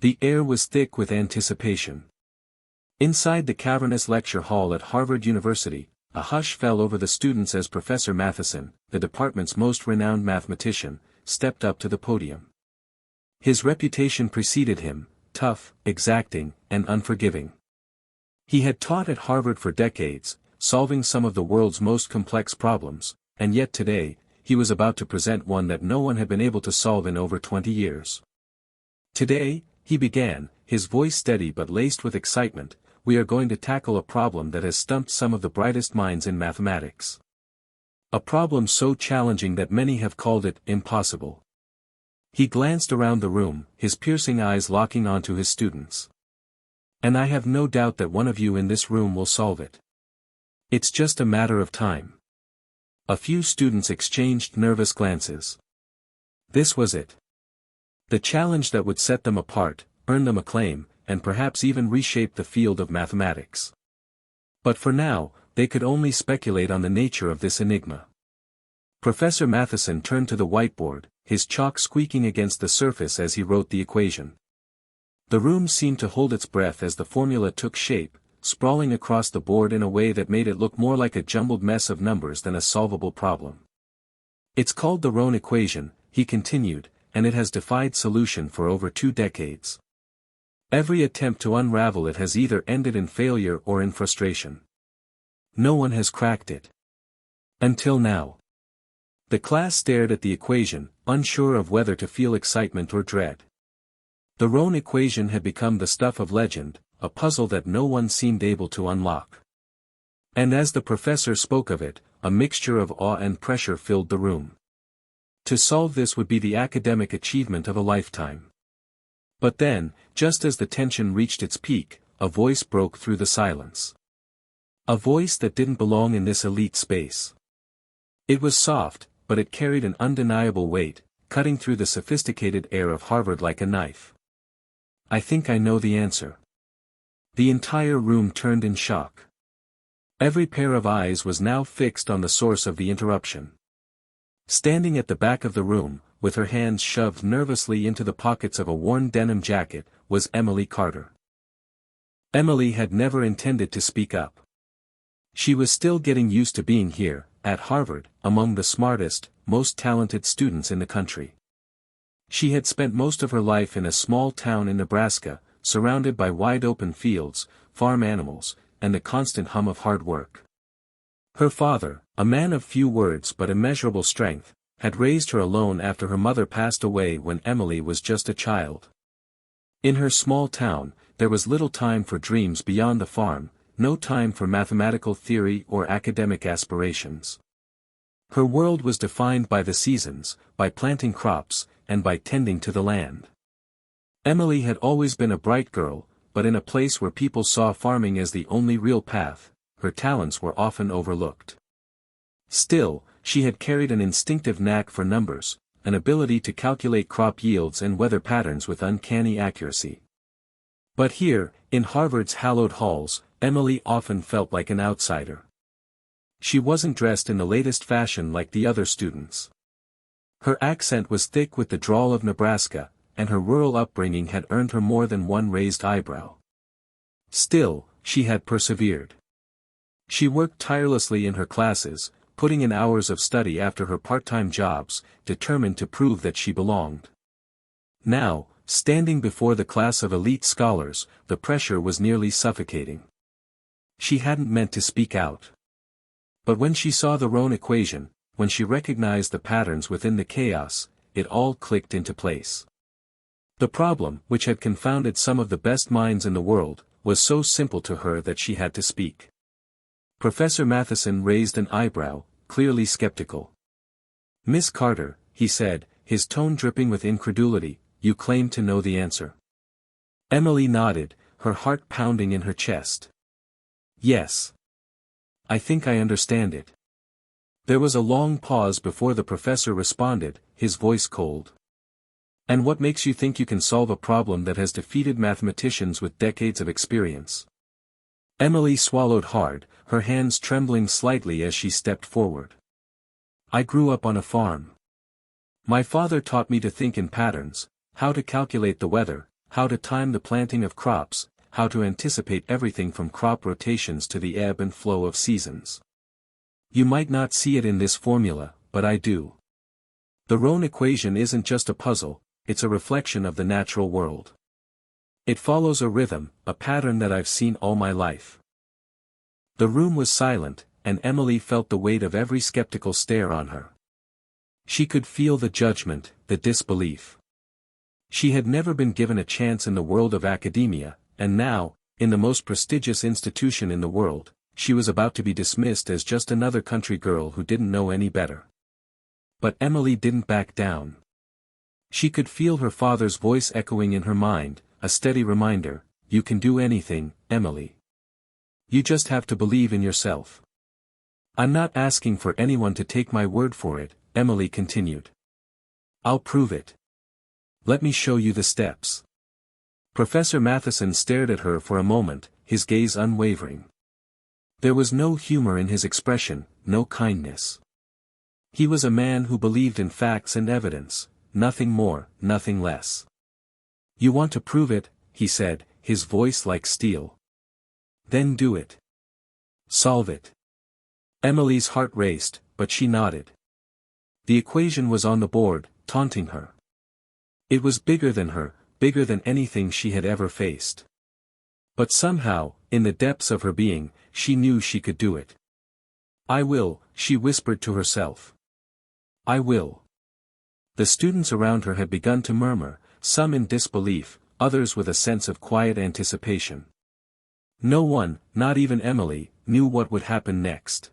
The air was thick with anticipation. Inside the cavernous lecture hall at Harvard University, a hush fell over the students as Professor Matheson, the department's most renowned mathematician, stepped up to the podium. His reputation preceded him: tough, exacting, and unforgiving. He had taught at Harvard for decades, solving some of the world's most complex problems, and yet today, he was about to present one that no one had been able to solve in over 20 years. Today, he began, his voice steady but laced with excitement, we are going to tackle a problem that has stumped some of the brightest minds in mathematics. A problem so challenging that many have called it impossible. He glanced around the room, his piercing eyes locking onto his students. And I have no doubt that one of you in this room will solve it. It's just a matter of time. A few students exchanged nervous glances. This was it. The challenge that would set them apart, earn them acclaim, and perhaps even reshape the field of mathematics. But for now, they could only speculate on the nature of this enigma. Professor Matheson turned to the whiteboard, his chalk squeaking against the surface as he wrote the equation. The room seemed to hold its breath as the formula took shape, sprawling across the board in a way that made it look more like a jumbled mess of numbers than a solvable problem. It's called the Rohn equation, he continued, and it has defied solution for over 2 decades. Every attempt to unravel it has either ended in failure or in frustration. No one has cracked it. Until now. The class stared at the equation, unsure of whether to feel excitement or dread. The Rohn equation had become the stuff of legend, a puzzle that no one seemed able to unlock. And as the professor spoke of it, a mixture of awe and pressure filled the room. To solve this would be the academic achievement of a lifetime. But then, just as the tension reached its peak, a voice broke through the silence. A voice that didn't belong in this elite space. It was soft, but it carried an undeniable weight, cutting through the sophisticated air of Harvard like a knife. I think I know the answer. The entire room turned in shock. Every pair of eyes was now fixed on the source of the interruption. Standing at the back of the room, with her hands shoved nervously into the pockets of a worn denim jacket, was Emily Carter. Emily had never intended to speak up. She was still getting used to being here, at Harvard, among the smartest, most talented students in the country. She had spent most of her life in a small town in Nebraska, surrounded by wide-open fields, farm animals, and the constant hum of hard work. Her father, a man of few words but immeasurable strength, had raised her alone after her mother passed away when Emily was just a child. In her small town, there was little time for dreams beyond the farm, no time for mathematical theory or academic aspirations. Her world was defined by the seasons, by planting crops, and by tending to the land. Emily had always been a bright girl, but in a place where people saw farming as the only real path, her talents were often overlooked. Still, she had carried an instinctive knack for numbers, an ability to calculate crop yields and weather patterns with uncanny accuracy. But here, in Harvard's hallowed halls, Emily often felt like an outsider. She wasn't dressed in the latest fashion like the other students. Her accent was thick with the drawl of Nebraska, and her rural upbringing had earned her more than one raised eyebrow. Still, she had persevered. She worked tirelessly in her classes, putting in hours of study after her part-time jobs, determined to prove that she belonged. Now, standing before the class of elite scholars, the pressure was nearly suffocating. She hadn't meant to speak out. But when she saw the Rohn equation, when she recognized the patterns within the chaos, it all clicked into place. The problem, which had confounded some of the best minds in the world, was so simple to her that she had to speak. Professor Matheson raised an eyebrow, clearly skeptical. "Miss Carter," he said, his tone dripping with incredulity, "you claim to know the answer." Emily nodded, her heart pounding in her chest. "Yes. I think I understand it." There was a long pause before the professor responded, his voice cold. "And what makes you think you can solve a problem that has defeated mathematicians with decades of experience?" Emily swallowed hard, her hands trembling slightly as she stepped forward. "I grew up on a farm. My father taught me to think in patterns, how to calculate the weather, how to time the planting of crops, how to anticipate everything from crop rotations to the ebb and flow of seasons. You might not see it in this formula, but I do. The Rohn equation isn't just a puzzle, it's a reflection of the natural world. It follows a rhythm, a pattern that I've seen all my life. The room was silent, and Emily felt the weight of every skeptical stare on her. She could feel the judgment, the disbelief. She had never been given a chance in the world of academia, and now, in the most prestigious institution in the world, she was about to be dismissed as just another country girl who didn't know any better. But Emily didn't back down. She could feel her father's voice echoing in her mind, a steady reminder, you can do anything, Emily. You just have to believe in yourself. I'm not asking for anyone to take my word for it, Emily continued. I'll prove it. Let me show you the steps. Professor Matheson stared at her for a moment, his gaze unwavering. There was no humor in his expression, no kindness. He was a man who believed in facts and evidence, nothing more, nothing less. You want to prove it, he said, his voice like steel. Then do it. Solve it. Emily's heart raced, but she nodded. The equation was on the board, taunting her. It was bigger than her, bigger than anything she had ever faced. But somehow, in the depths of her being, she knew she could do it. I will, she whispered to herself. I will. The students around her had begun to murmur, some in disbelief, others with a sense of quiet anticipation. No one, not even Emily, knew what would happen next.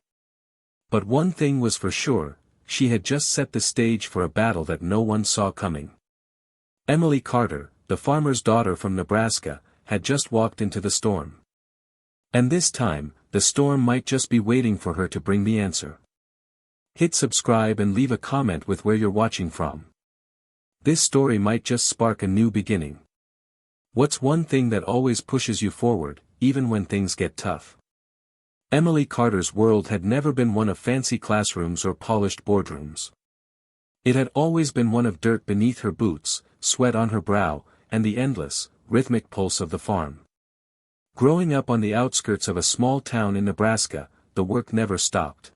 But one thing was for sure, she had just set the stage for a battle that no one saw coming. Emily Carter, the farmer's daughter from Nebraska, had just walked into the storm. And this time, the storm might just be waiting for her to bring the answer. Hit subscribe and leave a comment with where you're watching from. This story might just spark a new beginning. What's one thing that always pushes you forward, even when things get tough? Emily Carter's world had never been one of fancy classrooms or polished boardrooms. It had always been one of dirt beneath her boots, sweat on her brow, and the endless, rhythmic pulse of the farm. Growing up on the outskirts of a small town in Nebraska, the work never stopped.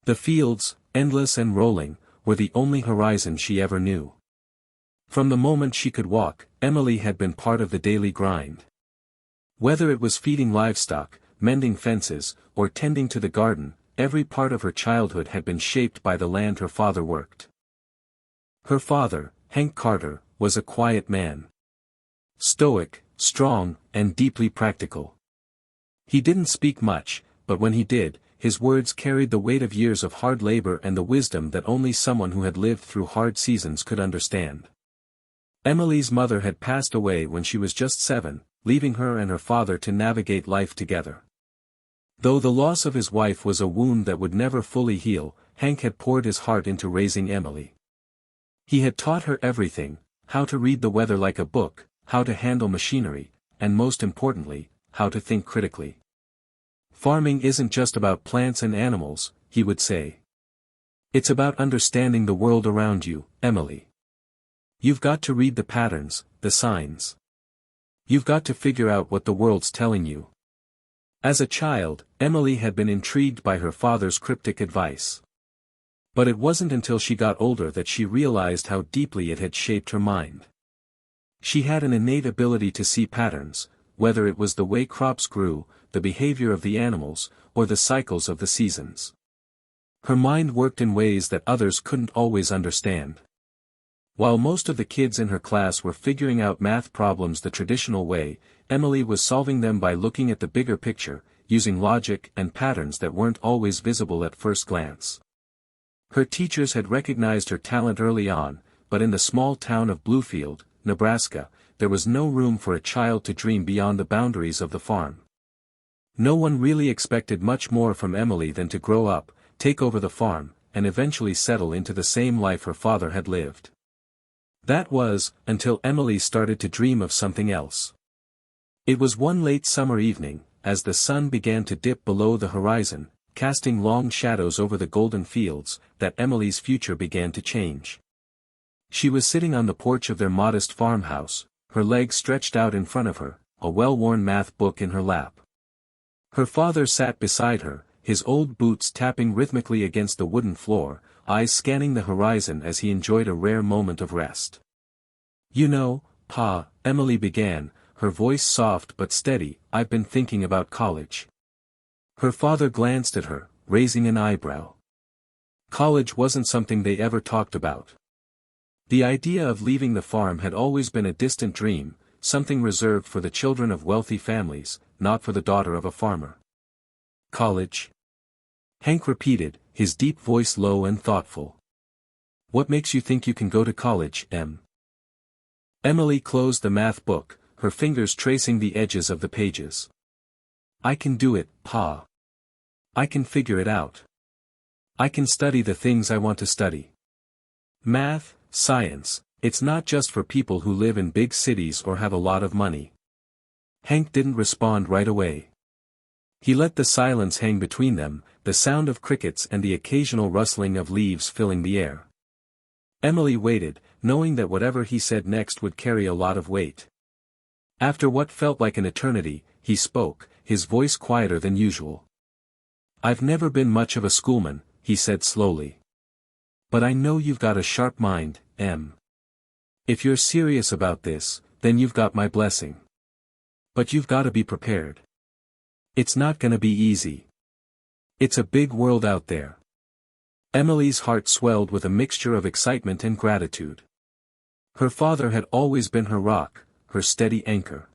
The fields, endless and rolling, were the only horizon she ever knew. From the moment she could walk, Emily had been part of the daily grind. Whether it was feeding livestock, mending fences, or tending to the garden, every part of her childhood had been shaped by the land her father worked. Her father, Hank Carter, was a quiet man. Stoic, strong, and deeply practical. He didn't speak much, but when he did, his words carried the weight of years of hard labor and the wisdom that only someone who had lived through hard seasons could understand. Emily's mother had passed away when she was just 7, leaving her and her father to navigate life together. Though the loss of his wife was a wound that would never fully heal, Hank had poured his heart into raising Emily. He had taught her everything, how to read the weather like a book, how to handle machinery, and most importantly, how to think critically. Farming isn't just about plants and animals, he would say. It's about understanding the world around you, Emily. You've got to read the patterns, the signs. You've got to figure out what the world's telling you. As a child, Emily had been intrigued by her father's cryptic advice. But it wasn't until she got older that she realized how deeply it had shaped her mind. She had an innate ability to see patterns, whether it was the way crops grew, the behavior of the animals, or the cycles of the seasons. Her mind worked in ways that others couldn't always understand. While most of the kids in her class were figuring out math problems the traditional way, Emily was solving them by looking at the bigger picture, using logic and patterns that weren't always visible at first glance. Her teachers had recognized her talent early on, but in the small town of Bluefield, Nebraska, there was no room for a child to dream beyond the boundaries of the farm. No one really expected much more from Emily than to grow up, take over the farm, and eventually settle into the same life her father had lived. That was, until Emily started to dream of something else. It was one late summer evening, as the sun began to dip below the horizon, casting long shadows over the golden fields, that Emily's future began to change. She was sitting on the porch of their modest farmhouse, her legs stretched out in front of her, a well-worn math book in her lap. Her father sat beside her, his old boots tapping rhythmically against the wooden floor, eyes scanning the horizon as he enjoyed a rare moment of rest. "You know, Pa," Emily began, her voice soft but steady, "I've been thinking about college." Her father glanced at her, raising an eyebrow. College wasn't something they ever talked about. The idea of leaving the farm had always been a distant dream, something reserved for the children of wealthy families, not for the daughter of a farmer. "College?" Hank repeated, his deep voice low and thoughtful. "What makes you think you can go to college, Em?" Emily closed the math book, her fingers tracing the edges of the pages. "I can do it, Pa. I can figure it out. I can study the things I want to study. Math, science, it's not just for people who live in big cities or have a lot of money." Hank didn't respond right away. He let the silence hang between them, the sound of crickets and the occasional rustling of leaves filling the air. Emily waited, knowing that whatever he said next would carry a lot of weight. After what felt like an eternity, he spoke, his voice quieter than usual. "I've never been much of a schoolman," he said slowly. "But I know you've got a sharp mind, Em. If you're serious about this, then you've got my blessing. But you've got to be prepared. It's not gonna be easy. It's a big world out there." Emily's heart swelled with a mixture of excitement and gratitude. Her father had always been her rock, her steady anchor.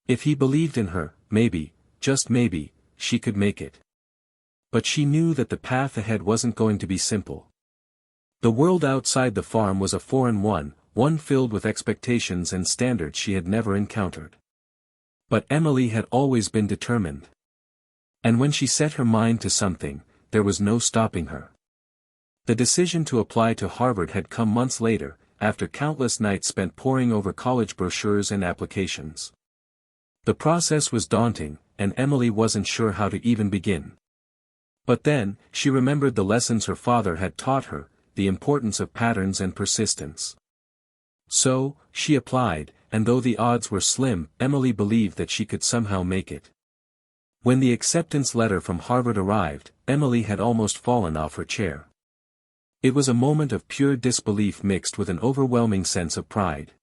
If he believed in her, maybe, just maybe, she could make it. But she knew that the path ahead wasn't going to be simple. The world outside the farm was a foreign one, one filled with expectations and standards she had never encountered. But Emily had always been determined. And when she set her mind to something, there was no stopping her. The decision to apply to Harvard had come months later, after countless nights spent poring over college brochures and applications. The process was daunting, and Emily wasn't sure how to even begin. But then, she remembered the lessons her father had taught her, the importance of patterns and persistence. So, she applied, and though the odds were slim, Emily believed that she could somehow make it. When the acceptance letter from Harvard arrived, Emily had almost fallen off her chair. It was a moment of pure disbelief mixed with an overwhelming sense of pride.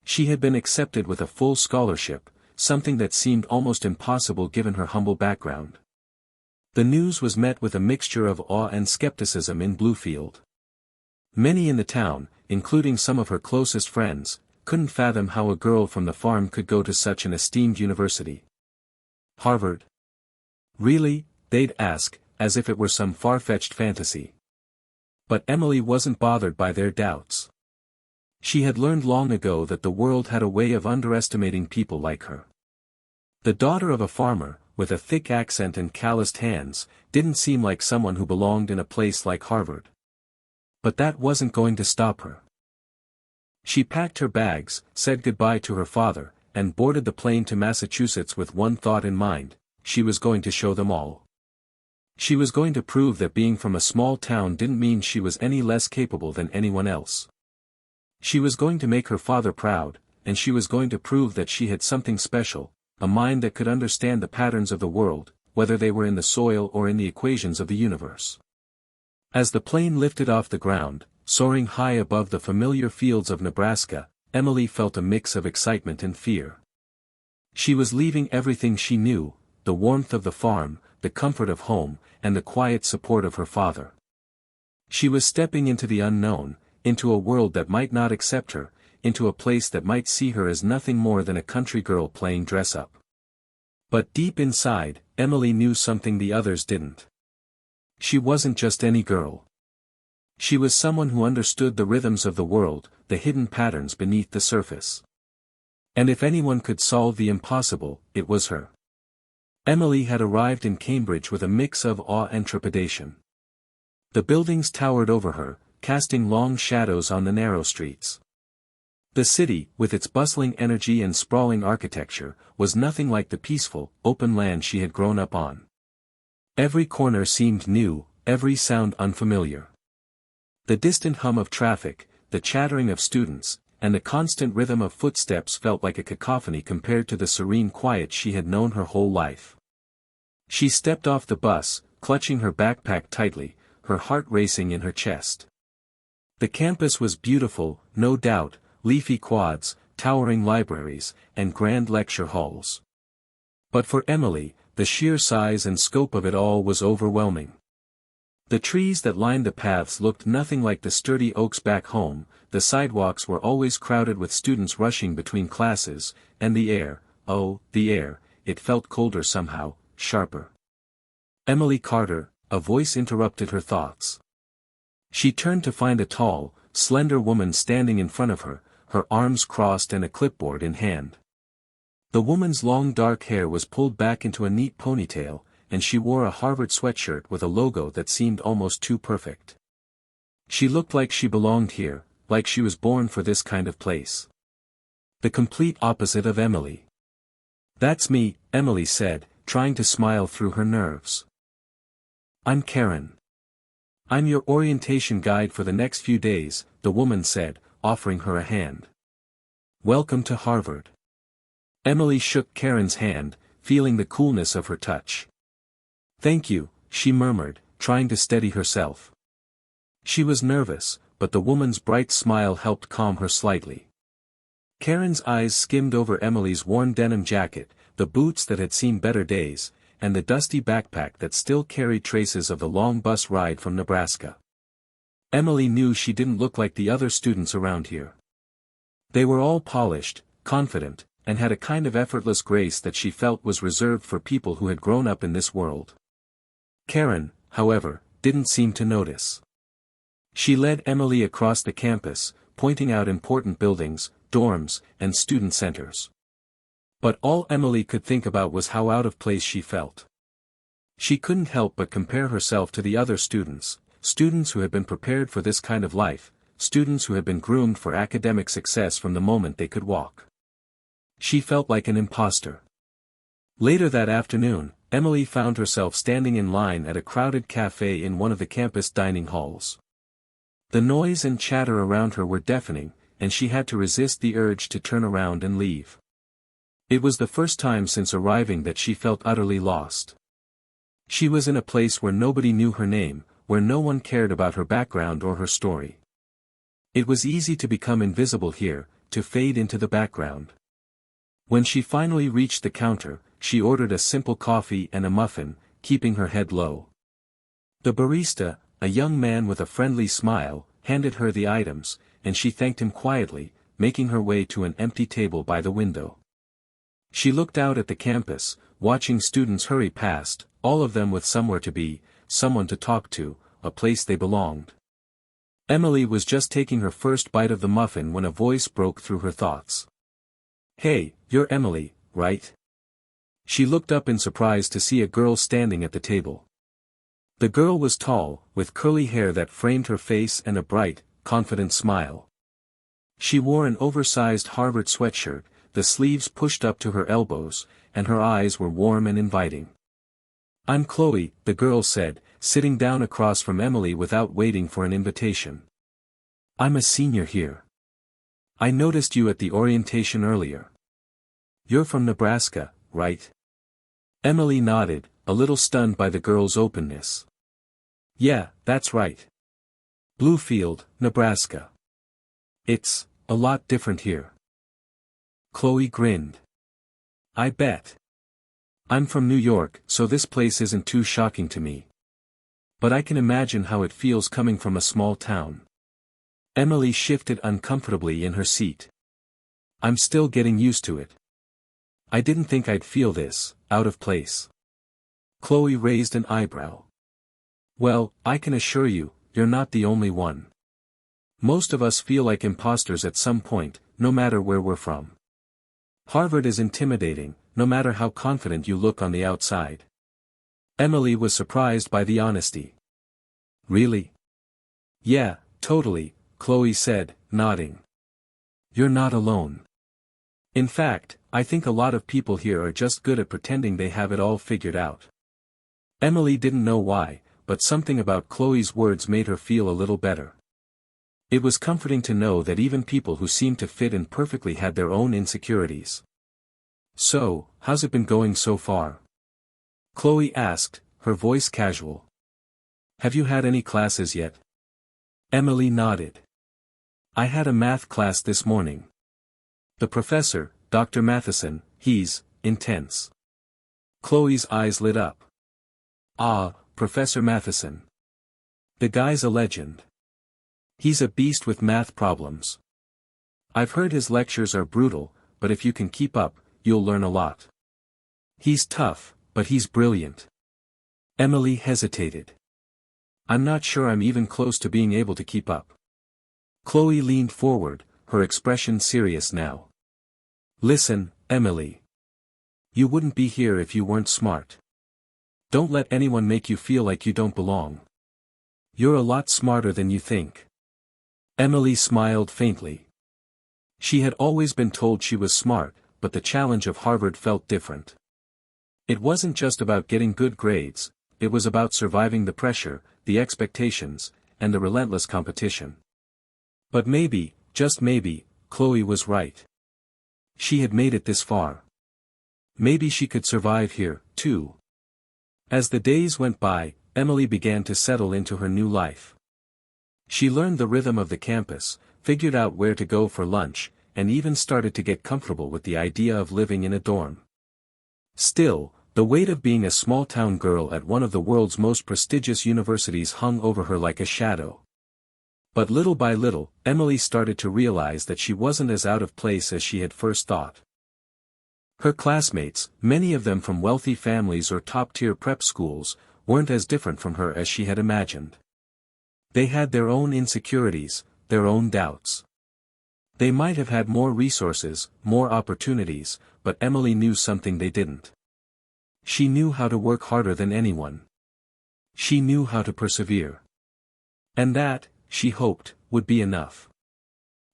She had been accepted with a full scholarship, something that seemed almost impossible given her humble background. The news was met with a mixture of awe and skepticism in Bluefield. Many in the town, including some of her closest friends, couldn't fathom how a girl from the farm could go to such an esteemed university. Harvard? Really, they'd ask, as if it were some far-fetched fantasy. But Emily wasn't bothered by their doubts. She had learned long ago that the world had a way of underestimating people like her. The daughter of a farmer, with a thick accent and calloused hands, didn't seem like someone who belonged in a place like Harvard. But that wasn't going to stop her. She packed her bags, said goodbye to her father, and boarded the plane to Massachusetts with one thought in mind: she was going to show them all. She was going to prove that being from a small town didn't mean she was any less capable than anyone else. She was going to make her father proud, and she was going to prove that she had something special, a mind that could understand the patterns of the world, whether they were in the soil or in the equations of the universe. As the plane lifted off the ground, soaring high above the familiar fields of Nebraska, Emily felt a mix of excitement and fear. She was leaving everything she knew, the warmth of the farm, the comfort of home, and the quiet support of her father. She was stepping into the unknown, into a world that might not accept her, into a place that might see her as nothing more than a country girl playing dress-up. But deep inside, Emily knew something the others didn't. She wasn't just any girl. She was someone who understood the rhythms of the world, the hidden patterns beneath the surface. And if anyone could solve the impossible, it was her. Emily had arrived in Cambridge with a mix of awe and trepidation. The buildings towered over her, casting long shadows on the narrow streets. The city, with its bustling energy and sprawling architecture, was nothing like the peaceful, open land she had grown up on. Every corner seemed new, every sound unfamiliar. The distant hum of traffic, the chattering of students, and the constant rhythm of footsteps felt like a cacophony compared to the serene quiet she had known her whole life. She stepped off the bus, clutching her backpack tightly, her heart racing in her chest. The campus was beautiful, no doubt, leafy quads, towering libraries, and grand lecture halls. But for Emily, the sheer size and scope of it all was overwhelming. The trees that lined the paths looked nothing like the sturdy oaks back home, the sidewalks were always crowded with students rushing between classes, and the air, oh, the air, it felt colder somehow, sharper. Emily Carter, a voice interrupted her thoughts. She turned to find a tall, slender woman standing in front of her, her arms crossed and a clipboard in hand. The woman's long dark hair was pulled back into a neat ponytail, and she wore a Harvard sweatshirt with a logo that seemed almost too perfect. She looked like she belonged here, like she was born for this kind of place. The complete opposite of Emily. "That's me," Emily said, trying to smile through her nerves. "I'm Karen. I'm your orientation guide for the next few days," the woman said, offering her a hand. "Welcome to Harvard." Emily shook Karen's hand, feeling the coolness of her touch. "Thank you," she murmured, trying to steady herself. She was nervous, but the woman's bright smile helped calm her slightly. Karen's eyes skimmed over Emily's worn denim jacket, the boots that had seen better days, and the dusty backpack that still carried traces of the long bus ride from Nebraska. Emily knew she didn't look like the other students around here. They were all polished, confident, and had a kind of effortless grace that she felt was reserved for people who had grown up in this world. Karen, however, didn't seem to notice. She led Emily across the campus, pointing out important buildings, dorms, and student centers. But all Emily could think about was how out of place she felt. She couldn't help but compare herself to the other students who had been prepared for this kind of life, students who had been groomed for academic success from the moment they could walk. She felt like an imposter. Later that afternoon, Emily found herself standing in line at a crowded cafe in one of the campus dining halls. The noise and chatter around her were deafening, and she had to resist the urge to turn around and leave. It was the first time since arriving that she felt utterly lost. She was in a place where nobody knew her name, where no one cared about her background or her story. It was easy to become invisible here, to fade into the background. When she finally reached the counter, she ordered a simple coffee and a muffin, keeping her head low. The barista, a young man with a friendly smile, handed her the items, and she thanked him quietly, making her way to an empty table by the window. She looked out at the campus, watching students hurry past, all of them with somewhere to be, someone to talk to, a place they belonged. Emily was just taking her first bite of the muffin when a voice broke through her thoughts. "Hey, you're Emily, right?" She looked up in surprise to see a girl standing at the table. The girl was tall, with curly hair that framed her face and a bright, confident smile. She wore an oversized Harvard sweatshirt, the sleeves pushed up to her elbows, and her eyes were warm and inviting. "I'm Chloe," the girl said, sitting down across from Emily without waiting for an invitation. "I'm a senior here. I noticed you at the orientation earlier. You're from Nebraska, right?" Emily nodded, a little stunned by the girl's openness. "Yeah, that's right. Bluefield, Nebraska. It's a lot different here." Chloe grinned. "I bet. I'm from New York, so this place isn't too shocking to me. But I can imagine how it feels coming from a small town." Emily shifted uncomfortably in her seat. "I'm still getting used to it. I didn't think I'd feel this, out of place." Chloe raised an eyebrow. "Well, I can assure you, you're not the only one. Most of us feel like imposters at some point, no matter where we're from. Harvard is intimidating, no matter how confident you look on the outside." Emily was surprised by the honesty. "Really?" "Yeah, totally," Chloe said, nodding. "You're not alone. In fact, I think a lot of people here are just good at pretending they have it all figured out." Emily didn't know why, but something about Chloe's words made her feel a little better. It was comforting to know that even people who seemed to fit in perfectly had their own insecurities. "So, how's it been going so far?" Chloe asked, her voice casual. "Have you had any classes yet?" Emily nodded. "I had a math class this morning. The professor, Dr. Matheson, he's intense." Chloe's eyes lit up. "Ah, Professor Matheson. The guy's a legend. He's a beast with math problems. I've heard his lectures are brutal, but if you can keep up, you'll learn a lot. He's tough, but he's brilliant." Emily hesitated. "I'm not sure I'm even close to being able to keep up." Chloe leaned forward, her expression serious now. "Listen, Emily. You wouldn't be here if you weren't smart. Don't let anyone make you feel like you don't belong. You're a lot smarter than you think." Emily smiled faintly. She had always been told she was smart, but the challenge of Harvard felt different. It wasn't just about getting good grades, it was about surviving the pressure, the expectations, and the relentless competition. But maybe, just maybe, Chloe was right. She had made it this far. Maybe she could survive here, too. As the days went by, Emily began to settle into her new life. She learned the rhythm of the campus, figured out where to go for lunch, and even started to get comfortable with the idea of living in a dorm. Still, the weight of being a small-town girl at one of the world's most prestigious universities hung over her like a shadow. But little by little, Emily started to realize that she wasn't as out of place as she had first thought. Her classmates, many of them from wealthy families or top-tier prep schools, weren't as different from her as she had imagined. They had their own insecurities, their own doubts. They might have had more resources, more opportunities, but Emily knew something they didn't. She knew how to work harder than anyone. She knew how to persevere. And that, she hoped, would be enough.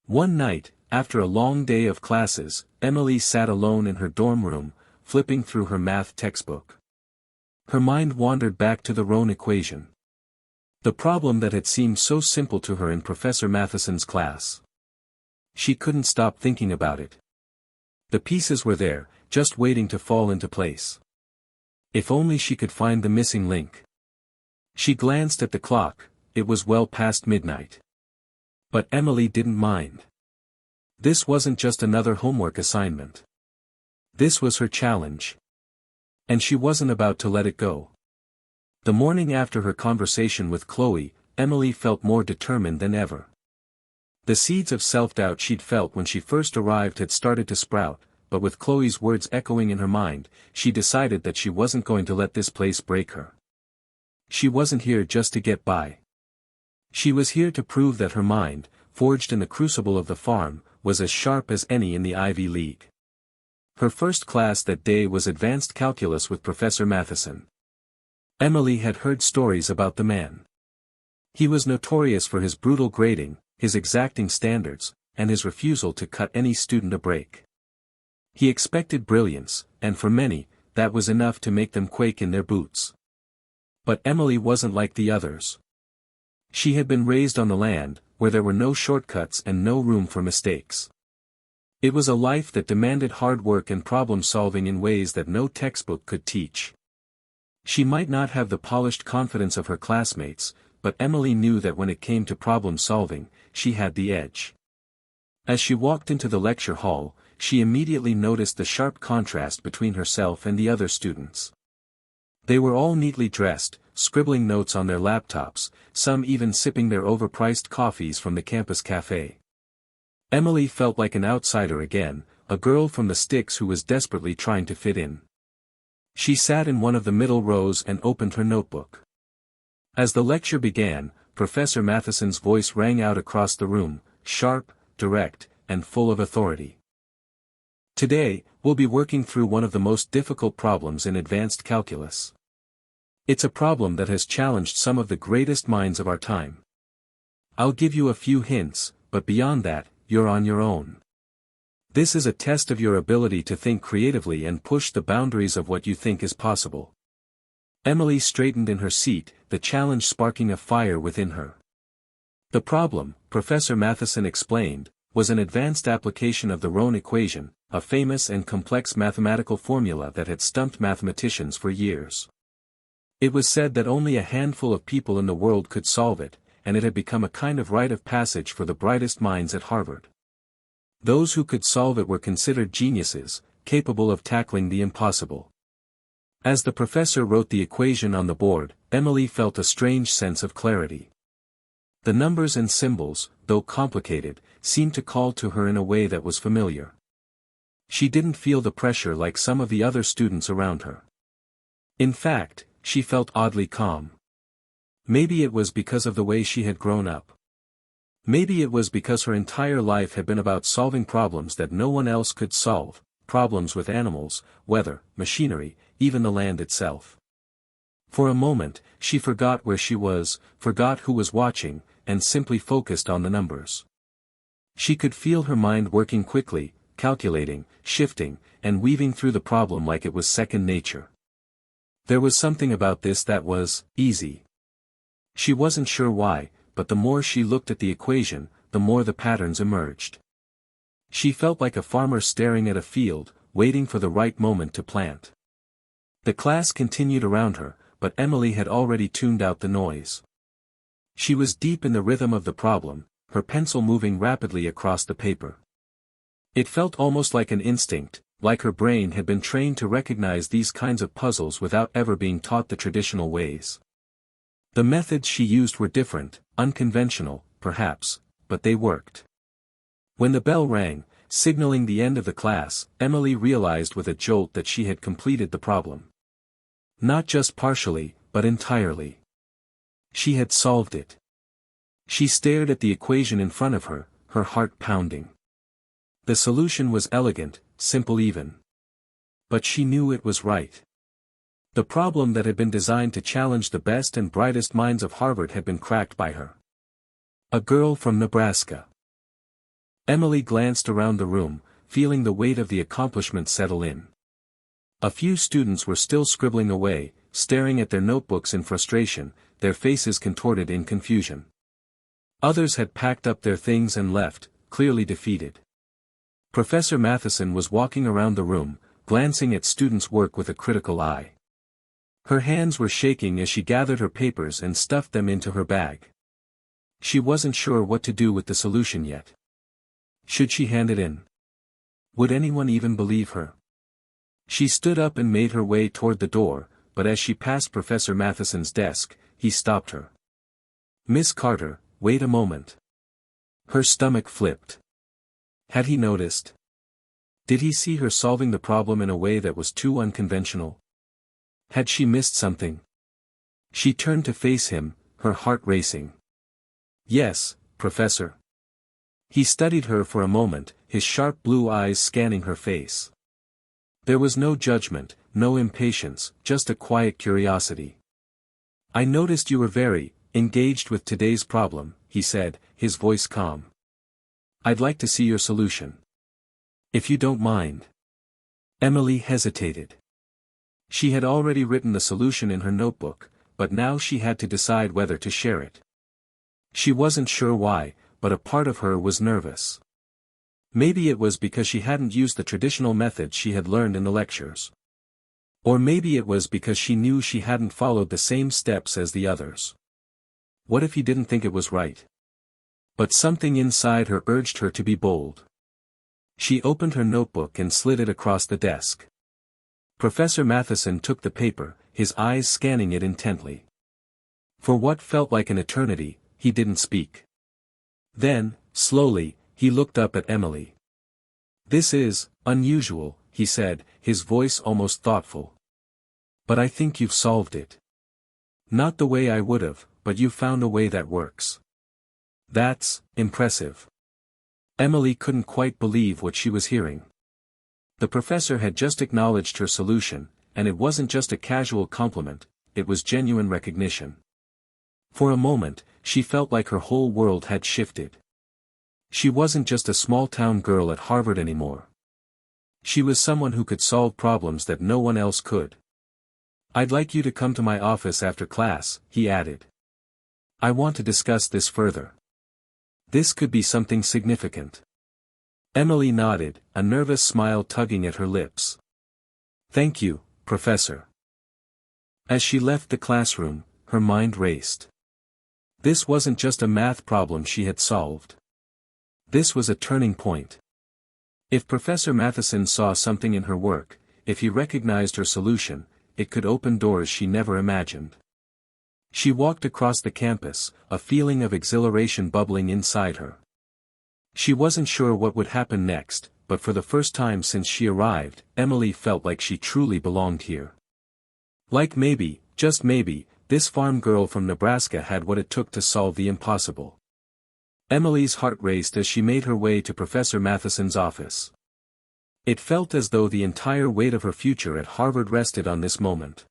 One night, after a long day of classes, Emily sat alone in her dorm room, flipping through her math textbook. Her mind wandered back to the Rohn equation. The problem that had seemed so simple to her in Professor Matheson's class. She couldn't stop thinking about it. The pieces were there, just waiting to fall into place. If only she could find the missing link. She glanced at the clock, it was well past midnight. But Emily didn't mind. This wasn't just another homework assignment. This was her challenge. And she wasn't about to let it go. The morning after her conversation with Chloe, Emily felt more determined than ever. The seeds of self-doubt she'd felt when she first arrived had started to sprout, but with Chloe's words echoing in her mind, she decided that she wasn't going to let this place break her. She wasn't here just to get by. She was here to prove that her mind, forged in the crucible of the farm, was as sharp as any in the Ivy League. Her first class that day was advanced calculus with Professor Matheson. Emily had heard stories about the man. He was notorious for his brutal grading, his exacting standards, and his refusal to cut any student a break. He expected brilliance, and for many, that was enough to make them quake in their boots. But Emily wasn't like the others. She had been raised on the land, where there were no shortcuts and no room for mistakes. It was a life that demanded hard work and problem-solving in ways that no textbook could teach. She might not have the polished confidence of her classmates, but Emily knew that when it came to problem-solving, she had the edge. As she walked into the lecture hall, she immediately noticed the sharp contrast between herself and the other students. They were all neatly dressed, scribbling notes on their laptops, some even sipping their overpriced coffees from the campus cafe. Emily felt like an outsider again, a girl from the sticks who was desperately trying to fit in. She sat in one of the middle rows and opened her notebook. As the lecture began, Professor Matheson's voice rang out across the room, sharp, direct, and full of authority. Today, we'll be working through one of the most difficult problems in advanced calculus. It's a problem that has challenged some of the greatest minds of our time. I'll give you a few hints, but beyond that, you're on your own. This is a test of your ability to think creatively and push the boundaries of what you think is possible. Emily straightened in her seat, the challenge sparking a fire within her. The problem, Professor Matheson explained, was an advanced application of the Rohn equation, a famous and complex mathematical formula that had stumped mathematicians for years. It was said that only a handful of people in the world could solve it, and it had become a kind of rite of passage for the brightest minds at Harvard. Those who could solve it were considered geniuses, capable of tackling the impossible. As the professor wrote the equation on the board, Emily felt a strange sense of clarity. The numbers and symbols, though complicated, seemed to call to her in a way that was familiar. She didn't feel the pressure like some of the other students around her. In fact, she felt oddly calm. Maybe it was because of the way she had grown up. Maybe it was because her entire life had been about solving problems that no one else could solve, problems with animals, weather, machinery, even the land itself. For a moment, she forgot where she was, forgot who was watching, and simply focused on the numbers. She could feel her mind working quickly, calculating, shifting, and weaving through the problem like it was second nature. There was something about this that was easy. She wasn't sure why, but the more she looked at the equation, the more the patterns emerged. She felt like a farmer staring at a field, waiting for the right moment to plant. The class continued around her, but Emily had already tuned out the noise. She was deep in the rhythm of the problem, her pencil moving rapidly across the paper. It felt almost like an instinct, like her brain had been trained to recognize these kinds of puzzles without ever being taught the traditional ways. The methods she used were different, unconventional, perhaps, but they worked. When the bell rang, signaling the end of the class, Emily realized with a jolt that she had completed the problem. Not just partially, but entirely. She had solved it. She stared at the equation in front of her, her heart pounding. The solution was elegant, simple even. But she knew it was right. The problem that had been designed to challenge the best and brightest minds of Harvard had been cracked by her. A girl from Nebraska. Emily glanced around the room, feeling the weight of the accomplishment settle in. A few students were still scribbling away, staring at their notebooks in frustration, their faces contorted in confusion. Others had packed up their things and left, clearly defeated. Professor Matheson was walking around the room, glancing at students' work with a critical eye. Her hands were shaking as she gathered her papers and stuffed them into her bag. She wasn't sure what to do with the solution yet. Should she hand it in? Would anyone even believe her? She stood up and made her way toward the door, but as she passed Professor Matheson's desk, he stopped her. "Miss Carter, wait a moment." Her stomach flipped. Had he noticed? Did he see her solving the problem in a way that was too unconventional? Had she missed something? She turned to face him, her heart racing. "Yes, Professor." He studied her for a moment, his sharp blue eyes scanning her face. There was no judgment, no impatience, just a quiet curiosity. "I noticed you were very engaged with today's problem," he said, his voice calm. "I'd like to see your solution. If you don't mind." Emily hesitated. She had already written the solution in her notebook, but now she had to decide whether to share it. She wasn't sure why, but a part of her was nervous. Maybe it was because she hadn't used the traditional methods she had learned in the lectures. Or maybe it was because she knew she hadn't followed the same steps as the others. What if he didn't think it was right? But something inside her urged her to be bold. She opened her notebook and slid it across the desk. Professor Matheson took the paper, his eyes scanning it intently. For what felt like an eternity, he didn't speak. Then, slowly, he looked up at Emily. "This is unusual," he said, his voice almost thoughtful. "But I think you've solved it. Not the way I would've, but you found a way that works. That's impressive." Emily couldn't quite believe what she was hearing. The professor had just acknowledged her solution, and it wasn't just a casual compliment, it was genuine recognition. For a moment, she felt like her whole world had shifted. She wasn't just a small-town girl at Harvard anymore. She was someone who could solve problems that no one else could. "I'd like you to come to my office after class," he added. "I want to discuss this further." This could be something significant. Emily nodded, a nervous smile tugging at her lips. Thank you, Professor. As she left the classroom, her mind raced. This wasn't just a math problem she had solved. This was a turning point. If Professor Matheson saw something in her work, if he recognized her solution, it could open doors she never imagined. She walked across the campus, a feeling of exhilaration bubbling inside her. She wasn't sure what would happen next, but for the first time since she arrived, Emily felt like she truly belonged here. Like maybe, just maybe, this farm girl from Nebraska had what it took to solve the impossible. Emily's heart raced as she made her way to Professor Matheson's office. It felt as though the entire weight of her future at Harvard rested on this moment.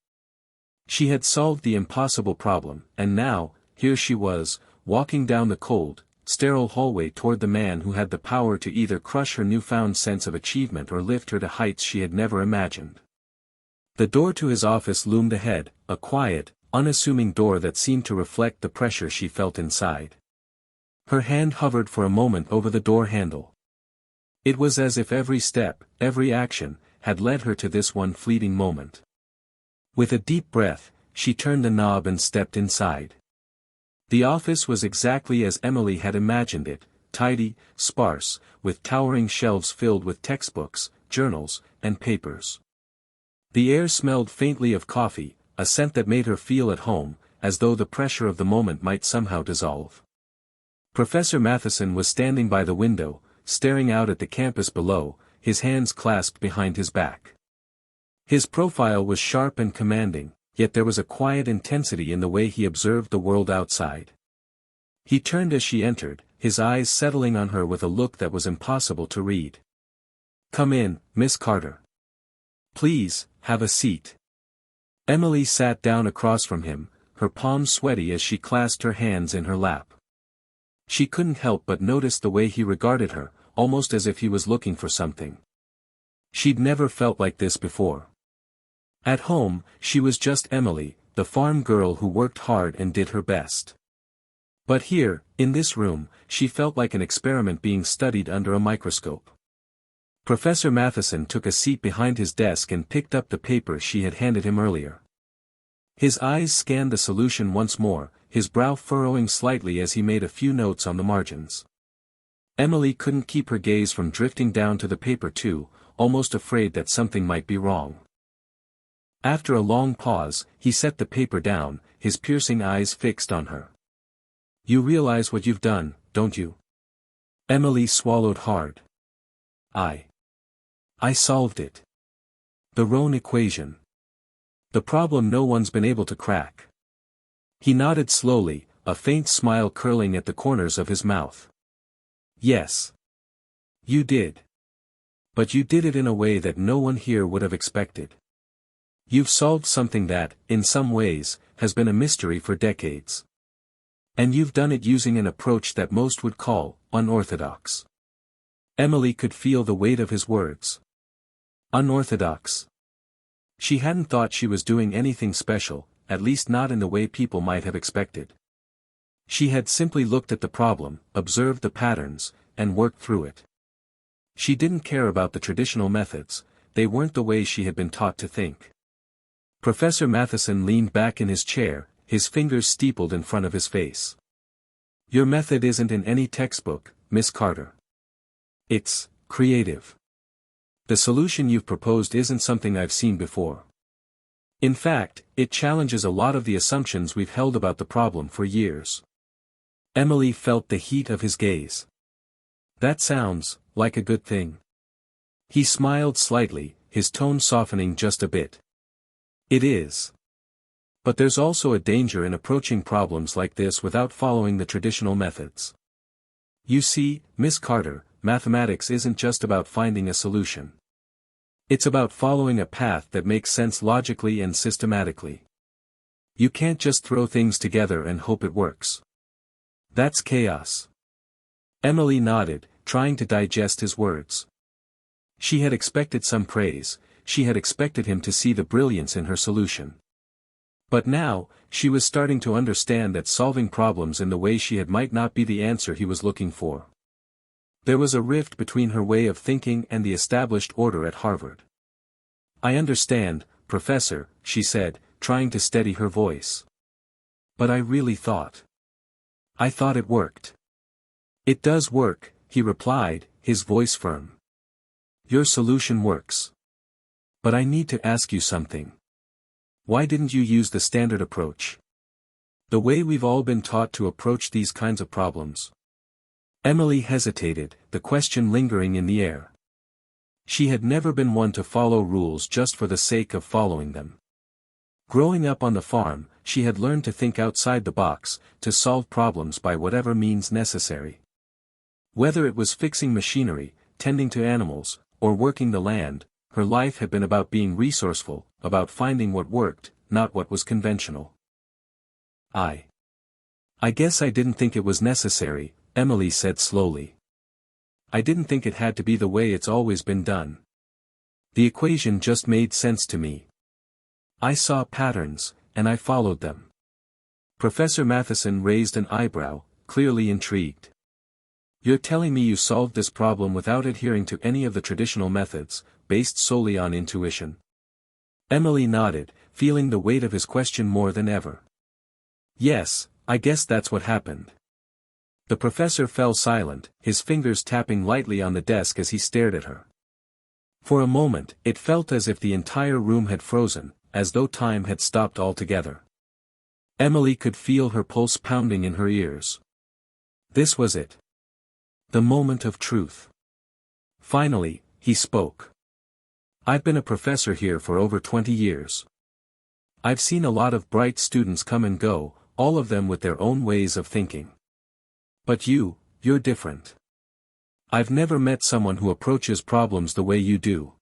She had solved the impossible problem, and now, here she was, walking down the cold, sterile hallway toward the man who had the power to either crush her newfound sense of achievement or lift her to heights she had never imagined. The door to his office loomed ahead, a quiet, unassuming door that seemed to reflect the pressure she felt inside. Her hand hovered for a moment over the door handle. It was as if every step, every action, had led her to this one fleeting moment. With a deep breath, she turned the knob and stepped inside. The office was exactly as Emily had imagined it, tidy, sparse, with towering shelves filled with textbooks, journals, and papers. The air smelled faintly of coffee, a scent that made her feel at home, as though the pressure of the moment might somehow dissolve. Professor Matheson was standing by the window, staring out at the campus below, his hands clasped behind his back. His profile was sharp and commanding, yet there was a quiet intensity in the way he observed the world outside. He turned as she entered, his eyes settling on her with a look that was impossible to read. "Come in, Miss Carter. Please, have a seat." Emily sat down across from him, her palms sweaty as she clasped her hands in her lap. She couldn't help but notice the way he regarded her, almost as if he was looking for something. She'd never felt like this before. At home, she was just Emily, the farm girl who worked hard and did her best. But here, in this room, she felt like an experiment being studied under a microscope. Professor Matheson took a seat behind his desk and picked up the paper she had handed him earlier. His eyes scanned the solution once more, his brow furrowing slightly as he made a few notes on the margins. Emily couldn't keep her gaze from drifting down to the paper too, almost afraid that something might be wrong. After a long pause, he set the paper down, his piercing eyes fixed on her. "You realize what you've done, don't you?" Emily swallowed hard. I solved it. The Rohn equation. The problem no one's been able to crack." He nodded slowly, a faint smile curling at the corners of his mouth. "Yes. You did. But you did it in a way that no one here would have expected. You've solved something that, in some ways, has been a mystery for decades. And you've done it using an approach that most would call unorthodox." Emily could feel the weight of his words. Unorthodox. She hadn't thought she was doing anything special, at least not in the way people might have expected. She had simply looked at the problem, observed the patterns, and worked through it. She didn't care about the traditional methods, they weren't the way she had been taught to think. Professor Matheson leaned back in his chair, his fingers steepled in front of his face. "Your method isn't in any textbook, Miss Carter. It's creative. The solution you've proposed isn't something I've seen before. In fact, it challenges a lot of the assumptions we've held about the problem for years." Emily felt the heat of his gaze. "That sounds like a good thing." He smiled slightly, his tone softening just a bit. "It is. But there's also a danger in approaching problems like this without following the traditional methods. You see, Miss Carter, mathematics isn't just about finding a solution. It's about following a path that makes sense logically and systematically. You can't just throw things together and hope it works. That's chaos." Emily nodded, trying to digest his words. She had expected some praise, she had expected him to see the brilliance in her solution. But now, she was starting to understand that solving problems in the way she had might not be the answer he was looking for. There was a rift between her way of thinking and the established order at Harvard. "I understand, Professor," she said, trying to steady her voice. "But I really thought. I thought it worked." "It does work," he replied, his voice firm. "Your solution works. But I need to ask you something. Why didn't you use the standard approach? The way we've all been taught to approach these kinds of problems?" Emily hesitated, the question lingering in the air. She had never been one to follow rules just for the sake of following them. Growing up on the farm, she had learned to think outside the box, to solve problems by whatever means necessary. Whether it was fixing machinery, tending to animals, or working the land, her life had been about being resourceful, about finding what worked, not what was conventional. I guess I didn't think it was necessary," Emily said slowly. "I didn't think it had to be the way it's always been done. The equation just made sense to me. I saw patterns, and I followed them." Professor Matheson raised an eyebrow, clearly intrigued. "You're telling me you solved this problem without adhering to any of the traditional methods, based solely on intuition?" Emily nodded, feeling the weight of his question more than ever. "Yes, I guess that's what happened." The professor fell silent, his fingers tapping lightly on the desk as he stared at her. For a moment, it felt as if the entire room had frozen, as though time had stopped altogether. Emily could feel her pulse pounding in her ears. This was it. The moment of truth. Finally, he spoke. "I've been a professor here for over 20 years. I've seen a lot of bright students come and go, all of them with their own ways of thinking. But you're different. I've never met someone who approaches problems the way you do."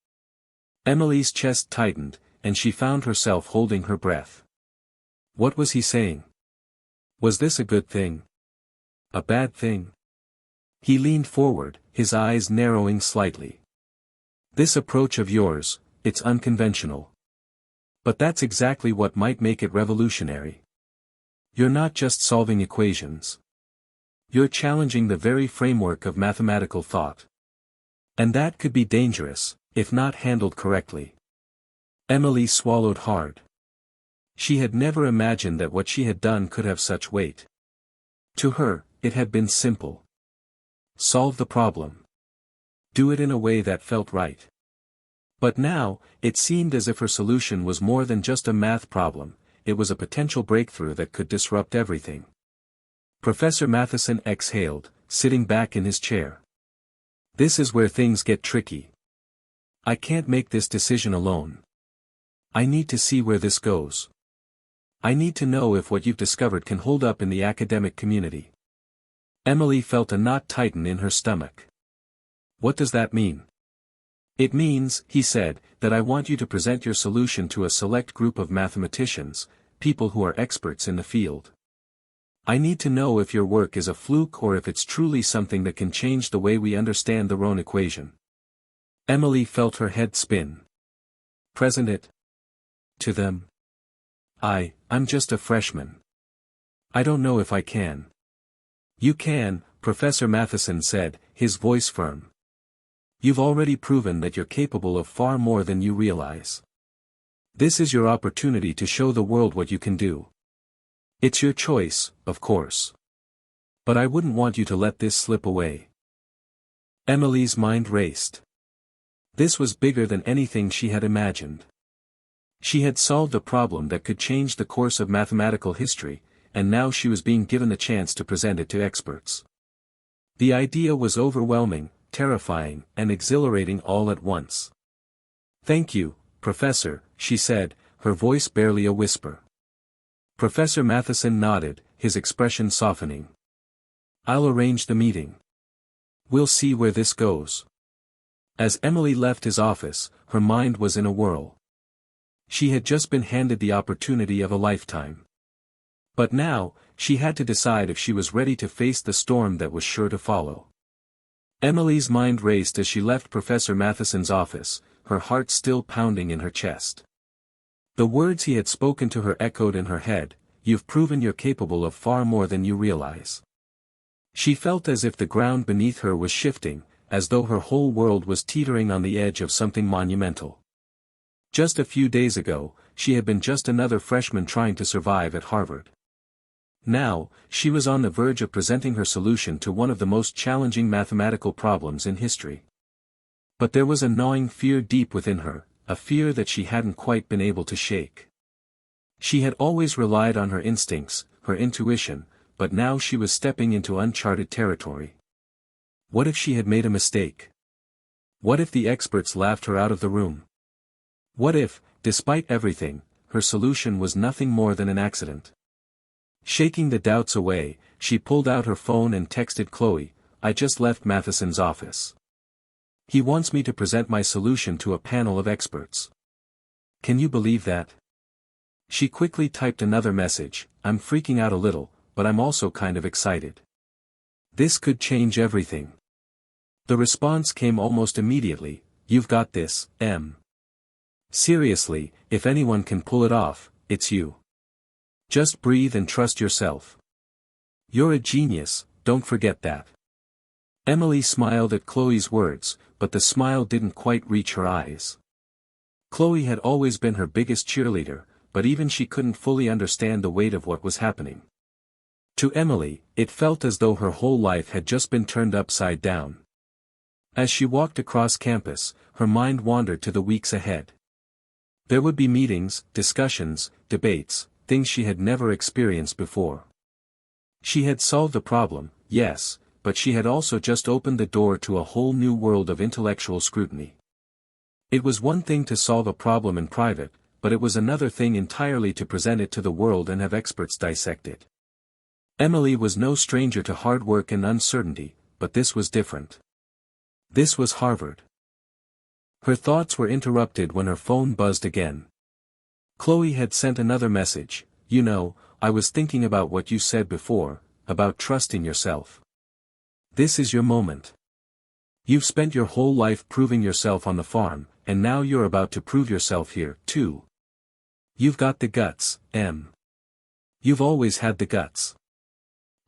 Emily's chest tightened, and she found herself holding her breath. What was he saying? Was this a good thing? A bad thing? He leaned forward, his eyes narrowing slightly. "This approach of yours, it's unconventional. But that's exactly what might make it revolutionary. You're not just solving equations. You're challenging the very framework of mathematical thought. And that could be dangerous, if not handled correctly." Emily swallowed hard. She had never imagined that what she had done could have such weight. To her, it had been simple. Solve the problem. Do it in a way that felt right. But now, it seemed as if her solution was more than just a math problem, it was a potential breakthrough that could disrupt everything. Professor Matheson exhaled, sitting back in his chair. "This is where things get tricky. I can't make this decision alone. I need to see where this goes. I need to know if what you've discovered can hold up in the academic community." Emily felt a knot tighten in her stomach. "What does that mean?" "It means," he said, "that I want you to present your solution to a select group of mathematicians, people who are experts in the field. I need to know if your work is a fluke or if it's truly something that can change the way we understand the Rohn equation." Emily felt her head spin. "Present it to them? I'm just a freshman. I don't know if I can." "You can," Professor Matheson said, his voice firm. "You've already proven that you're capable of far more than you realize. This is your opportunity to show the world what you can do. It's your choice, of course. But I wouldn't want you to let this slip away." Emily's mind raced. This was bigger than anything she had imagined. She had solved a problem that could change the course of mathematical history, and now she was being given the chance to present it to experts. The idea was overwhelming, terrifying, and exhilarating all at once. "Thank you, Professor," she said, her voice barely a whisper. Professor Matheson nodded, his expression softening. "I'll arrange the meeting. We'll see where this goes." As Emily left his office, her mind was in a whirl. She had just been handed the opportunity of a lifetime. But now, she had to decide if she was ready to face the storm that was sure to follow. Emily's mind raced as she left Professor Matheson's office, her heart still pounding in her chest. The words he had spoken to her echoed in her head, "You've proven you're capable of far more than you realize." She felt as if the ground beneath her was shifting, as though her whole world was teetering on the edge of something monumental. Just a few days ago, she had been just another freshman trying to survive at Harvard. Now, she was on the verge of presenting her solution to one of the most challenging mathematical problems in history. But there was a gnawing fear deep within her, a fear that she hadn't quite been able to shake. She had always relied on her instincts, her intuition, but now she was stepping into uncharted territory. What if she had made a mistake? What if the experts laughed her out of the room? What if, despite everything, her solution was nothing more than an accident? Shaking the doubts away, she pulled out her phone and texted Chloe, "I just left Matheson's office. He wants me to present my solution to a panel of experts. Can you believe that?" She quickly typed another message, "I'm freaking out a little, but I'm also kind of excited. This could change everything." The response came almost immediately, "You've got this, Em. Seriously, if anyone can pull it off, it's you. Just breathe and trust yourself. You're a genius, don't forget that." Emily smiled at Chloe's words, but the smile didn't quite reach her eyes. Chloe had always been her biggest cheerleader, but even she couldn't fully understand the weight of what was happening. To Emily, it felt as though her whole life had just been turned upside down. As she walked across campus, her mind wandered to the weeks ahead. There would be meetings, discussions, debates, things she had never experienced before. She had solved the problem, yes, but she had also just opened the door to a whole new world of intellectual scrutiny. It was one thing to solve a problem in private, but it was another thing entirely to present it to the world and have experts dissect it. Emily was no stranger to hard work and uncertainty, but this was different. This was Harvard. Her thoughts were interrupted when her phone buzzed again. Chloe had sent another message, "You know, I was thinking about what you said before, about trusting yourself. This is your moment. You've spent your whole life proving yourself on the farm, and now you're about to prove yourself here, too. You've got the guts, Em. You've always had the guts."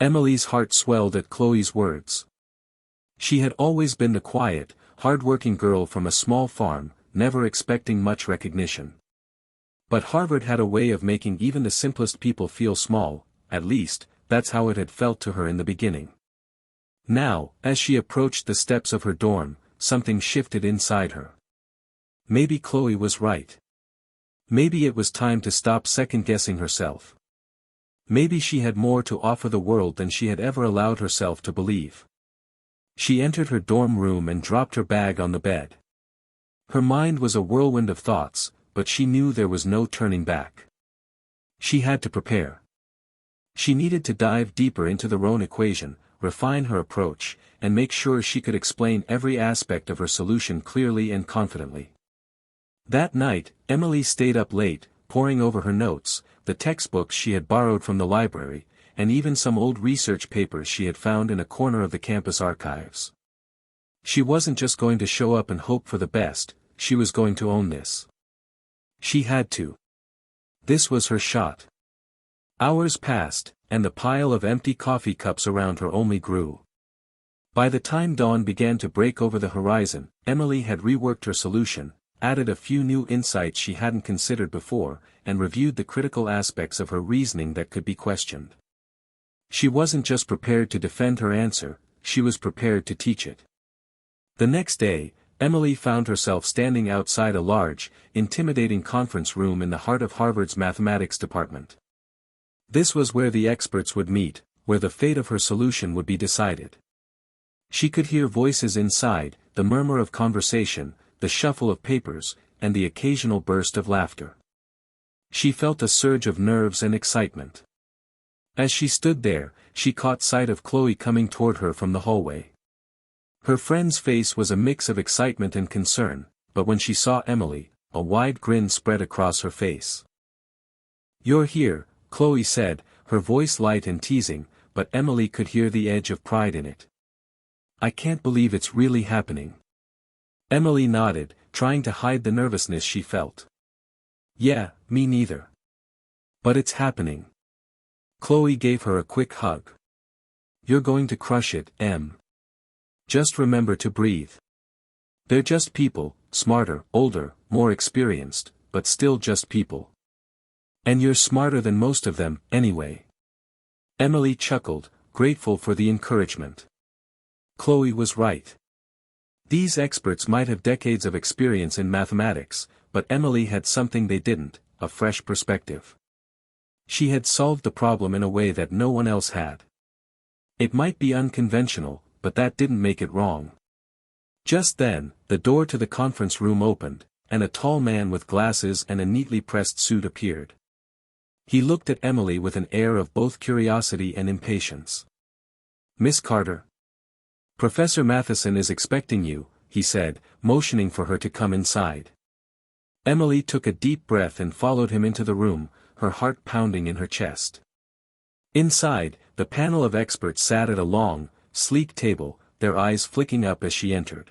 Emily's heart swelled at Chloe's words. She had always been the quiet, hard-working girl from a small farm, never expecting much recognition. But Harvard had a way of making even the simplest people feel small, at least, that's how it had felt to her in the beginning. Now, as she approached the steps of her dorm, something shifted inside her. Maybe Chloe was right. Maybe it was time to stop second-guessing herself. Maybe she had more to offer the world than she had ever allowed herself to believe. She entered her dorm room and dropped her bag on the bed. Her mind was a whirlwind of thoughts, but she knew there was no turning back. She had to prepare. She needed to dive deeper into the Rohn equation, refine her approach, and make sure she could explain every aspect of her solution clearly and confidently. That night, Emily stayed up late, poring over her notes, the textbooks she had borrowed from the library, and even some old research papers she had found in a corner of the campus archives. She wasn't just going to show up and hope for the best, she was going to own this. She had to. This was her shot. Hours passed, and the pile of empty coffee cups around her only grew. By the time dawn began to break over the horizon, Emily had reworked her solution, added a few new insights she hadn't considered before, and reviewed the critical aspects of her reasoning that could be questioned. She wasn't just prepared to defend her answer, she was prepared to teach it. The next day, Emily found herself standing outside a large, intimidating conference room in the heart of Harvard's mathematics department. This was where the experts would meet, where the fate of her solution would be decided. She could hear voices inside, the murmur of conversation, the shuffle of papers, and the occasional burst of laughter. She felt a surge of nerves and excitement. As she stood there, she caught sight of Chloe coming toward her from the hallway. Her friend's face was a mix of excitement and concern, but when she saw Emily, a wide grin spread across her face. "You're here," Chloe said, her voice light and teasing, but Emily could hear the edge of pride in it. "I can't believe it's really happening." Emily nodded, trying to hide the nervousness she felt. Yeah, me neither. But it's happening. Chloe gave her a quick hug. You're going to crush it, Em. Just remember to breathe. They're just people, smarter, older, more experienced, but still just people. And you're smarter than most of them, anyway. Emily chuckled, grateful for the encouragement. Chloe was right. These experts might have decades of experience in mathematics, but Emily had something they didn't, a fresh perspective. She had solved the problem in a way that no one else had. It might be unconventional, but that didn't make it wrong. Just then, the door to the conference room opened, and a tall man with glasses and a neatly pressed suit appeared. He looked at Emily with an air of both curiosity and impatience. Miss Carter. Professor Matheson is expecting you, he said, motioning for her to come inside. Emily took a deep breath and followed him into the room, her heart pounding in her chest. Inside, the panel of experts sat at a long, sleek table, their eyes flicking up as she entered.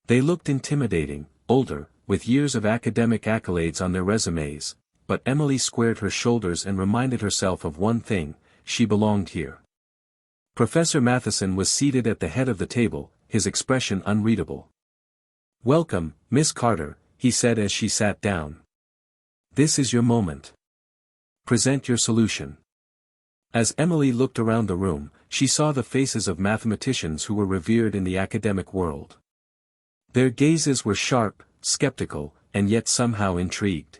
They looked intimidating, older, with years of academic accolades on their resumes, but Emily squared her shoulders and reminded herself of one thing: she belonged here. Professor Matheson was seated at the head of the table, his expression unreadable. Welcome, Miss Carter, he said as she sat down. This is your moment. Present your solution. As Emily looked around the room, she saw the faces of mathematicians who were revered in the academic world. Their gazes were sharp, skeptical, and yet somehow intrigued.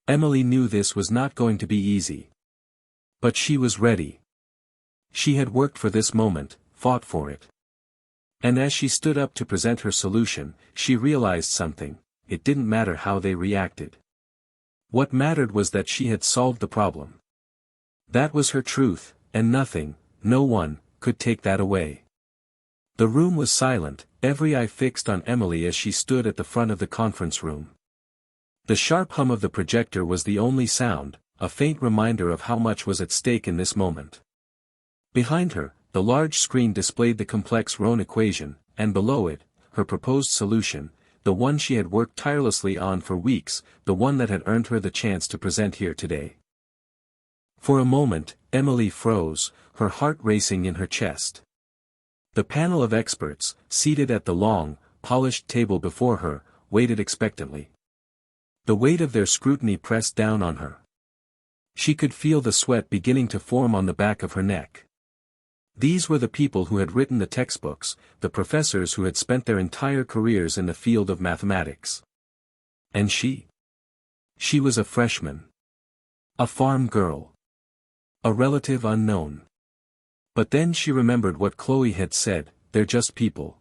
Emily knew this was not going to be easy. But she was ready. She had worked for this moment, fought for it. And as she stood up to present her solution, she realized something: it didn't matter how they reacted. What mattered was that she had solved the problem. That was her truth, and nothing, no one, could take that away. The room was silent, every eye fixed on Emily as she stood at the front of the conference room. The sharp hum of the projector was the only sound, a faint reminder of how much was at stake in this moment. Behind her, the large screen displayed the complex Rohn equation, and below it, her proposed solution, the one she had worked tirelessly on for weeks, the one that had earned her the chance to present here today. For a moment, Emily froze, her heart racing in her chest. The panel of experts, seated at the long, polished table before her, waited expectantly. The weight of their scrutiny pressed down on her. She could feel the sweat beginning to form on the back of her neck. These were the people who had written the textbooks, the professors who had spent their entire careers in the field of mathematics. And she? She was a freshman. A farm girl. A relative unknown. But then she remembered what Chloe had said: they're just people.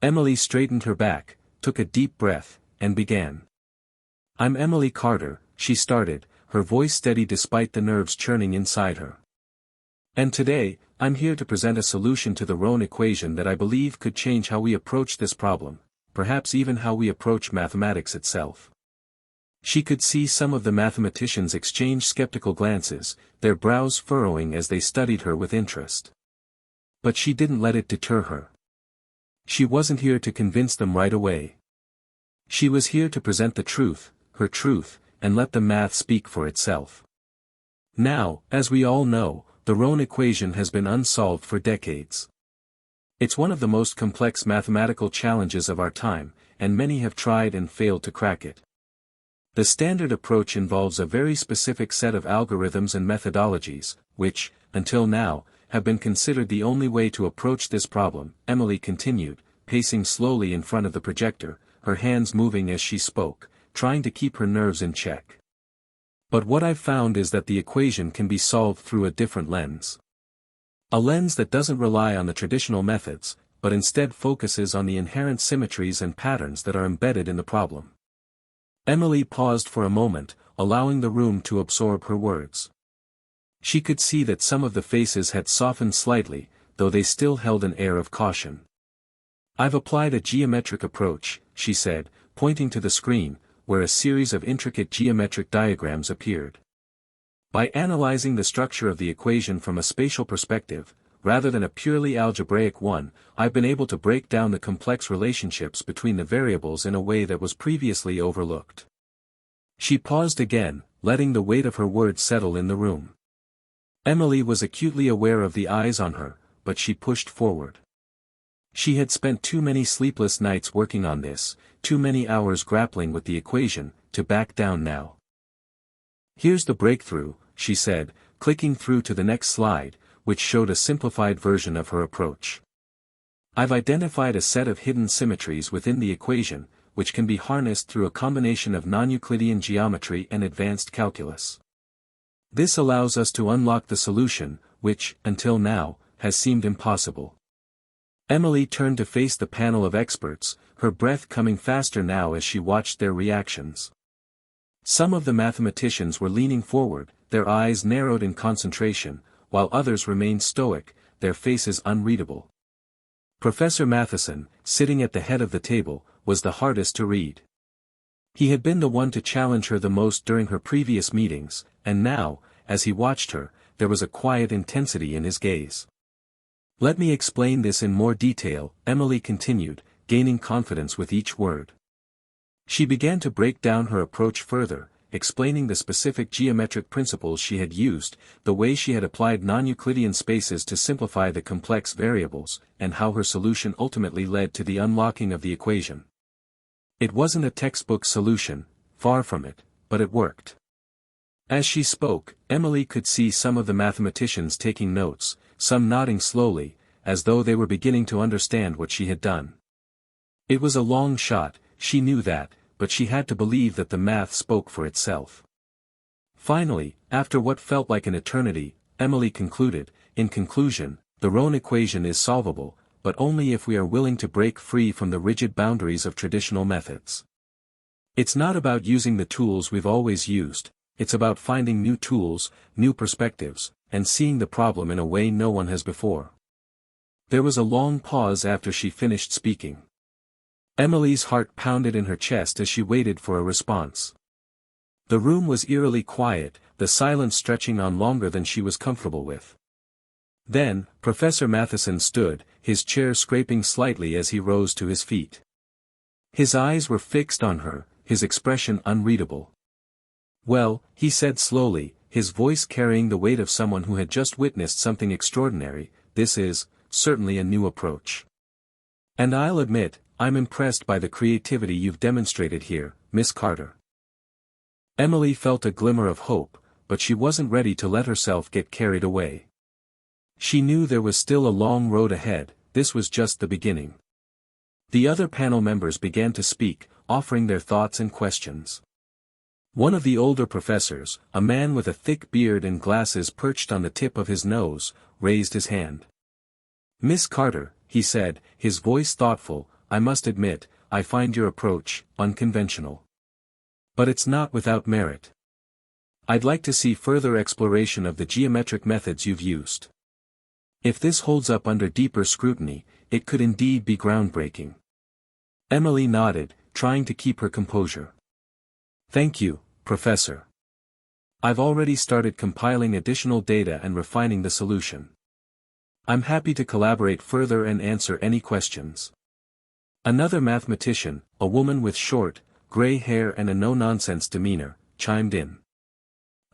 Emily straightened her back, took a deep breath, and began. I'm Emily Carter, she started, her voice steady despite the nerves churning inside her. And today, I'm here to present a solution to the Rohn equation that I believe could change how we approach this problem, perhaps even how we approach mathematics itself. She could see some of the mathematicians exchange skeptical glances, their brows furrowing as they studied her with interest. But she didn't let it deter her. She wasn't here to convince them right away. She was here to present the truth, her truth, and let the math speak for itself. Now, as we all know, the Rohn equation has been unsolved for decades. It's one of the most complex mathematical challenges of our time, and many have tried and failed to crack it. The standard approach involves a very specific set of algorithms and methodologies, which, until now, have been considered the only way to approach this problem, Emily continued, pacing slowly in front of the projector, her hands moving as she spoke, trying to keep her nerves in check. But what I've found is that the equation can be solved through a different lens. A lens that doesn't rely on the traditional methods, but instead focuses on the inherent symmetries and patterns that are embedded in the problem. Emily paused for a moment, allowing the room to absorb her words. She could see that some of the faces had softened slightly, though they still held an air of caution. I've applied a geometric approach, she said, pointing to the screen, where a series of intricate geometric diagrams appeared. By analyzing the structure of the equation from a spatial perspective, rather than a purely algebraic one, I've been able to break down the complex relationships between the variables in a way that was previously overlooked. She paused again, letting the weight of her words settle in the room. Emily was acutely aware of the eyes on her, but she pushed forward. She had spent too many sleepless nights working on this, too many hours grappling with the equation, to back down now. Here's the breakthrough, she said, clicking through to the next slide, which showed a simplified version of her approach. I've identified a set of hidden symmetries within the equation, which can be harnessed through a combination of non-Euclidean geometry and advanced calculus. This allows us to unlock the solution, which, until now, has seemed impossible. Emily turned to face the panel of experts, her breath coming faster now as she watched their reactions. Some of the mathematicians were leaning forward, their eyes narrowed in concentration, while others remained stoic, their faces unreadable. Professor Matheson, sitting at the head of the table, was the hardest to read. He had been the one to challenge her the most during her previous meetings, and now, as he watched her, there was a quiet intensity in his gaze. Let me explain this in more detail, Emily continued, gaining confidence with each word. She began to break down her approach further, explaining the specific geometric principles she had used, the way she had applied non-Euclidean spaces to simplify the complex variables, and how her solution ultimately led to the unlocking of the equation. It wasn't a textbook solution, far from it, but it worked. As she spoke, Emily could see some of the mathematicians taking notes, some nodding slowly, as though they were beginning to understand what she had done. It was a long shot, she knew that, but she had to believe that the math spoke for itself. Finally, after what felt like an eternity, Emily concluded, in conclusion, the Rohn equation is solvable, but only if we are willing to break free from the rigid boundaries of traditional methods. It's not about using the tools we've always used, it's about finding new tools, new perspectives, and seeing the problem in a way no one has before. There was a long pause after she finished speaking. Emily's heart pounded in her chest as she waited for a response. The room was eerily quiet, the silence stretching on longer than she was comfortable with. Then, Professor Matheson stood, his chair scraping slightly as he rose to his feet. His eyes were fixed on her, his expression unreadable. Well, he said slowly, his voice carrying the weight of someone who had just witnessed something extraordinary, this is, certainly a new approach. And I'll admit, I'm impressed by the creativity you've demonstrated here, Miss Carter. Emily felt a glimmer of hope, but she wasn't ready to let herself get carried away. She knew there was still a long road ahead, this was just the beginning. The other panel members began to speak, offering their thoughts and questions. One of the older professors, a man with a thick beard and glasses perched on the tip of his nose, raised his hand. Miss Carter, he said, his voice thoughtful, I must admit, I find your approach unconventional. But it's not without merit. I'd like to see further exploration of the geometric methods you've used. If this holds up under deeper scrutiny, it could indeed be groundbreaking. Emily nodded, trying to keep her composure. Thank you, Professor. I've already started compiling additional data and refining the solution. I'm happy to collaborate further and answer any questions. Another mathematician, a woman with short, gray hair and a no-nonsense demeanor, chimed in.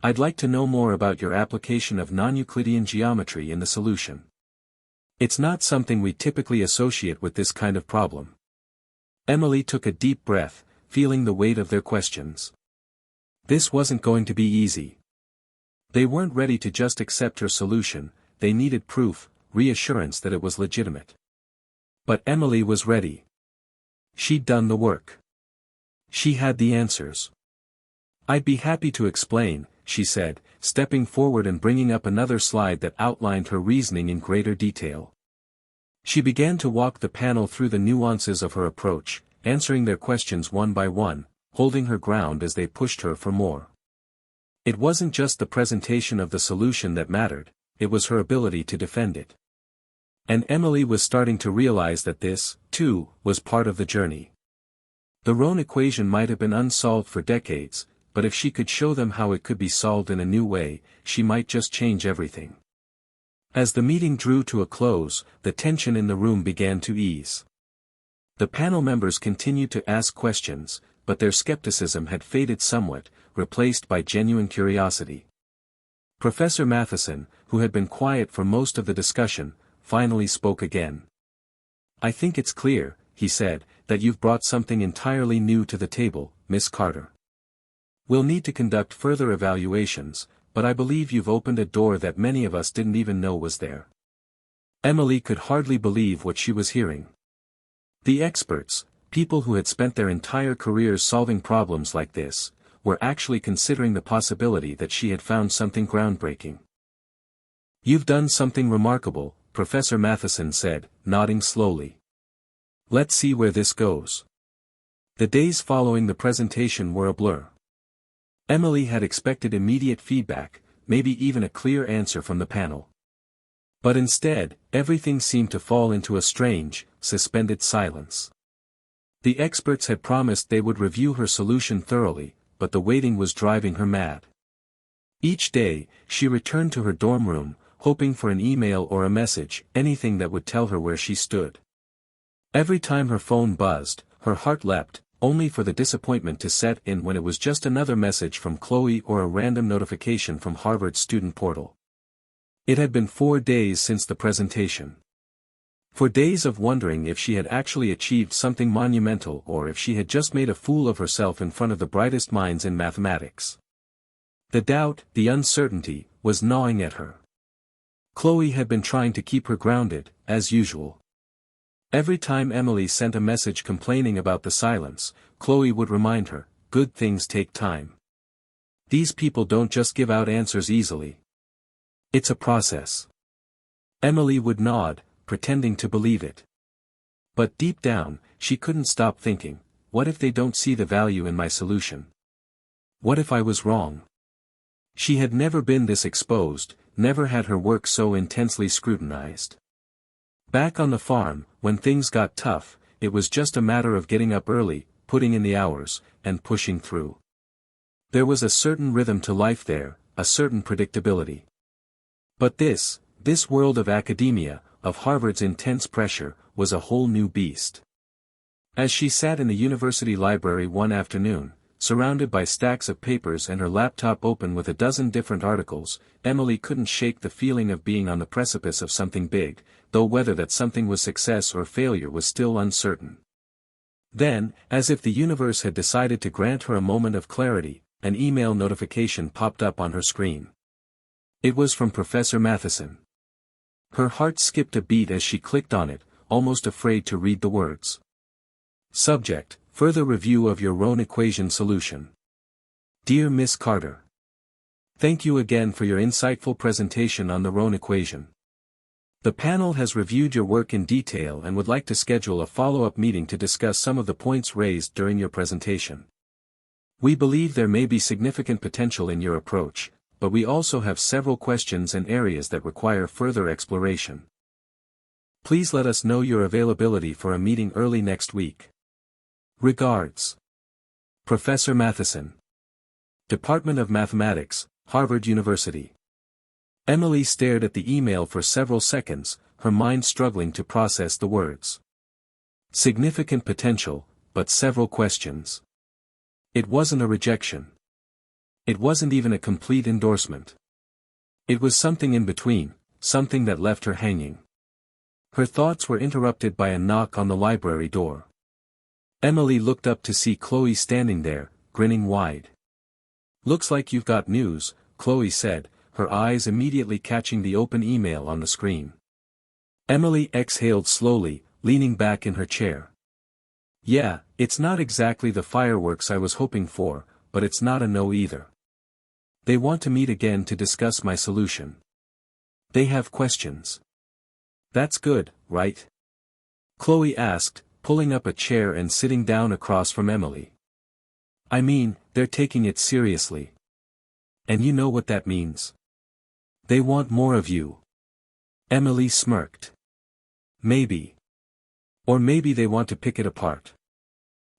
I'd like to know more about your application of non-Euclidean geometry in the solution. It's not something we typically associate with this kind of problem. Emily took a deep breath, feeling the weight of their questions. This wasn't going to be easy. They weren't ready to just accept her solution, they needed proof, reassurance that it was legitimate. But Emily was ready. She'd done the work. She had the answers. I'd be happy to explain, she said, stepping forward and bringing up another slide that outlined her reasoning in greater detail. She began to walk the panel through the nuances of her approach, answering their questions one by one, holding her ground as they pushed her for more. It wasn't just the presentation of the solution that mattered, it was her ability to defend it. And Emily was starting to realize that this, too, was part of the journey. The Rohn equation might have been unsolved for decades, but if she could show them how it could be solved in a new way, she might just change everything. As the meeting drew to a close, the tension in the room began to ease. The panel members continued to ask questions, but their skepticism had faded somewhat, replaced by genuine curiosity. Professor Matheson, who had been quiet for most of the discussion, finally spoke again. "I think it's clear," he said, "that you've brought something entirely new to the table, Miss Carter. We'll need to conduct further evaluations, but I believe you've opened a door that many of us didn't even know was there." Emily could hardly believe what she was hearing. The experts, people who had spent their entire careers solving problems like this, were actually considering the possibility that she had found something groundbreaking. "You've done something remarkable," Professor Matheson said, nodding slowly. "Let's see where this goes." The days following the presentation were a blur. Emily had expected immediate feedback, maybe even a clear answer from the panel. But instead, everything seemed to fall into a strange, suspended silence. The experts had promised they would review her solution thoroughly, but the waiting was driving her mad. Each day, she returned to her dorm room, hoping for an email or a message, anything that would tell her where she stood. Every time her phone buzzed, her heart leapt, only for the disappointment to set in when it was just another message from Chloe or a random notification from Harvard's student portal. It had been 4 days since the presentation. 4 days of wondering if she had actually achieved something monumental or if she had just made a fool of herself in front of the brightest minds in mathematics. The doubt, the uncertainty, was gnawing at her. Chloe had been trying to keep her grounded, as usual. Every time Emily sent a message complaining about the silence, Chloe would remind her, "Good things take time. These people don't just give out answers easily. It's a process." Emily would nod, pretending to believe it. But deep down, she couldn't stop thinking, what if they don't see the value in my solution? What if I was wrong? She had never been this exposed, never had her work so intensely scrutinized. Back on the farm, when things got tough, it was just a matter of getting up early, putting in the hours, and pushing through. There was a certain rhythm to life there, a certain predictability. But this world of academia, of Harvard's intense pressure, was a whole new beast. As she sat in the university library one afternoon, surrounded by stacks of papers and her laptop open with a dozen different articles, Emily couldn't shake the feeling of being on the precipice of something big, though whether that something was success or failure was still uncertain. Then, as if the universe had decided to grant her a moment of clarity, an email notification popped up on her screen. It was from Professor Matheson. Her heart skipped a beat as she clicked on it, almost afraid to read the words. Subject: Further review of your Rohn equation solution. Dear Miss Carter, thank you again for your insightful presentation on the Rohn equation. The panel has reviewed your work in detail and would like to schedule a follow-up meeting to discuss some of the points raised during your presentation. We believe there may be significant potential in your approach, but we also have several questions and areas that require further exploration. Please let us know your availability for a meeting early next week. Regards. Professor Matheson. Department of Mathematics, Harvard University. Emily stared at the email for several seconds, her mind struggling to process the words. Significant potential, but several questions. It wasn't a rejection. It wasn't even a complete endorsement. It was something in between, something that left her hanging. Her thoughts were interrupted by a knock on the library door. Emily looked up to see Chloe standing there, grinning wide. "Looks like you've got news," Chloe said, her eyes immediately catching the open email on the screen. Emily exhaled slowly, leaning back in her chair. "Yeah, it's not exactly the fireworks I was hoping for, but it's not a no either. They want to meet again to discuss my solution. They have questions." "That's good, right?" Chloe asked, pulling up a chair and sitting down across from Emily. "I mean, they're taking it seriously. And you know what that means. They want more of you." Emily smirked. "Maybe. Or maybe they want to pick it apart.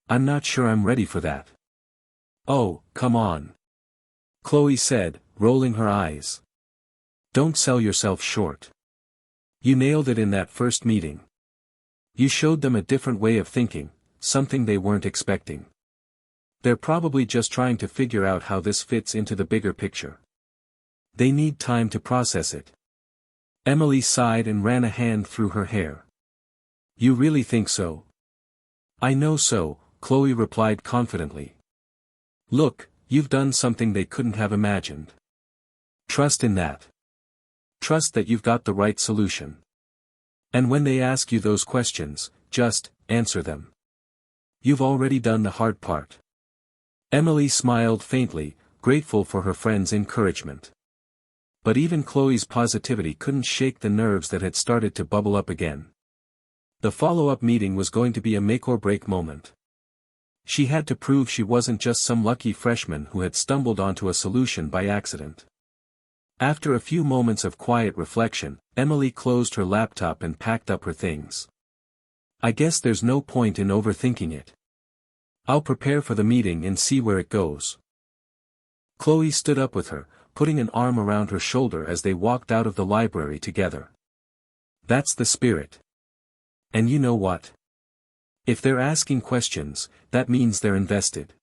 I'm not sure I'm ready for that." "Oh, come on," Chloe said, rolling her eyes. "Don't sell yourself short. You nailed it in that first meeting. You showed them a different way of thinking, something they weren't expecting. They're probably just trying to figure out how this fits into the bigger picture. They need time to process it. Emily sighed and ran a hand through her hair. You really think so? I know so, Chloe replied confidently. Look, you've done something they couldn't have imagined. Trust in that. Trust that you've got the right solution. And when they ask you those questions, just answer them. You've already done the hard part. Emily smiled faintly, grateful for her friend's encouragement. But even Chloe's positivity couldn't shake the nerves that had started to bubble up again. The follow-up meeting was going to be a make-or-break moment. She had to prove she wasn't just some lucky freshman who had stumbled onto a solution by accident. After a few moments of quiet reflection, Emily closed her laptop and packed up her things. I guess there's no point in overthinking it. I'll prepare for the meeting and see where it goes. Chloe stood up with her, putting an arm around her shoulder as they walked out of the library together. That's the spirit. And you know what? If they're asking questions, that means they're invested.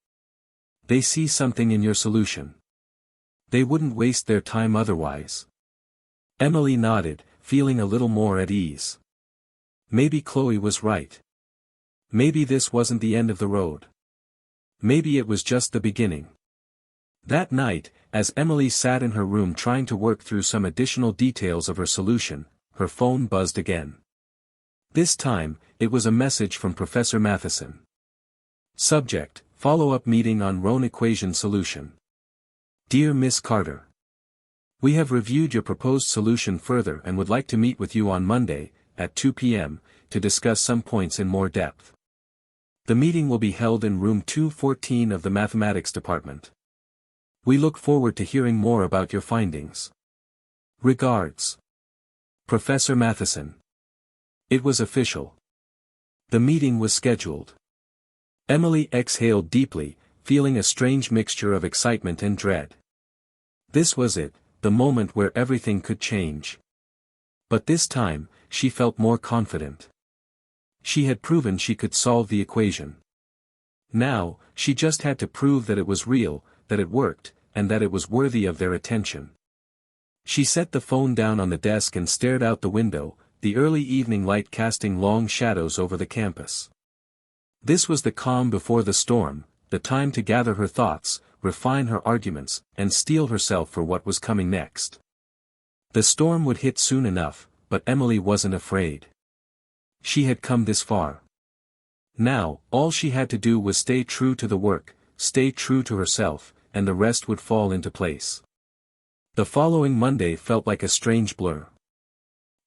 They see something in your solution. They wouldn't waste their time otherwise. Emily nodded, feeling a little more at ease. Maybe Chloe was right. Maybe this wasn't the end of the road. Maybe it was just the beginning. That night, as Emily sat in her room trying to work through some additional details of her solution, her phone buzzed again. This time, it was a message from Professor Matheson. Subject: Follow-up meeting on Rohn equation solution. Dear Miss Carter. We have reviewed your proposed solution further and would like to meet with you on Monday, at 2 p.m., to discuss some points in more depth. The meeting will be held in room 214 of the mathematics department. We look forward to hearing more about your findings. Regards. Professor Matheson. It was official. The meeting was scheduled. Emily exhaled deeply, feeling a strange mixture of excitement and dread. This was it, the moment where everything could change. But this time, she felt more confident. She had proven she could solve the equation. Now, she just had to prove that it was real, that it worked, and that it was worthy of their attention. She set the phone down on the desk and stared out the window, the early evening light casting long shadows over the campus. This was the calm before the storm, the time to gather her thoughts, refine her arguments, and steel herself for what was coming next. The storm would hit soon enough, but Emily wasn't afraid. She had come this far. Now, all she had to do was stay true to the work, stay true to herself, and the rest would fall into place. The following Monday felt like a strange blur.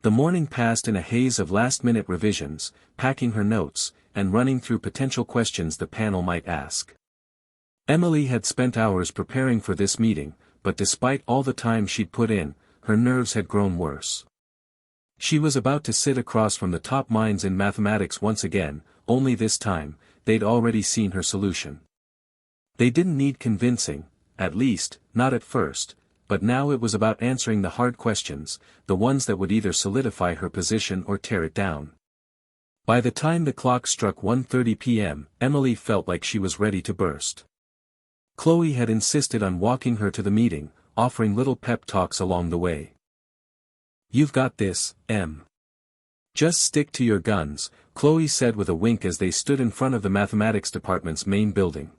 The morning passed in a haze of last-minute revisions, packing her notes, and running through potential questions the panel might ask. Emily had spent hours preparing for this meeting, but despite all the time she'd put in, her nerves had grown worse. She was about to sit across from the top minds in mathematics once again, only this time, they'd already seen her solution. They didn't need convincing, at least, not at first, but now it was about answering the hard questions, the ones that would either solidify her position or tear it down. By the time the clock struck 1:30 p.m., Emily felt like she was ready to burst. Chloe had insisted on walking her to the meeting, offering little pep talks along the way. You've got this, Em. Just stick to your guns, Chloe said with a wink as they stood in front of the mathematics department's main building.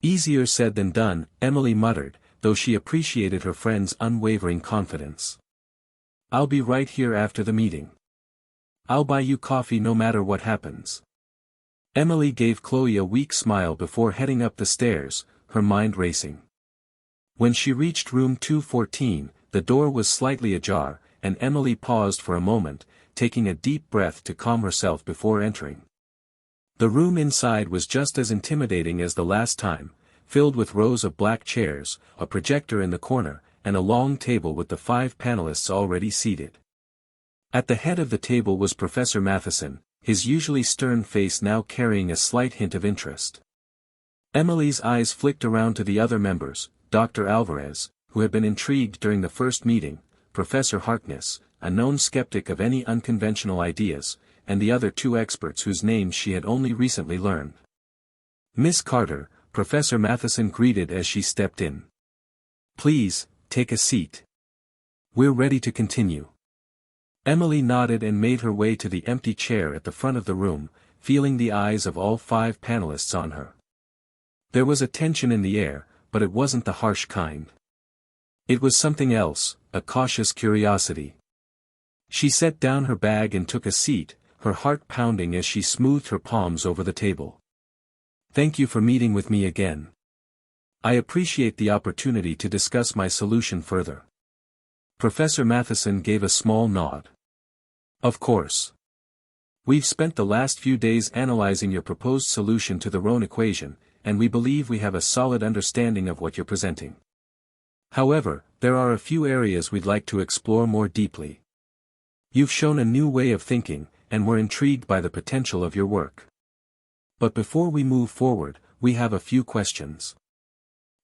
Easier said than done, Emily muttered, though she appreciated her friend's unwavering confidence. I'll be right here after the meeting. I'll buy you coffee no matter what happens. Emily gave Chloe a weak smile before heading up the stairs, her mind racing. When she reached room 214, the door was slightly ajar, and Emily paused for a moment, taking a deep breath to calm herself before entering. The room inside was just as intimidating as the last time, filled with rows of black chairs, a projector in the corner, and a long table with the 5 panelists already seated. At the head of the table was Professor Matheson, his usually stern face now carrying a slight hint of interest. Emily's eyes flicked around to the other members, Dr. Alvarez, who had been intrigued during the first meeting, Professor Harkness, a known skeptic of any unconventional ideas, and the other 2 experts whose names she had only recently learned. Miss Carter, Professor Matheson greeted as she stepped in. "Please, take a seat. We're ready to continue." Emily nodded and made her way to the empty chair at the front of the room, feeling the eyes of all 5 panelists on her. There was a tension in the air, but it wasn't the harsh kind. It was something else, a cautious curiosity. She set down her bag and took a seat, her heart pounding as she smoothed her palms over the table. "Thank you for meeting with me again. I appreciate the opportunity to discuss my solution further." Professor Matheson gave a small nod. "Of course. We've spent the last few days analyzing your proposed solution to the Rohn equation, and we believe we have a solid understanding of what you're presenting. However, there are a few areas we'd like to explore more deeply. You've shown a new way of thinking, and we're intrigued by the potential of your work. But before we move forward, we have a few questions."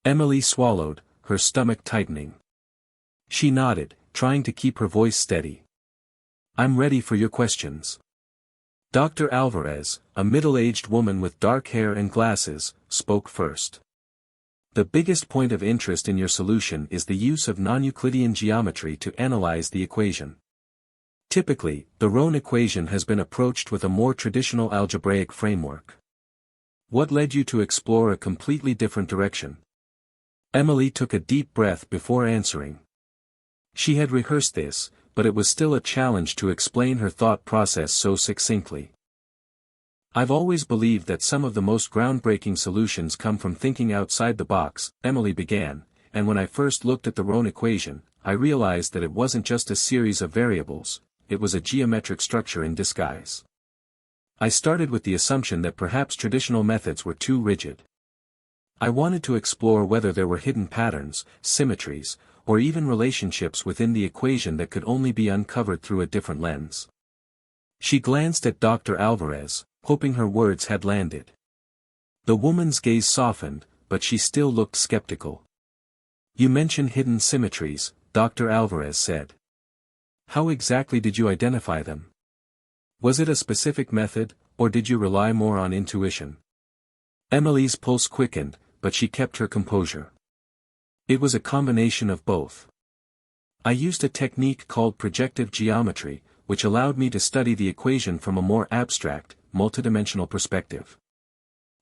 Emily swallowed, her stomach tightening. She nodded, trying to keep her voice steady. "I'm ready for your questions." Dr. Alvarez, a middle-aged woman with dark hair and glasses, spoke first. "The biggest point of interest in your solution is the use of non-Euclidean geometry to analyze the equation. Typically, the Rohn equation has been approached with a more traditional algebraic framework. What led you to explore a completely different direction?" Emily took a deep breath before answering. She had rehearsed this, but it was still a challenge to explain her thought process so succinctly. "I've always believed that some of the most groundbreaking solutions come from thinking outside the box," Emily began, "and when I first looked at the Rohn equation, I realized that it wasn't just a series of variables, it was a geometric structure in disguise. I started with the assumption that perhaps traditional methods were too rigid. I wanted to explore whether there were hidden patterns, symmetries, or even relationships within the equation that could only be uncovered through a different lens." She glanced at Dr. Alvarez, hoping her words had landed. The woman's gaze softened, but she still looked skeptical. "You mentioned hidden symmetries," Dr. Alvarez said. "How exactly did you identify them? Was it a specific method, or did you rely more on intuition?" Emily's pulse quickened, but she kept her composure. "It was a combination of both. I used a technique called projective geometry, which allowed me to study the equation from a more abstract, multidimensional perspective.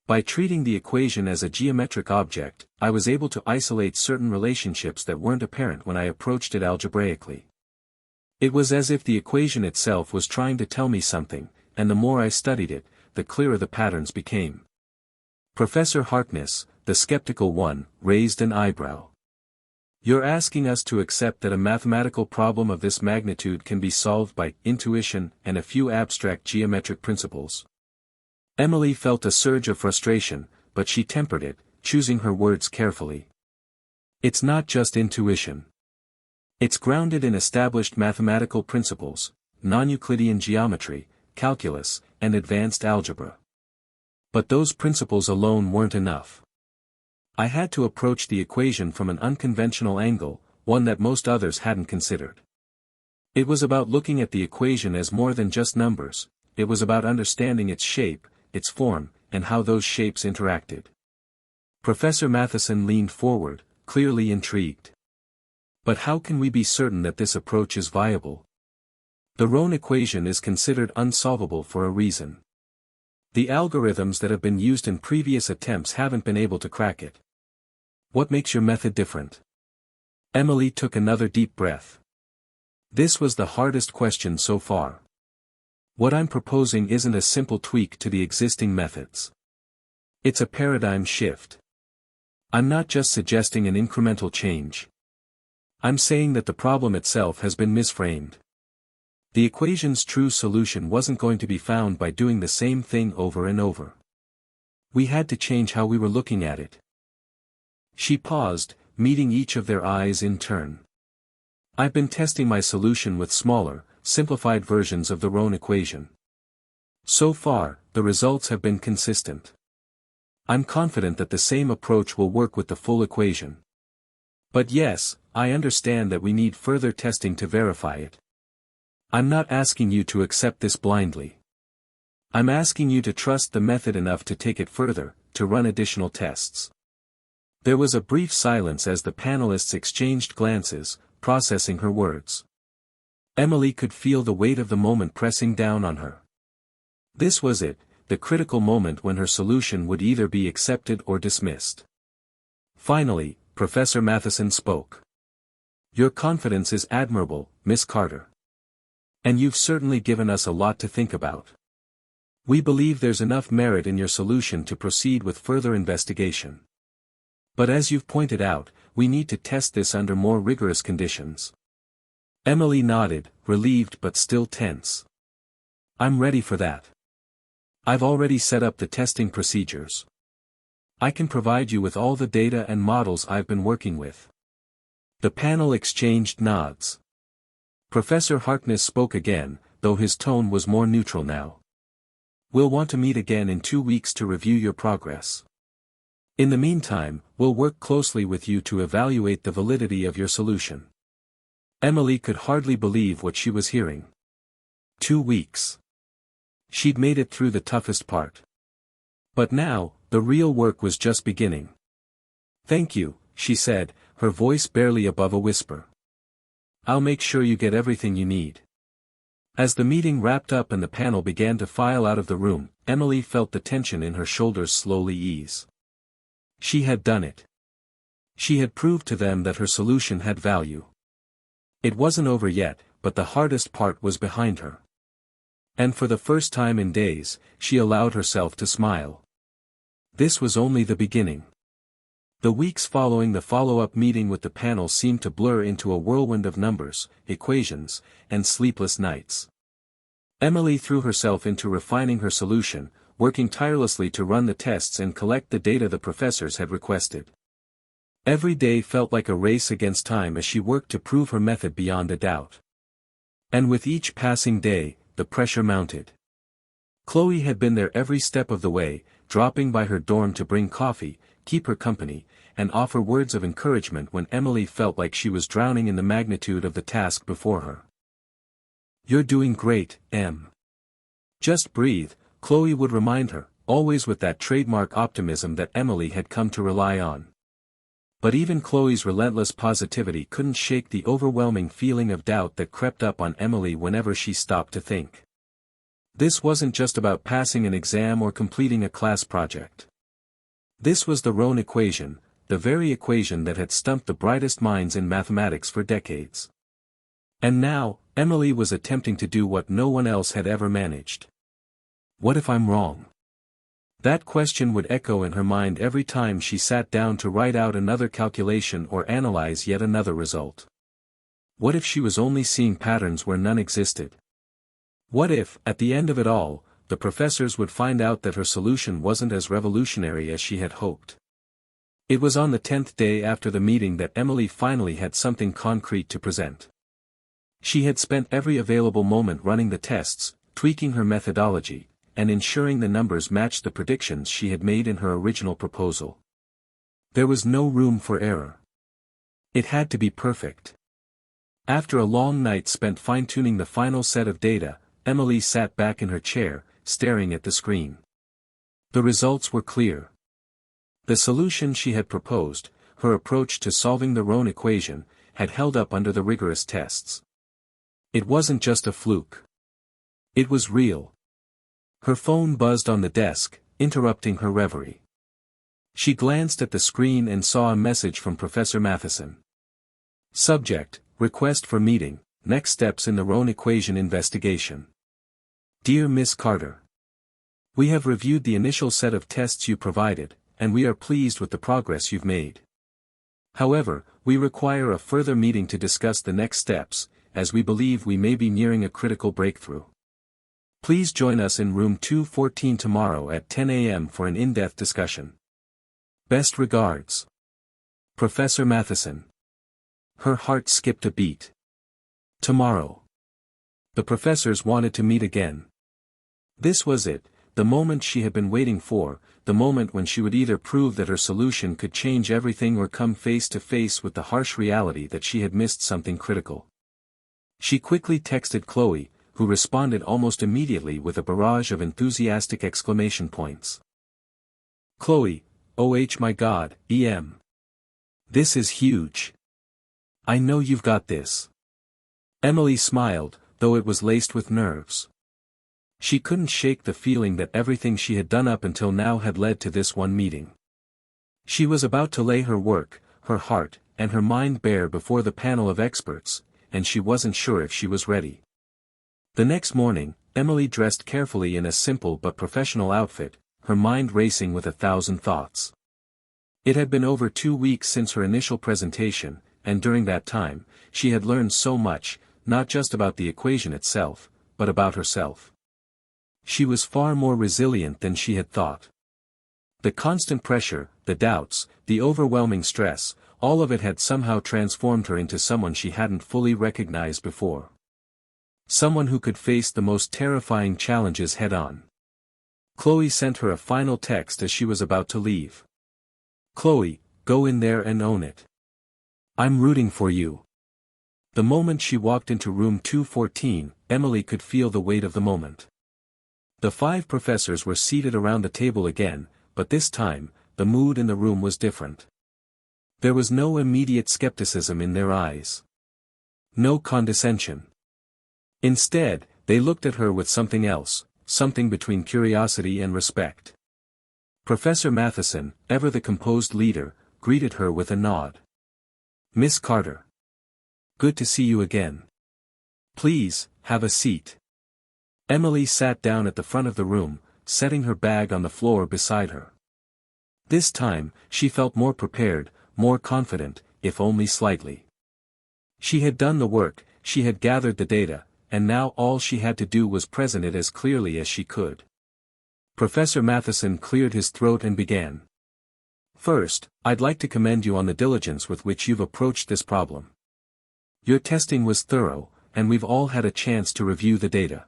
By treating the equation as a geometric object, I was able to isolate certain relationships that weren't apparent when I approached it algebraically. It was as if the equation itself was trying to tell me something, and the more I studied it, the clearer the patterns became." Professor Harkness, the skeptical one, raised an eyebrow. "You're asking us to accept that a mathematical problem of this magnitude can be solved by intuition and a few abstract geometric principles?" Emily felt a surge of frustration, but she tempered it, choosing her words carefully. "It's not just intuition. It's grounded in established mathematical principles, non-Euclidean geometry, calculus, and advanced algebra. But those principles alone weren't enough. I had to approach the equation from an unconventional angle, one that most others hadn't considered. It was about looking at the equation as more than just numbers, it was about understanding its shape, its form, and how those shapes interacted." Professor Matheson leaned forward, clearly intrigued. "But how can we be certain that this approach is viable? The Rohn equation is considered unsolvable for a reason. The algorithms that have been used in previous attempts haven't been able to crack it. What makes your method different?" Emily took another deep breath. This was the hardest question so far. "What I'm proposing isn't a simple tweak to the existing methods. It's a paradigm shift. I'm not just suggesting an incremental change. I'm saying that the problem itself has been misframed. The equation's true solution wasn't going to be found by doing the same thing over and over. We had to change how we were looking at it." She paused, meeting each of their eyes in turn. "I've been testing my solution with smaller, simplified versions of the Rohn equation. So far, the results have been consistent. I'm confident that the same approach will work with the full equation. But yes, I understand that we need further testing to verify it. I'm not asking you to accept this blindly. I'm asking you to trust the method enough to take it further, to run additional tests. There was a brief silence as the panelists exchanged glances, processing her words. Emily could feel the weight of the moment pressing down on her. This was it, the critical moment when her solution would either be accepted or dismissed. Finally, Professor Matheson spoke. Your confidence is admirable, Miss Carter. And you've certainly given us a lot to think about. We believe there's enough merit in your solution to proceed with further investigation. But as you've pointed out, we need to test this under more rigorous conditions. Emily nodded, relieved but still tense. I'm ready for that. I've already set up the testing procedures. I can provide you with all the data and models I've been working with. The panel exchanged nods. Professor Harkness spoke again, though his tone was more neutral now. We'll want to meet again in 2 weeks to review your progress. In the meantime, we'll work closely with you to evaluate the validity of your solution. Emily could hardly believe what she was hearing. 2 weeks. She'd made it through the toughest part. But now, the real work was just beginning. Thank you, she said, her voice barely above a whisper. I'll make sure you get everything you need. As the meeting wrapped up and the panel began to file out of the room, Emily felt the tension in her shoulders slowly ease. She had done it. She had proved to them that her solution had value. It wasn't over yet, but the hardest part was behind her. And for the first time in days, she allowed herself to smile. This was only the beginning. The weeks following the follow-up meeting with the panel seemed to blur into a whirlwind of numbers, equations, and sleepless nights. Emily threw herself into refining her solution, working tirelessly to run the tests and collect the data the professors had requested. Every day felt like a race against time as she worked to prove her method beyond a doubt. And with each passing day, the pressure mounted. Chloe had been there every step of the way, dropping by her dorm to bring coffee, keep her company, and offer words of encouragement when Emily felt like she was drowning in the magnitude of the task before her. You're doing great, Em. Just breathe, Chloe would remind her, always with that trademark optimism that Emily had come to rely on. But even Chloe's relentless positivity couldn't shake the overwhelming feeling of doubt that crept up on Emily whenever she stopped to think. This wasn't just about passing an exam or completing a class project. This was the Rohn equation, the very equation that had stumped the brightest minds in mathematics for decades. And now, Emily was attempting to do what no one else had ever managed. What if I'm wrong? That question would echo in her mind every time she sat down to write out another calculation or analyze yet another result. What if she was only seeing patterns where none existed? What if, at the end of it all, the professors would find out that her solution wasn't as revolutionary as she had hoped? It was on the 10th day after the meeting that Emily finally had something concrete to present. She had spent every available moment running the tests, tweaking her methodology, and ensuring the numbers matched the predictions she had made in her original proposal. There was no room for error. It had to be perfect. After a long night spent fine-tuning the final set of data, Emily sat back in her chair, staring at the screen. The results were clear. The solution she had proposed, her approach to solving the Rohn equation, had held up under the rigorous tests. It wasn't just a fluke. It was real. Her phone buzzed on the desk, interrupting her reverie. She glanced at the screen and saw a message from Professor Matheson. Subject, request for meeting, next steps in the Rohn equation investigation. Dear Miss Carter. We have reviewed the initial set of tests you provided, and we are pleased with the progress you've made. However, we require a further meeting to discuss the next steps, as we believe we may be nearing a critical breakthrough. Please join us in room 214 tomorrow at 10 a.m. for an in-depth discussion. Best regards. Professor Matheson. Her heart skipped a beat. Tomorrow. The professors wanted to meet again. This was it, the moment she had been waiting for, the moment when she would either prove that her solution could change everything or come face to face with the harsh reality that she had missed something critical. She quickly texted Chloe, who responded almost immediately with a barrage of enthusiastic exclamation points. Chloe, oh my God, Em. This is huge. I know you've got this. Emily smiled, though it was laced with nerves. She couldn't shake the feeling that everything she had done up until now had led to this one meeting. She was about to lay her work, her heart, and her mind bare before the panel of experts, and she wasn't sure if she was ready. The next morning, Emily dressed carefully in a simple but professional outfit, her mind racing with 1,000 thoughts. It had been over 2 weeks since her initial presentation, and during that time, she had learned so much, not just about the equation itself, but about herself. She was far more resilient than she had thought. The constant pressure, the doubts, the overwhelming stress, all of it had somehow transformed her into someone she hadn't fully recognized before. Someone who could face the most terrifying challenges head-on. Chloe sent her a final text as she was about to leave. Chloe, go in there and own it. I'm rooting for you. The moment she walked into room 214, Emily could feel the weight of the moment. The 5 professors were seated around the table again, but this time, the mood in the room was different. There was no immediate skepticism in their eyes. No condescension. Instead, they looked at her with something else, something between curiosity and respect. Professor Matheson, ever the composed leader, greeted her with a nod. Miss Carter. Good to see you again. Please, have a seat. Emily sat down at the front of the room, setting her bag on the floor beside her. This time, she felt more prepared, more confident, if only slightly. She had done the work, she had gathered the data, and now all she had to do was present it as clearly as she could. Professor Matheson cleared his throat and began. First, I'd like to commend you on the diligence with which you've approached this problem. Your testing was thorough, and we've all had a chance to review the data.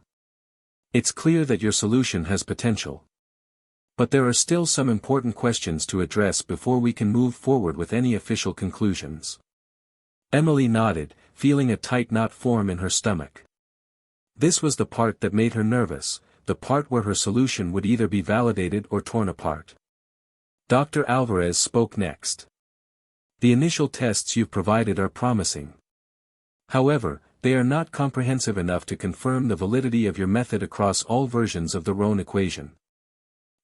It's clear that your solution has potential. But there are still some important questions to address before we can move forward with any official conclusions. Emily nodded, feeling a tight knot form in her stomach. This was the part that made her nervous, the part where her solution would either be validated or torn apart. Dr. Alvarez spoke next. The initial tests you've provided are promising. However, they are not comprehensive enough to confirm the validity of your method across all versions of the Rohn equation.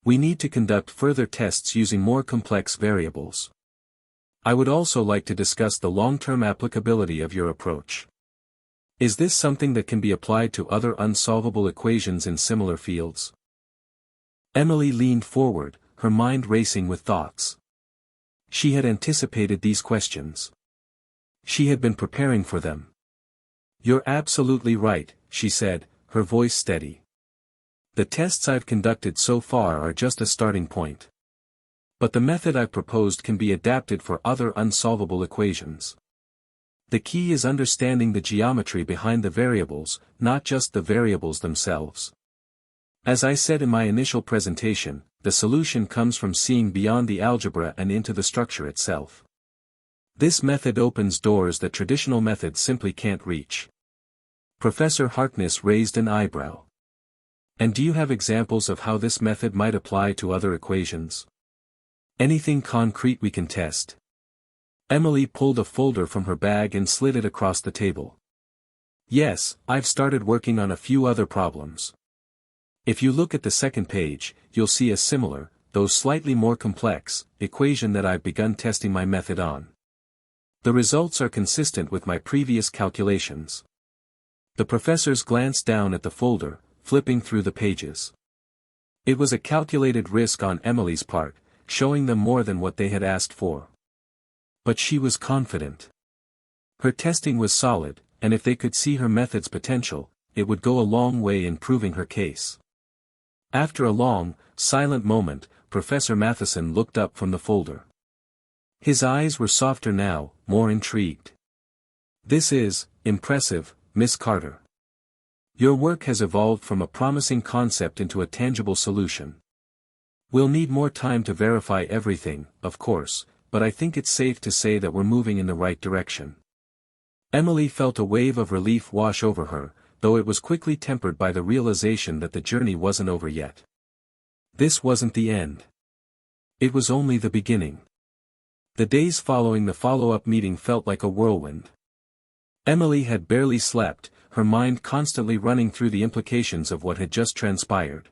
We need to conduct further tests using more complex variables. I would also like to discuss the long-term applicability of your approach. Is this something that can be applied to other unsolvable equations in similar fields? Emily leaned forward, her mind racing with thoughts. She had anticipated these questions. She had been preparing for them. You're absolutely right, she said, her voice steady. The tests I've conducted so far are just a starting point. But the method I've proposed can be adapted for other unsolvable equations. The key is understanding the geometry behind the variables, not just the variables themselves. As I said in my initial presentation, the solution comes from seeing beyond the algebra and into the structure itself. This method opens doors that traditional methods simply can't reach. Professor Harkness raised an eyebrow. And do you have examples of how this method might apply to other equations? Anything concrete we can test? Emily pulled a folder from her bag and slid it across the table. Yes, I've started working on a few other problems. If you look at the second page, you'll see a similar, though slightly more complex, equation that I've begun testing my method on. The results are consistent with my previous calculations. The professors glanced down at the folder, flipping through the pages. It was a calculated risk on Emily's part, showing them more than what they had asked for. But she was confident. Her testing was solid, and if they could see her method's potential, it would go a long way in proving her case. After a long, silent moment, Professor Matheson looked up from the folder. His eyes were softer now, more intrigued. This is impressive, Miss Carter. Your work has evolved from a promising concept into a tangible solution. We'll need more time to verify everything, of course, but I think it's safe to say that we're moving in the right direction. Emily felt a wave of relief wash over her, though it was quickly tempered by the realization that the journey wasn't over yet. This wasn't the end. It was only the beginning. The days following the follow-up meeting felt like a whirlwind. Emily had barely slept, her mind constantly running through the implications of what had just transpired.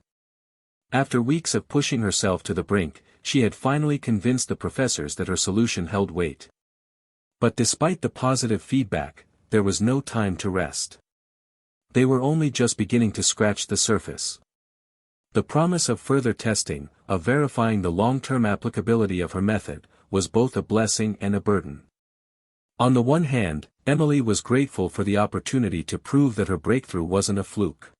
After weeks of pushing herself to the brink, she had finally convinced the professors that her solution held weight. But despite the positive feedback, there was no time to rest. They were only just beginning to scratch the surface. The promise of further testing, of verifying the long-term applicability of her method, was both a blessing and a burden. On the one hand, Emily was grateful for the opportunity to prove that her breakthrough wasn't a fluke.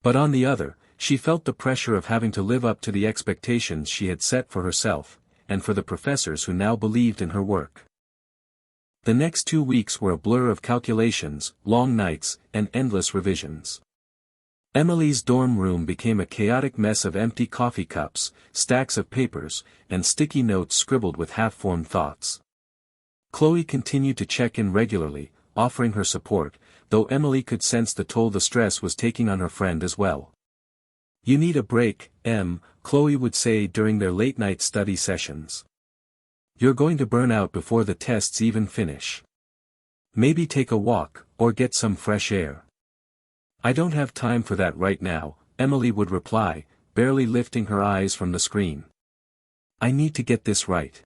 But on the other, she felt the pressure of having to live up to the expectations she had set for herself, and for the professors who now believed in her work. The next 2 weeks were a blur of calculations, long nights, and endless revisions. Emily's dorm room became a chaotic mess of empty coffee cups, stacks of papers, and sticky notes scribbled with half-formed thoughts. Chloe continued to check in regularly, offering her support, though Emily could sense the toll the stress was taking on her friend as well. "You need a break, Em," Chloe would say during their late-night study sessions. "You're going to burn out before the tests even finish. Maybe take a walk, or get some fresh air." "I don't have time for that right now," Emily would reply, barely lifting her eyes from the screen. "I need to get this right."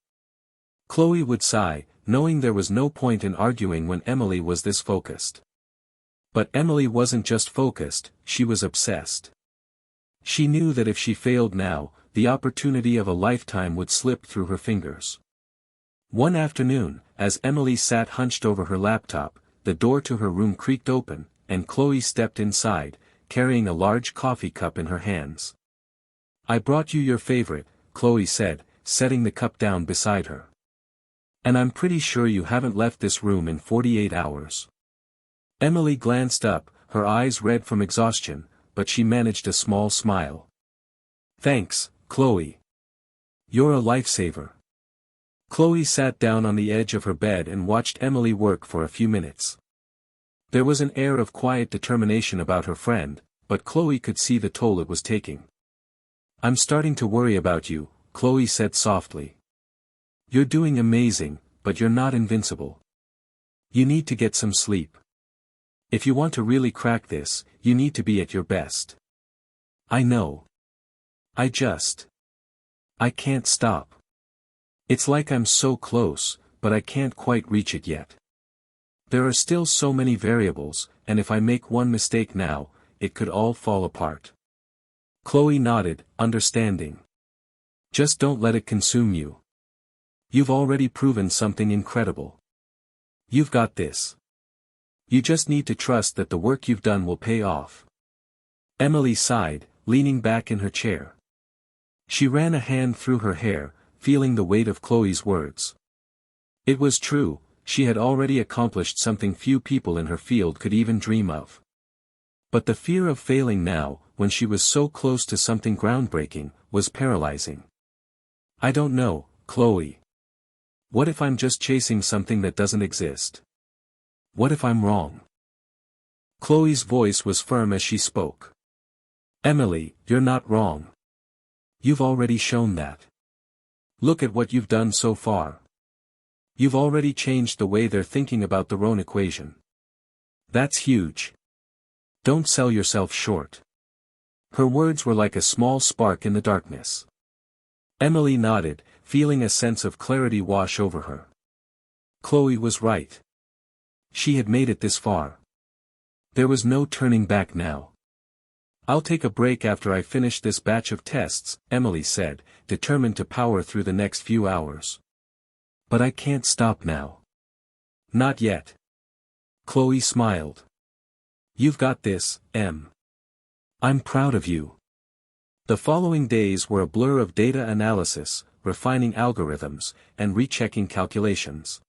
Chloe would sigh, knowing there was no point in arguing when Emily was this focused. But Emily wasn't just focused, she was obsessed. She knew that if she failed now, the opportunity of a lifetime would slip through her fingers. One afternoon, as Emily sat hunched over her laptop, the door to her room creaked open, and Chloe stepped inside, carrying a large coffee cup in her hands. "I brought you your favorite," Chloe said, setting the cup down beside her. "And I'm pretty sure you haven't left this room in 48 hours. Emily glanced up, her eyes red from exhaustion, but she managed a small smile. "Thanks, Chloe. You're a lifesaver." Chloe sat down on the edge of her bed and watched Emily work for a few minutes. There was an air of quiet determination about her friend, but Chloe could see the toll it was taking. "I'm starting to worry about you," Chloe said softly. "You're doing amazing, but you're not invincible. You need to get some sleep. If you want to really crack this, you need to be at your best." "I know. I can't stop. It's like I'm so close, but I can't quite reach it yet. There are still so many variables, and if I make one mistake now, it could all fall apart." Chloe nodded, understanding. "Just don't let it consume you. You've already proven something incredible. You've got this. You just need to trust that the work you've done will pay off." Emily sighed, leaning back in her chair. She ran a hand through her hair, feeling the weight of Chloe's words. It was true, she had already accomplished something few people in her field could even dream of. But the fear of failing now, when she was so close to something groundbreaking, was paralyzing. "I don't know, Chloe. What if I'm just chasing something that doesn't exist? What if I'm wrong?" Chloe's voice was firm as she spoke. "Emily, you're not wrong. You've already shown that. Look at what you've done so far. You've already changed the way they're thinking about the Rohn equation. That's huge. Don't sell yourself short." Her words were like a small spark in the darkness. Emily nodded, feeling a sense of clarity wash over her. Chloe was right. She had made it this far. There was no turning back now. "I'll take a break after I finish this batch of tests," Emily said, determined to power through the next few hours. "But I can't stop now." "Not yet." Chloe smiled. "You've got this, Em. I'm proud of you." The following days were a blur of data analysis, refining algorithms, and rechecking calculations.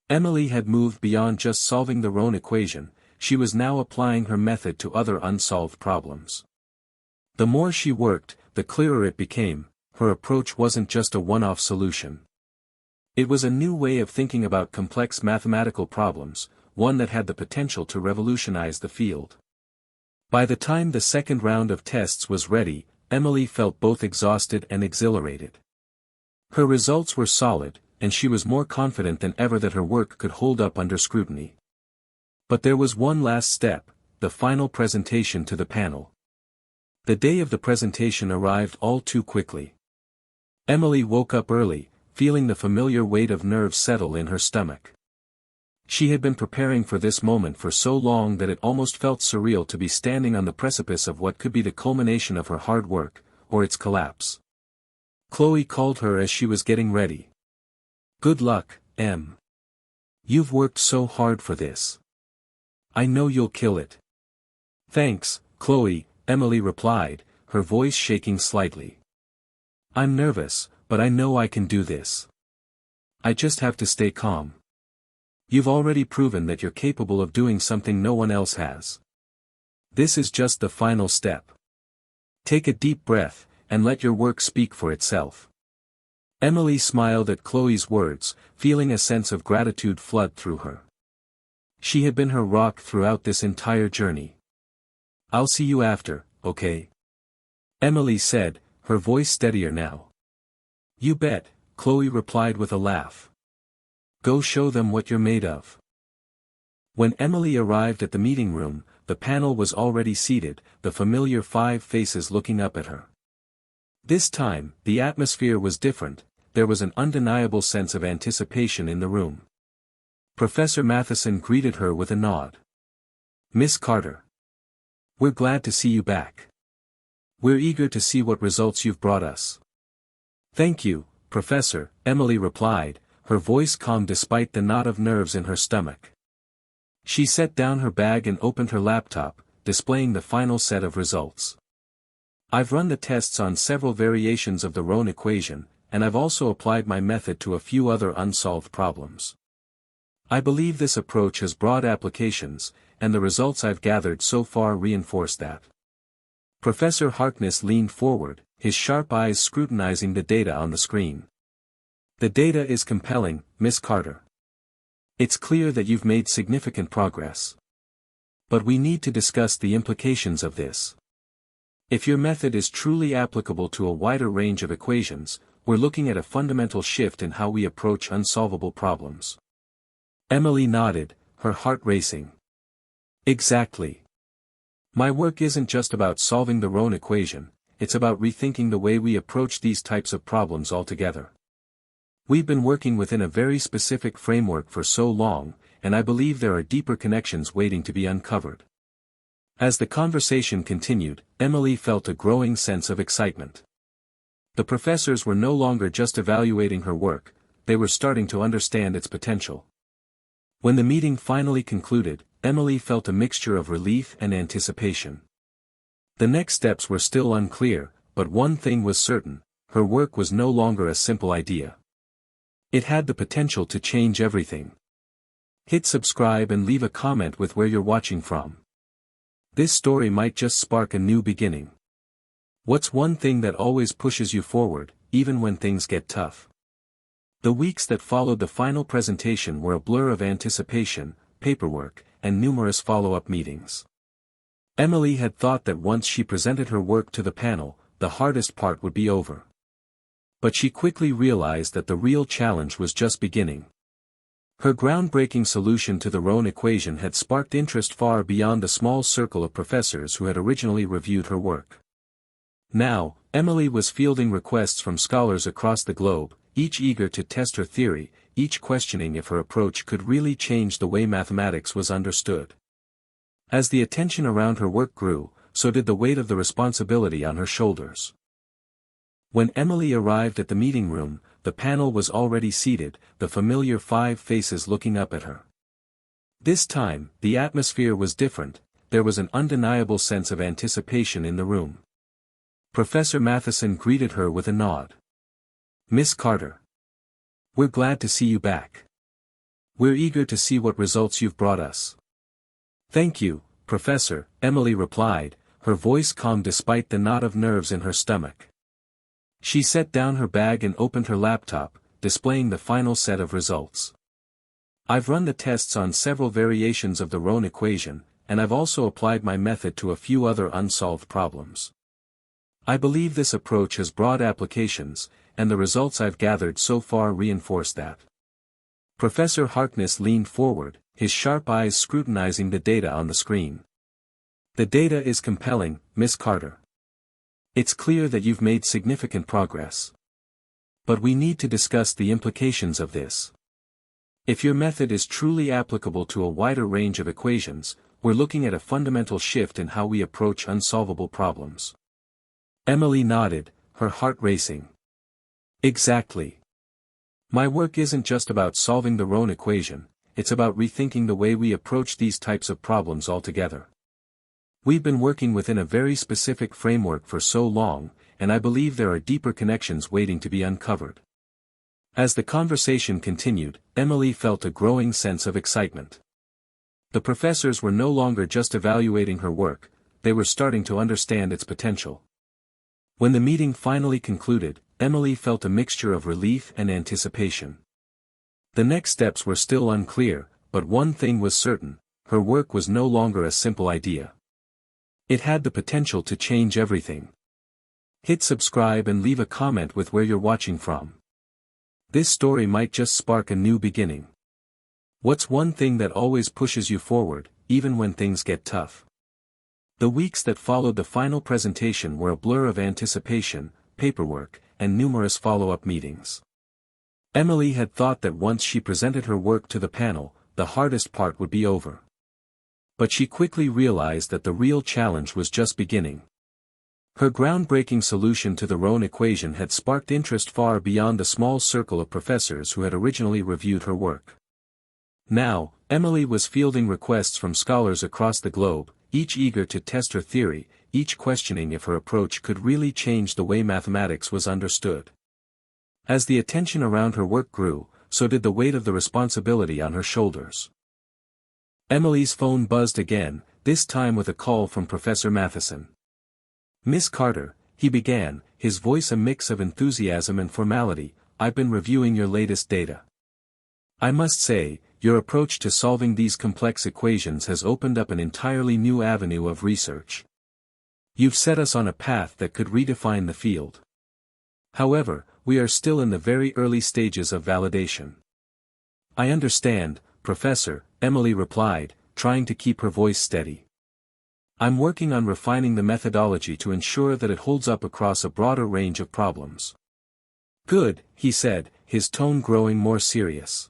Emily had moved beyond just solving the Rohn equation, she was now applying her method to other unsolved problems. The more she worked, the clearer it became, her approach wasn't just a one-off solution. It was a new way of thinking about complex mathematical problems, one that had the potential to revolutionize the field. By the time the second round of tests was ready, Emily felt both exhausted and exhilarated. Her results were solid, and she was more confident than ever that her work could hold up under scrutiny. But there was one last step, the final presentation to the panel. The day of the presentation arrived all too quickly. Emily woke up early, feeling the familiar weight of nerves settle in her stomach. She had been preparing for this moment for so long that it almost felt surreal to be standing on the precipice of what could be the culmination of her hard work, or its collapse. Chloe called her as she was getting ready. "Good luck, Em. You've worked so hard for this. I know you'll kill it." "Thanks, Chloe," Emily replied, her voice shaking slightly. "I'm nervous, but I know I can do this. I just have to stay calm. You've already proven that you're capable of doing something no one else has. This is just the final step. Take a deep breath, and let your work speak for itself." Emily smiled at Chloe's words, feeling a sense of gratitude flood through her. She had been her rock throughout this entire journey. "I'll see you after, okay?" Emily said, her voice steadier now. "You bet," Chloe replied with a laugh. "Go show them what you're made of." When Emily arrived at the meeting room, the panel was already seated, the familiar 5 faces looking up at her. This time, the atmosphere was different. There was an undeniable sense of anticipation in the room. Professor Matheson greeted her with a nod. "Miss Carter. We're glad to see you back. We're eager to see what results you've brought us." "Thank you, Professor," Emily replied, her voice calm despite the knot of nerves in her stomach. She set down her bag and opened her laptop, displaying the final set of results. "I've run the tests on several variations of the Rohn equation, and I've also applied my method to a few other unsolved problems. I believe this approach has broad applications, and the results I've gathered so far reinforce that." Professor Harkness leaned forward, his sharp eyes scrutinizing the data on the screen. "The data is compelling, Miss Carter. It's clear that you've made significant progress. But we need to discuss the implications of this. If your method is truly applicable to a wider range of equations, we're looking at a fundamental shift in how we approach unsolvable problems." Emily nodded, her heart racing. "Exactly. My work isn't just about solving the Rohn equation, it's about rethinking the way we approach these types of problems altogether. We've been working within a very specific framework for so long, and I believe there are deeper connections waiting to be uncovered." As the conversation continued, Emily felt a growing sense of excitement. The professors were no longer just evaluating her work, they were starting to understand its potential. When the meeting finally concluded, Emily felt a mixture of relief and anticipation. The next steps were still unclear, but one thing was certain: her work was no longer a simple idea. It had the potential to change everything. Hit subscribe and leave a comment with where you're watching from. This story might just spark a new beginning. What's one thing that always pushes you forward, even when things get tough? The weeks that followed the final presentation were a blur of anticipation, paperwork, and numerous follow-up meetings. Emily had thought that once she presented her work to the panel, the hardest part would be over. But she quickly realized that the real challenge was just beginning. Her groundbreaking solution to the Rohn equation had sparked interest far beyond the small circle of professors who had originally reviewed her work. Now, Emily was fielding requests from scholars across the globe, each eager to test her theory, each questioning if her approach could really change the way mathematics was understood. As the attention around her work grew, so did the weight of the responsibility on her shoulders. When Emily arrived at the meeting room, the panel was already seated, the familiar 5 faces looking up at her. This time, the atmosphere was different. There was an undeniable sense of anticipation in the room. Professor Matheson greeted her with a nod. "Miss Carter. We're glad to see you back. We're eager to see what results you've brought us." "Thank you, Professor," Emily replied, her voice calm despite the knot of nerves in her stomach. She set down her bag and opened her laptop, displaying the final set of results. I've run the tests on several variations of the Rohn equation, and I've also applied my method to a few other unsolved problems. I believe this approach has broad applications, and the results I've gathered so far reinforce that. Professor Harkness leaned forward, his sharp eyes scrutinizing the data on the screen. The data is compelling, Miss Carter. It's clear that you've made significant progress. But we need to discuss the implications of this. If your method is truly applicable to a wider range of equations, we're looking at a fundamental shift in how we approach unsolvable problems. Emily nodded, her heart racing. Exactly. My work isn't just about solving the Rohn equation, it's about rethinking the way we approach these types of problems altogether. We've been working within a very specific framework for so long, and I believe there are deeper connections waiting to be uncovered. As the conversation continued, Emily felt a growing sense of excitement. The professors were no longer just evaluating her work, they were starting to understand its potential. When the meeting finally concluded, Emily felt a mixture of relief and anticipation. The next steps were still unclear, but one thing was certain, her work was no longer a simple idea. It had the potential to change everything. Hit subscribe and leave a comment with where you're watching from. This story might just spark a new beginning. What's one thing that always pushes you forward, even when things get tough? The weeks that followed the final presentation were a blur of anticipation, paperwork, and numerous follow-up meetings. Emily had thought that once she presented her work to the panel, the hardest part would be over. But she quickly realized that the real challenge was just beginning. Her groundbreaking solution to the Rohn equation had sparked interest far beyond the small circle of professors who had originally reviewed her work. Now, Emily was fielding requests from scholars across the globe, each eager to test her theory, each questioning if her approach could really change the way mathematics was understood. As the attention around her work grew, so did the weight of the responsibility on her shoulders. Emily's phone buzzed again, this time with a call from Professor Matheson. Miss Carter, he began, his voice a mix of enthusiasm and formality, I've been reviewing your latest data. I must say, your approach to solving these complex equations has opened up an entirely new avenue of research. You've set us on a path that could redefine the field. However, we are still in the very early stages of validation. I understand, Professor, Emily replied, trying to keep her voice steady. I'm working on refining the methodology to ensure that it holds up across a broader range of problems. Good, he said, his tone growing more serious.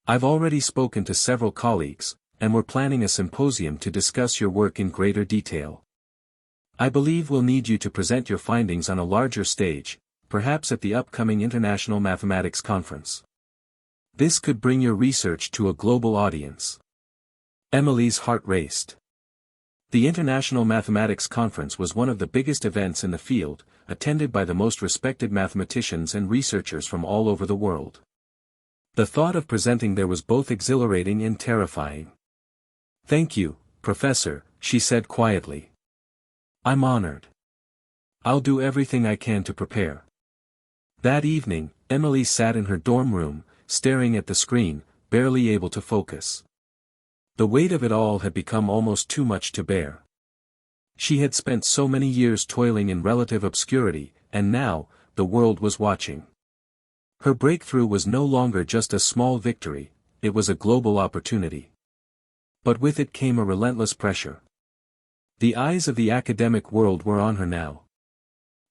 I've already spoken to several colleagues, and we're planning a symposium to discuss your work in greater detail. I believe we'll need you to present your findings on a larger stage, perhaps at the upcoming International Mathematics Conference. This could bring your research to a global audience. Emily's heart raced. The International Mathematics Conference was one of the biggest events in the field, attended by the most respected mathematicians and researchers from all over the world. The thought of presenting there was both exhilarating and terrifying. Thank you, Professor, she said quietly. I'm honored. I'll do everything I can to prepare. That evening, Emily sat in her dorm room, staring at the screen, barely able to focus. The weight of it all had become almost too much to bear. She had spent so many years toiling in relative obscurity, and now, the world was watching. Her breakthrough was no longer just a small victory, it was a global opportunity. But with it came a relentless pressure. The eyes of the academic world were on her now.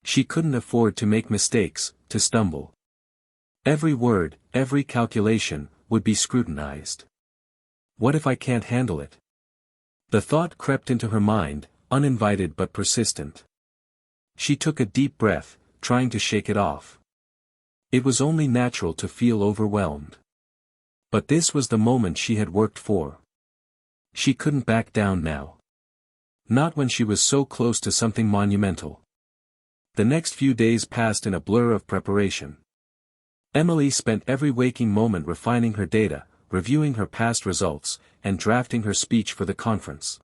She couldn't afford to make mistakes, to stumble. Every word, every calculation, would be scrutinized. What if I can't handle it? The thought crept into her mind, uninvited but persistent. She took a deep breath, trying to shake it off. It was only natural to feel overwhelmed. But this was the moment she had worked for. She couldn't back down now. Not when she was so close to something monumental. The next few days passed in a blur of preparation. Emily spent every waking moment refining her data, reviewing her past results, and drafting her speech for the conference.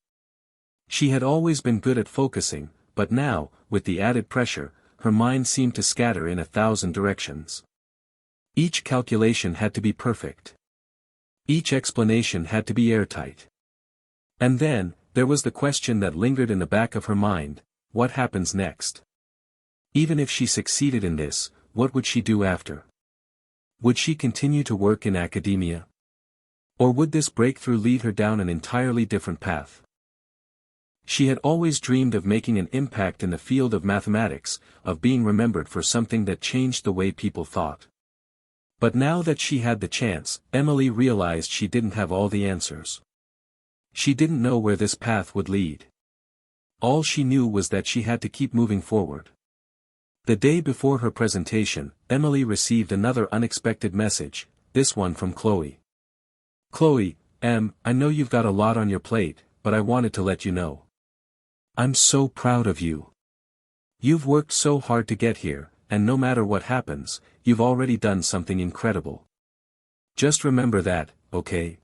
She had always been good at focusing, but now, with the added pressure, her mind seemed to scatter in 1,000 directions. Each calculation had to be perfect. Each explanation had to be airtight. And then, there was the question that lingered in the back of her mind: what happens next? Even if she succeeded in this, what would she do after? Would she continue to work in academia? Or would this breakthrough lead her down an entirely different path? She had always dreamed of making an impact in the field of mathematics, of being remembered for something that changed the way people thought. But now that she had the chance, Emily realized she didn't have all the answers. She didn't know where this path would lead. All she knew was that she had to keep moving forward. The day before her presentation, Emily received another unexpected message, this one from Chloe. "Chloe, I know you've got a lot on your plate, but I wanted to let you know. I'm so proud of you. You've worked so hard to get here, and no matter what happens, you've already done something incredible. Just remember that, okay?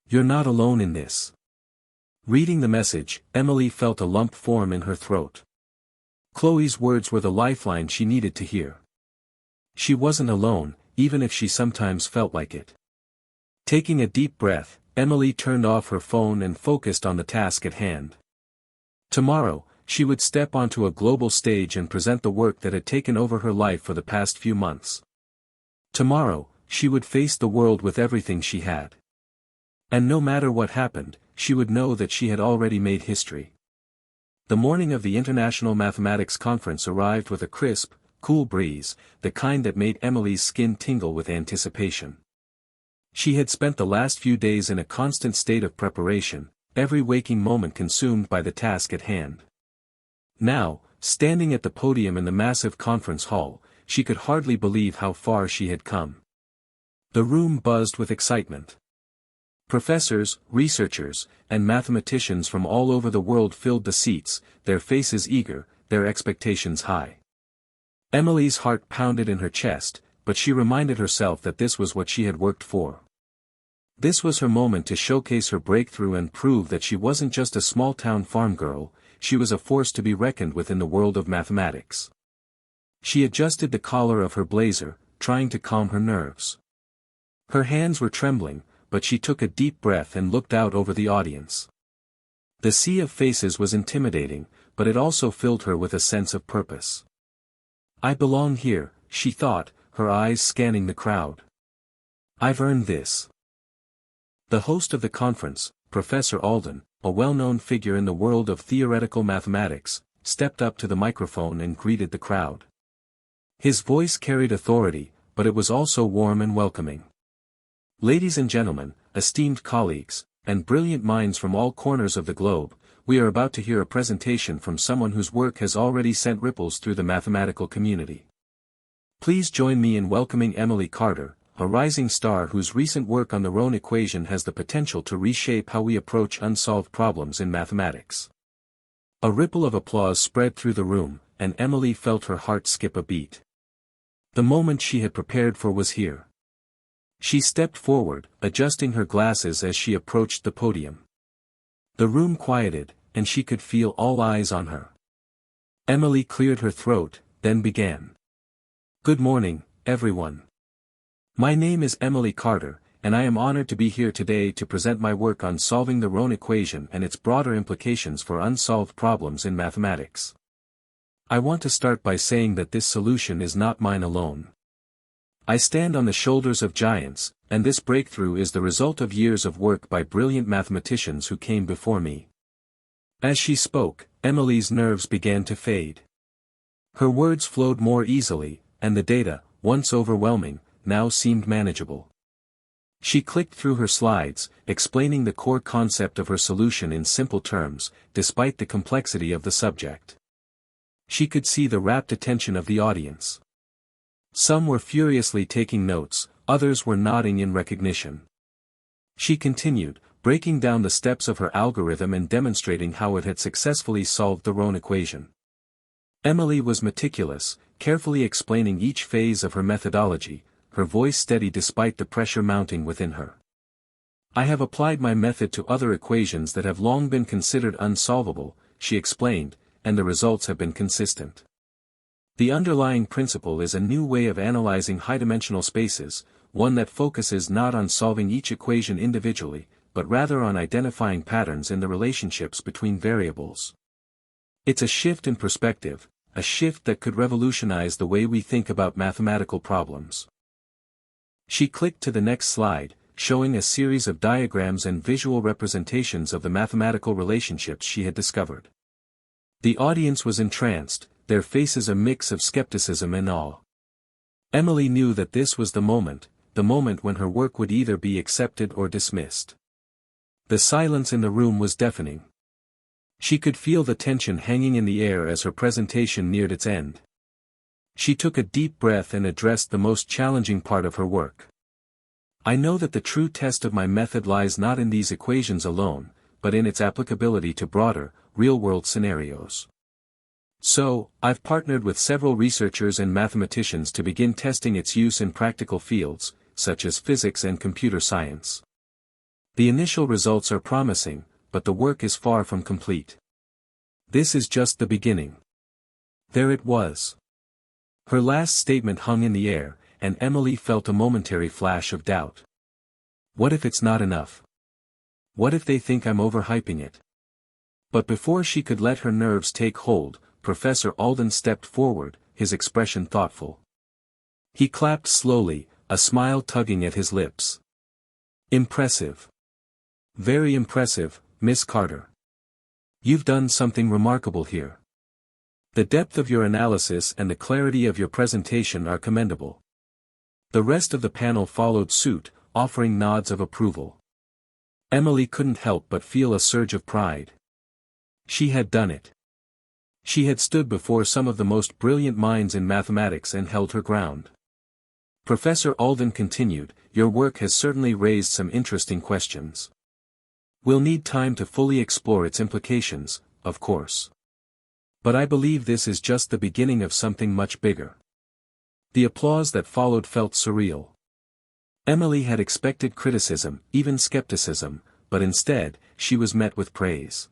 You're not alone in this." Reading the message, Emily felt a lump form in her throat. Chloe's words were the lifeline she needed to hear. She wasn't alone, even if she sometimes felt like it. Taking a deep breath, Emily turned off her phone and focused on the task at hand. Tomorrow, she would step onto a global stage and present the work that had taken over her life for the past few months. Tomorrow, she would face the world with everything she had. And no matter what happened, she would know that she had already made history. The morning of the International Mathematics Conference arrived with a crisp, cool breeze, the kind that made Emily's skin tingle with anticipation. She had spent the last few days in a constant state of preparation, every waking moment consumed by the task at hand. Now, standing at the podium in the massive conference hall, she could hardly believe how far she had come. The room buzzed with excitement. Professors, researchers, and mathematicians from all over the world filled the seats, their faces eager, their expectations high. Emily's heart pounded in her chest, but she reminded herself that this was what she had worked for. This was her moment to showcase her breakthrough and prove that she wasn't just a small-town farm girl, she was a force to be reckoned with in the world of mathematics. She adjusted the collar of her blazer, trying to calm her nerves. Her hands were trembling, but she took a deep breath and looked out over the audience. The sea of faces was intimidating, but it also filled her with a sense of purpose. "I belong here," she thought, her eyes scanning the crowd. "I've earned this." The host of the conference, Professor Alden, a well-known figure in the world of theoretical mathematics, stepped up to the microphone and greeted the crowd. His voice carried authority, but it was also warm and welcoming. "Ladies and gentlemen, esteemed colleagues, and brilliant minds from all corners of the globe, we are about to hear a presentation from someone whose work has already sent ripples through the mathematical community. Please join me in welcoming Emily Carter, a rising star whose recent work on the Rohn equation has the potential to reshape how we approach unsolved problems in mathematics." A ripple of applause spread through the room, and Emily felt her heart skip a beat. The moment she had prepared for was here. She stepped forward, adjusting her glasses as she approached the podium. The room quieted, and she could feel all eyes on her. Emily cleared her throat, then began. "Good morning, everyone. My name is Emily Carter, and I am honored to be here today to present my work on solving the Rohn equation and its broader implications for unsolved problems in mathematics. I want to start by saying that this solution is not mine alone. I stand on the shoulders of giants, and this breakthrough is the result of years of work by brilliant mathematicians who came before me." As she spoke, Emily's nerves began to fade. Her words flowed more easily, and the data, once overwhelming, now seemed manageable. She clicked through her slides, explaining the core concept of her solution in simple terms, despite the complexity of the subject. She could see the rapt attention of the audience. Some were furiously taking notes, others were nodding in recognition. She continued, breaking down the steps of her algorithm and demonstrating how it had successfully solved the Rohn equation. Emily was meticulous, carefully explaining each phase of her methodology, her voice steady despite the pressure mounting within her. "I have applied my method to other equations that have long been considered unsolvable," she explained, "and the results have been consistent. The underlying principle is a new way of analyzing high-dimensional spaces, one that focuses not on solving each equation individually, but rather on identifying patterns in the relationships between variables. It's a shift in perspective, a shift that could revolutionize the way we think about mathematical problems. She clicked to the next slide, showing a series of diagrams and visual representations of the mathematical relationships she had discovered. The audience was entranced, their faces a mix of skepticism and awe. Emily knew that this was the moment when her work would either be accepted or dismissed. The silence in the room was deafening. She could feel the tension hanging in the air as her presentation neared its end. She took a deep breath and addressed the most challenging part of her work. I know that the true test of my method lies not in these equations alone, but in its applicability to broader, real-world scenarios. So, I've partnered with several researchers and mathematicians to begin testing its use in practical fields, such as physics and computer science. The initial results are promising, but the work is far from complete. This is just the beginning. There it was. Her last statement hung in the air, and Emily felt a momentary flash of doubt. What if it's not enough? What if they think I'm overhyping it? But before she could let her nerves take hold, Professor Alden stepped forward, his expression thoughtful. He clapped slowly, a smile tugging at his lips. Impressive. Very impressive, Miss Carter. You've done something remarkable here. The depth of your analysis and the clarity of your presentation are commendable. The rest of the panel followed suit, offering nods of approval. Emily couldn't help but feel a surge of pride. She had done it. She had stood before some of the most brilliant minds in mathematics and held her ground. Professor Alden continued, your work has certainly raised some interesting questions. We'll need time to fully explore its implications, of course. But I believe this is just the beginning of something much bigger. The applause that followed felt surreal. Emily had expected criticism, even skepticism, but instead, she was met with praise.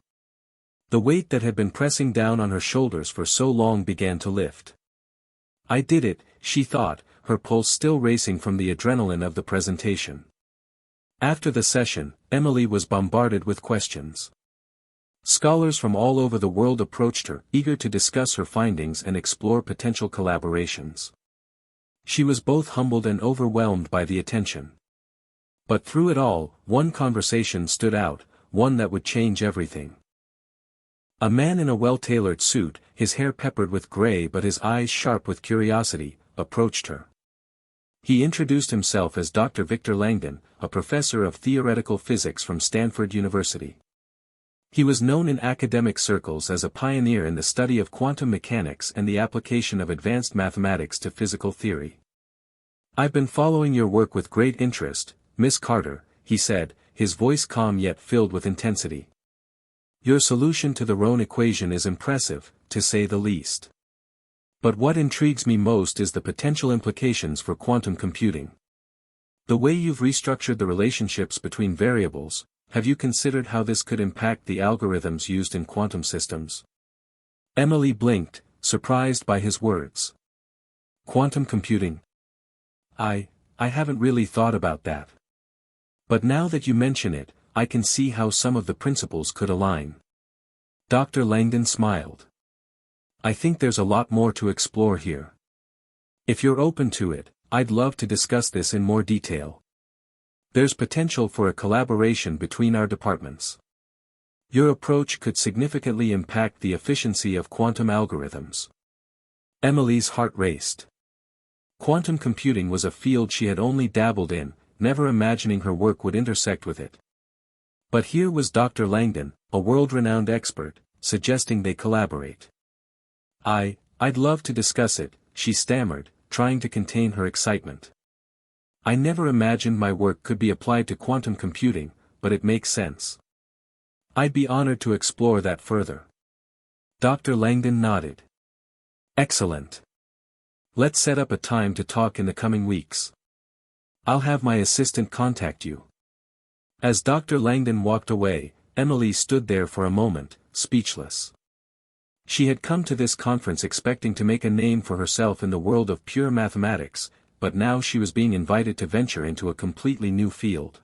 The weight that had been pressing down on her shoulders for so long began to lift. I did it, she thought, her pulse still racing from the adrenaline of the presentation. After the session, Emily was bombarded with questions. Scholars from all over the world approached her, eager to discuss her findings and explore potential collaborations. She was both humbled and overwhelmed by the attention. But through it all, one conversation stood out, one that would change everything. A man in a well-tailored suit, his hair peppered with gray but his eyes sharp with curiosity, approached her. He introduced himself as Dr. Victor Langdon, a professor of theoretical physics from Stanford University. He was known in academic circles as a pioneer in the study of quantum mechanics and the application of advanced mathematics to physical theory. I've been following your work with great interest, Miss Carter, he said, his voice calm yet filled with intensity. Your solution to the Rohn equation is impressive, to say the least. But what intrigues me most is the potential implications for quantum computing. The way you've restructured the relationships between variables, have you considered how this could impact the algorithms used in quantum systems? Emily blinked, surprised by his words. Quantum computing? I haven't really thought about that. But now that you mention it, I can see how some of the principles could align. Dr. Langdon smiled. I think there's a lot more to explore here. If you're open to it, I'd love to discuss this in more detail. There's potential for a collaboration between our departments. Your approach could significantly impact the efficiency of quantum algorithms. Emily's heart raced. Quantum computing was a field she had only dabbled in, never imagining her work would intersect with it. But here was Dr. Langdon, a world-renowned expert, suggesting they collaborate. I'd love to discuss it, she stammered, trying to contain her excitement. I never imagined my work could be applied to quantum computing, but it makes sense. I'd be honored to explore that further. Dr. Langdon nodded. Excellent. Let's set up a time to talk in the coming weeks. I'll have my assistant contact you. As Dr. Langdon walked away, Emily stood there for a moment, speechless. She had come to this conference expecting to make a name for herself in the world of pure mathematics, but now she was being invited to venture into a completely new field.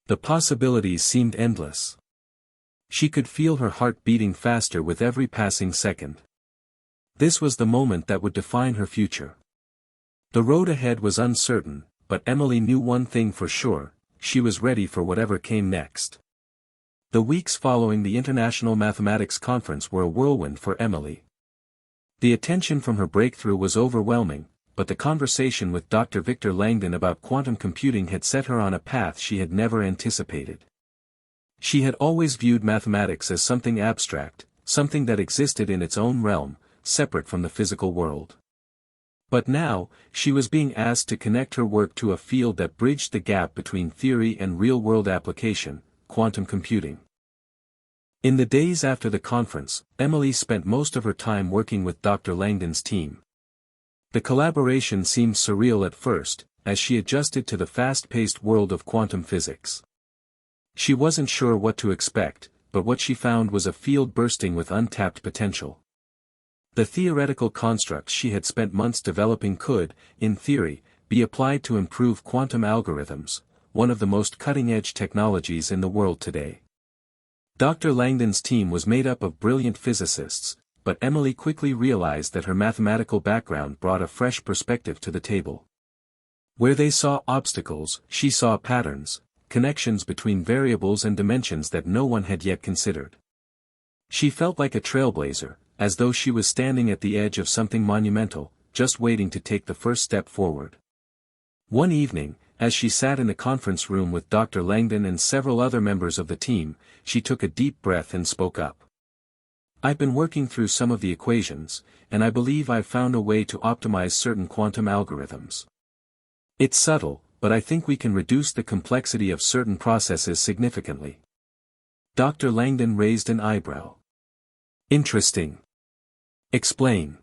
The possibilities seemed endless. She could feel her heart beating faster with every passing second. This was the moment that would define her future. The road ahead was uncertain, but Emily knew one thing for sure: she was ready for whatever came next. The weeks following the International Mathematics Conference were a whirlwind for Emily. The attention from her breakthrough was overwhelming, but the conversation with Dr. Victor Langdon about quantum computing had set her on a path she had never anticipated. She had always viewed mathematics as something abstract, something that existed in its own realm, separate from the physical world. But now, she was being asked to connect her work to a field that bridged the gap between theory and real-world application: quantum computing. In the days after the conference, Emily spent most of her time working with Dr. Langdon's team. The collaboration seemed surreal at first, as she adjusted to the fast-paced world of quantum physics. She wasn't sure what to expect, but what she found was a field bursting with untapped potential. The theoretical constructs she had spent months developing could, in theory, be applied to improve quantum algorithms, one of the most cutting-edge technologies in the world today. Dr. Langdon's team was made up of brilliant physicists, but Emily quickly realized that her mathematical background brought a fresh perspective to the table. Where they saw obstacles, she saw patterns, connections between variables and dimensions that no one had yet considered. She felt like a trailblazer, as though she was standing at the edge of something monumental, just waiting to take the first step forward. One evening, as she sat in the conference room with Dr. Langdon and several other members of the team, she took a deep breath and spoke up. "I've been working through some of the equations, and I believe I've found a way to optimize certain quantum algorithms. It's subtle, but I think we can reduce the complexity of certain processes significantly." Dr. Langdon raised an eyebrow. "Interesting. Explain."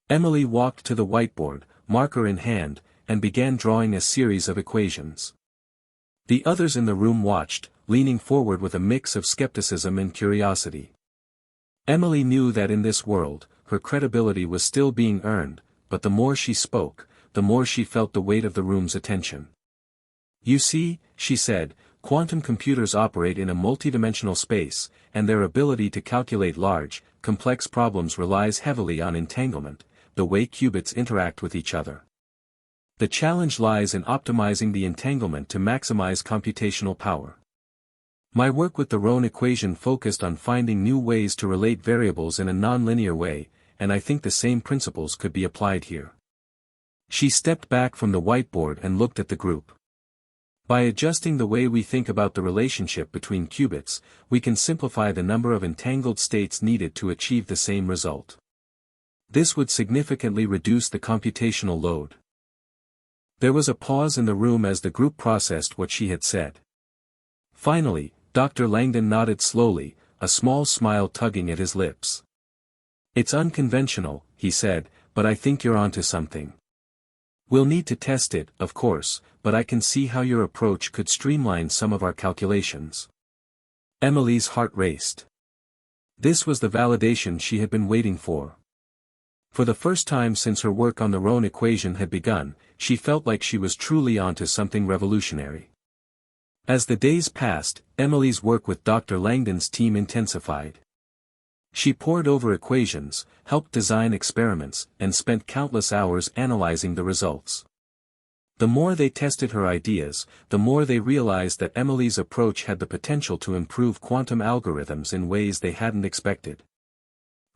Emily walked to the whiteboard, marker in hand, and began drawing a series of equations. The others in the room watched, leaning forward with a mix of skepticism and curiosity. Emily knew that in this world, her credibility was still being earned, but the more she spoke, the more she felt the weight of the room's attention. "You see," she said, "quantum computers operate in a multidimensional space, and their ability to calculate large, complex problems relies heavily on entanglement, the way qubits interact with each other. The challenge lies in optimizing the entanglement to maximize computational power. My work with the Rohn equation focused on finding new ways to relate variables in a nonlinear way, and I think the same principles could be applied here." She stepped back from the whiteboard and looked at the group. "By adjusting the way we think about the relationship between qubits, we can simplify the number of entangled states needed to achieve the same result. This would significantly reduce the computational load." There was a pause in the room as the group processed what she had said. Finally, Dr. Langdon nodded slowly, a small smile tugging at his lips. "It's unconventional," he said, "but I think you're onto something. We'll need to test it, of course, but I can see how your approach could streamline some of our calculations." Emily's heart raced. This was the validation she had been waiting for. For the first time since her work on the Rohn equation had begun, she felt like she was truly onto something revolutionary. As the days passed, Emily's work with Dr. Langdon's team intensified. She pored over equations, helped design experiments, and spent countless hours analyzing the results. The more they tested her ideas, the more they realized that Emily's approach had the potential to improve quantum algorithms in ways they hadn't expected.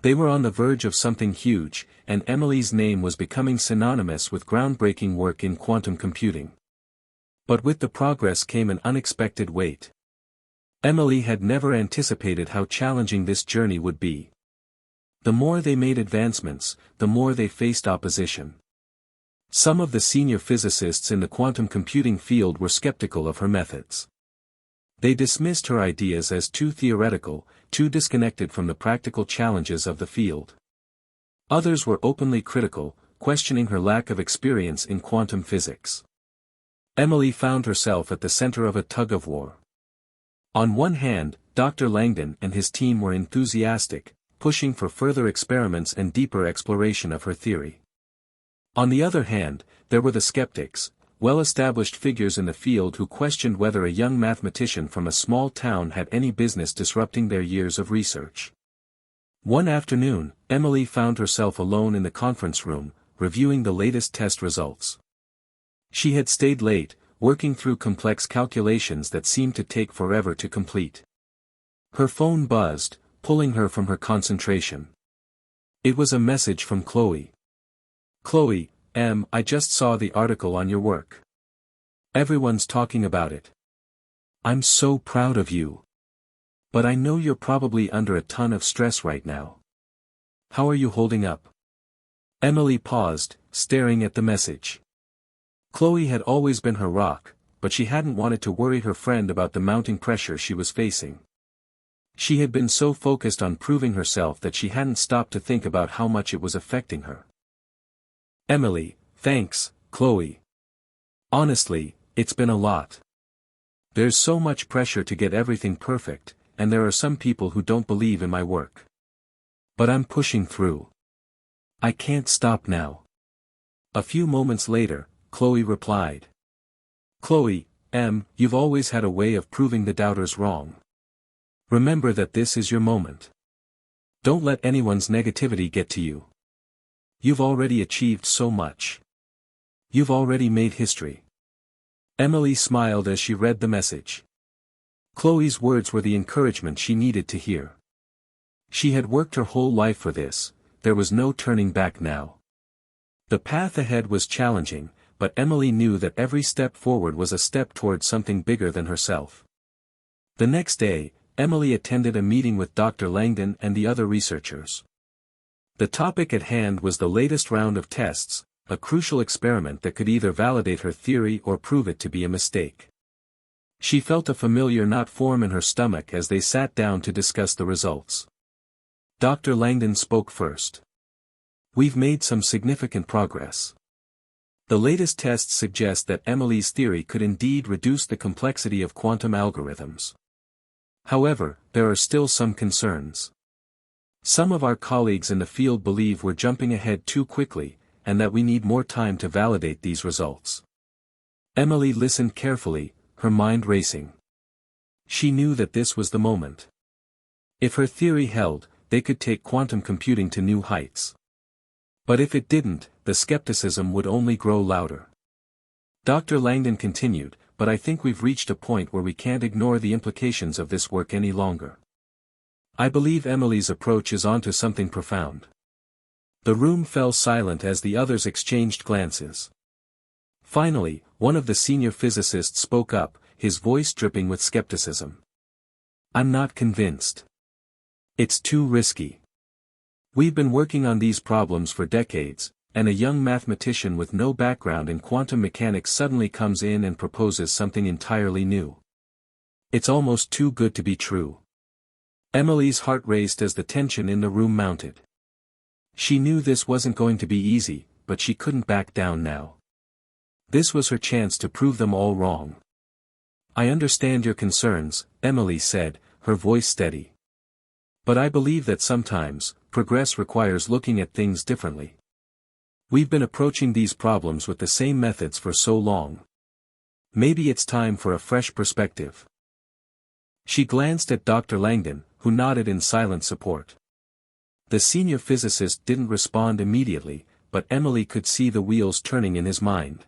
They were on the verge of something huge, and Emily's name was becoming synonymous with groundbreaking work in quantum computing. But with the progress came an unexpected wait. Emily had never anticipated how challenging this journey would be. The more they made advancements, the more they faced opposition. Some of the senior physicists in the quantum computing field were skeptical of her methods. They dismissed her ideas as too theoretical, too disconnected from the practical challenges of the field. Others were openly critical, questioning her lack of experience in quantum physics. Emily found herself at the center of a tug-of-war. On one hand, Dr. Langdon and his team were enthusiastic, pushing for further experiments and deeper exploration of her theory. On the other hand, there were the skeptics, well-established figures in the field who questioned whether a young mathematician from a small town had any business disrupting their years of research. One afternoon, Emily found herself alone in the conference room, reviewing the latest test results. She had stayed late, working through complex calculations that seemed to take forever to complete. Her phone buzzed, pulling her from her concentration. It was a message from Chloe. "Chloe, I just saw the article on your work. Everyone's talking about it. I'm so proud of you. But I know you're probably under a ton of stress right now. How are you holding up?" Emily paused, staring at the message. Chloe had always been her rock, but she hadn't wanted to worry her friend about the mounting pressure she was facing. She had been so focused on proving herself that she hadn't stopped to think about how much it was affecting her. "Emily, thanks, Chloe. Honestly, it's been a lot. There's so much pressure to get everything perfect, and there are some people who don't believe in my work. But I'm pushing through. I can't stop now." A few moments later, Chloe replied. "Chloe, you've always had a way of proving the doubters wrong. Remember that this is your moment. Don't let anyone's negativity get to you. You've already achieved so much. You've already made history." Emily smiled as she read the message. Chloe's words were the encouragement she needed to hear. She had worked her whole life for this, there was no turning back now. The path ahead was challenging, but Emily knew that every step forward was a step towards something bigger than herself. The next day, Emily attended a meeting with Dr. Langdon and the other researchers. The topic at hand was the latest round of tests, a crucial experiment that could either validate her theory or prove it to be a mistake. She felt a familiar knot form in her stomach as they sat down to discuss the results. Dr. Langdon spoke first. "We've made some significant progress. The latest tests suggest that Emily's theory could indeed reduce the complexity of quantum algorithms. However, there are still some concerns. Some of our colleagues in the field believe we're jumping ahead too quickly, and that we need more time to validate these results." Emily listened carefully, her mind racing. She knew that this was the moment. If her theory held, they could take quantum computing to new heights. But if it didn't, the skepticism would only grow louder. Dr. Langdon continued, "But I think we've reached a point where we can't ignore the implications of this work any longer. I believe Emily's approach is onto something profound." The room fell silent as the others exchanged glances. Finally, one of the senior physicists spoke up, his voice dripping with skepticism. "I'm not convinced. It's too risky. We've been working on these problems for decades, and a young mathematician with no background in quantum mechanics suddenly comes in and proposes something entirely new. It's almost too good to be true." Emily's heart raced as the tension in the room mounted. She knew this wasn't going to be easy, but she couldn't back down now. This was her chance to prove them all wrong. "I understand your concerns," Emily said, her voice steady. "But I believe that sometimes, progress requires looking at things differently. We've been approaching these problems with the same methods for so long. Maybe it's time for a fresh perspective." She glanced at Dr. Langdon, who nodded in silent support. The senior physicist didn't respond immediately, but Emily could see the wheels turning in his mind.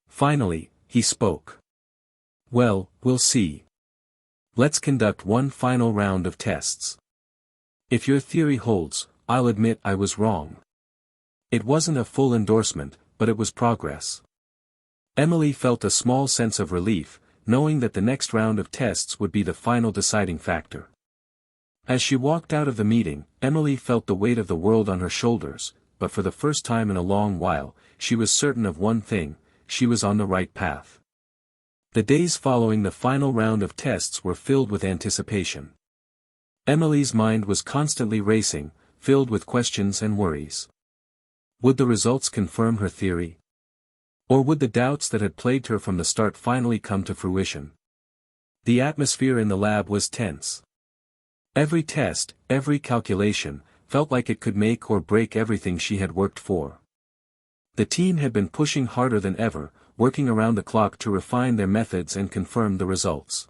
Finally, he spoke. "Well, we'll see. Let's conduct one final round of tests. If your theory holds, I'll admit I was wrong." It wasn't a full endorsement, but it was progress. Emily felt a small sense of relief, knowing that the next round of tests would be the final deciding factor. As she walked out of the meeting, Emily felt the weight of the world on her shoulders, but for the first time in a long while, she was certain of one thing: she was on the right path. The days following the final round of tests were filled with anticipation. Emily's mind was constantly racing, filled with questions and worries. Would the results confirm her theory? Or would the doubts that had plagued her from the start finally come to fruition? The atmosphere in the lab was tense. Every test, every calculation, felt like it could make or break everything she had worked for. The team had been pushing harder than ever, working around the clock to refine their methods and confirm the results.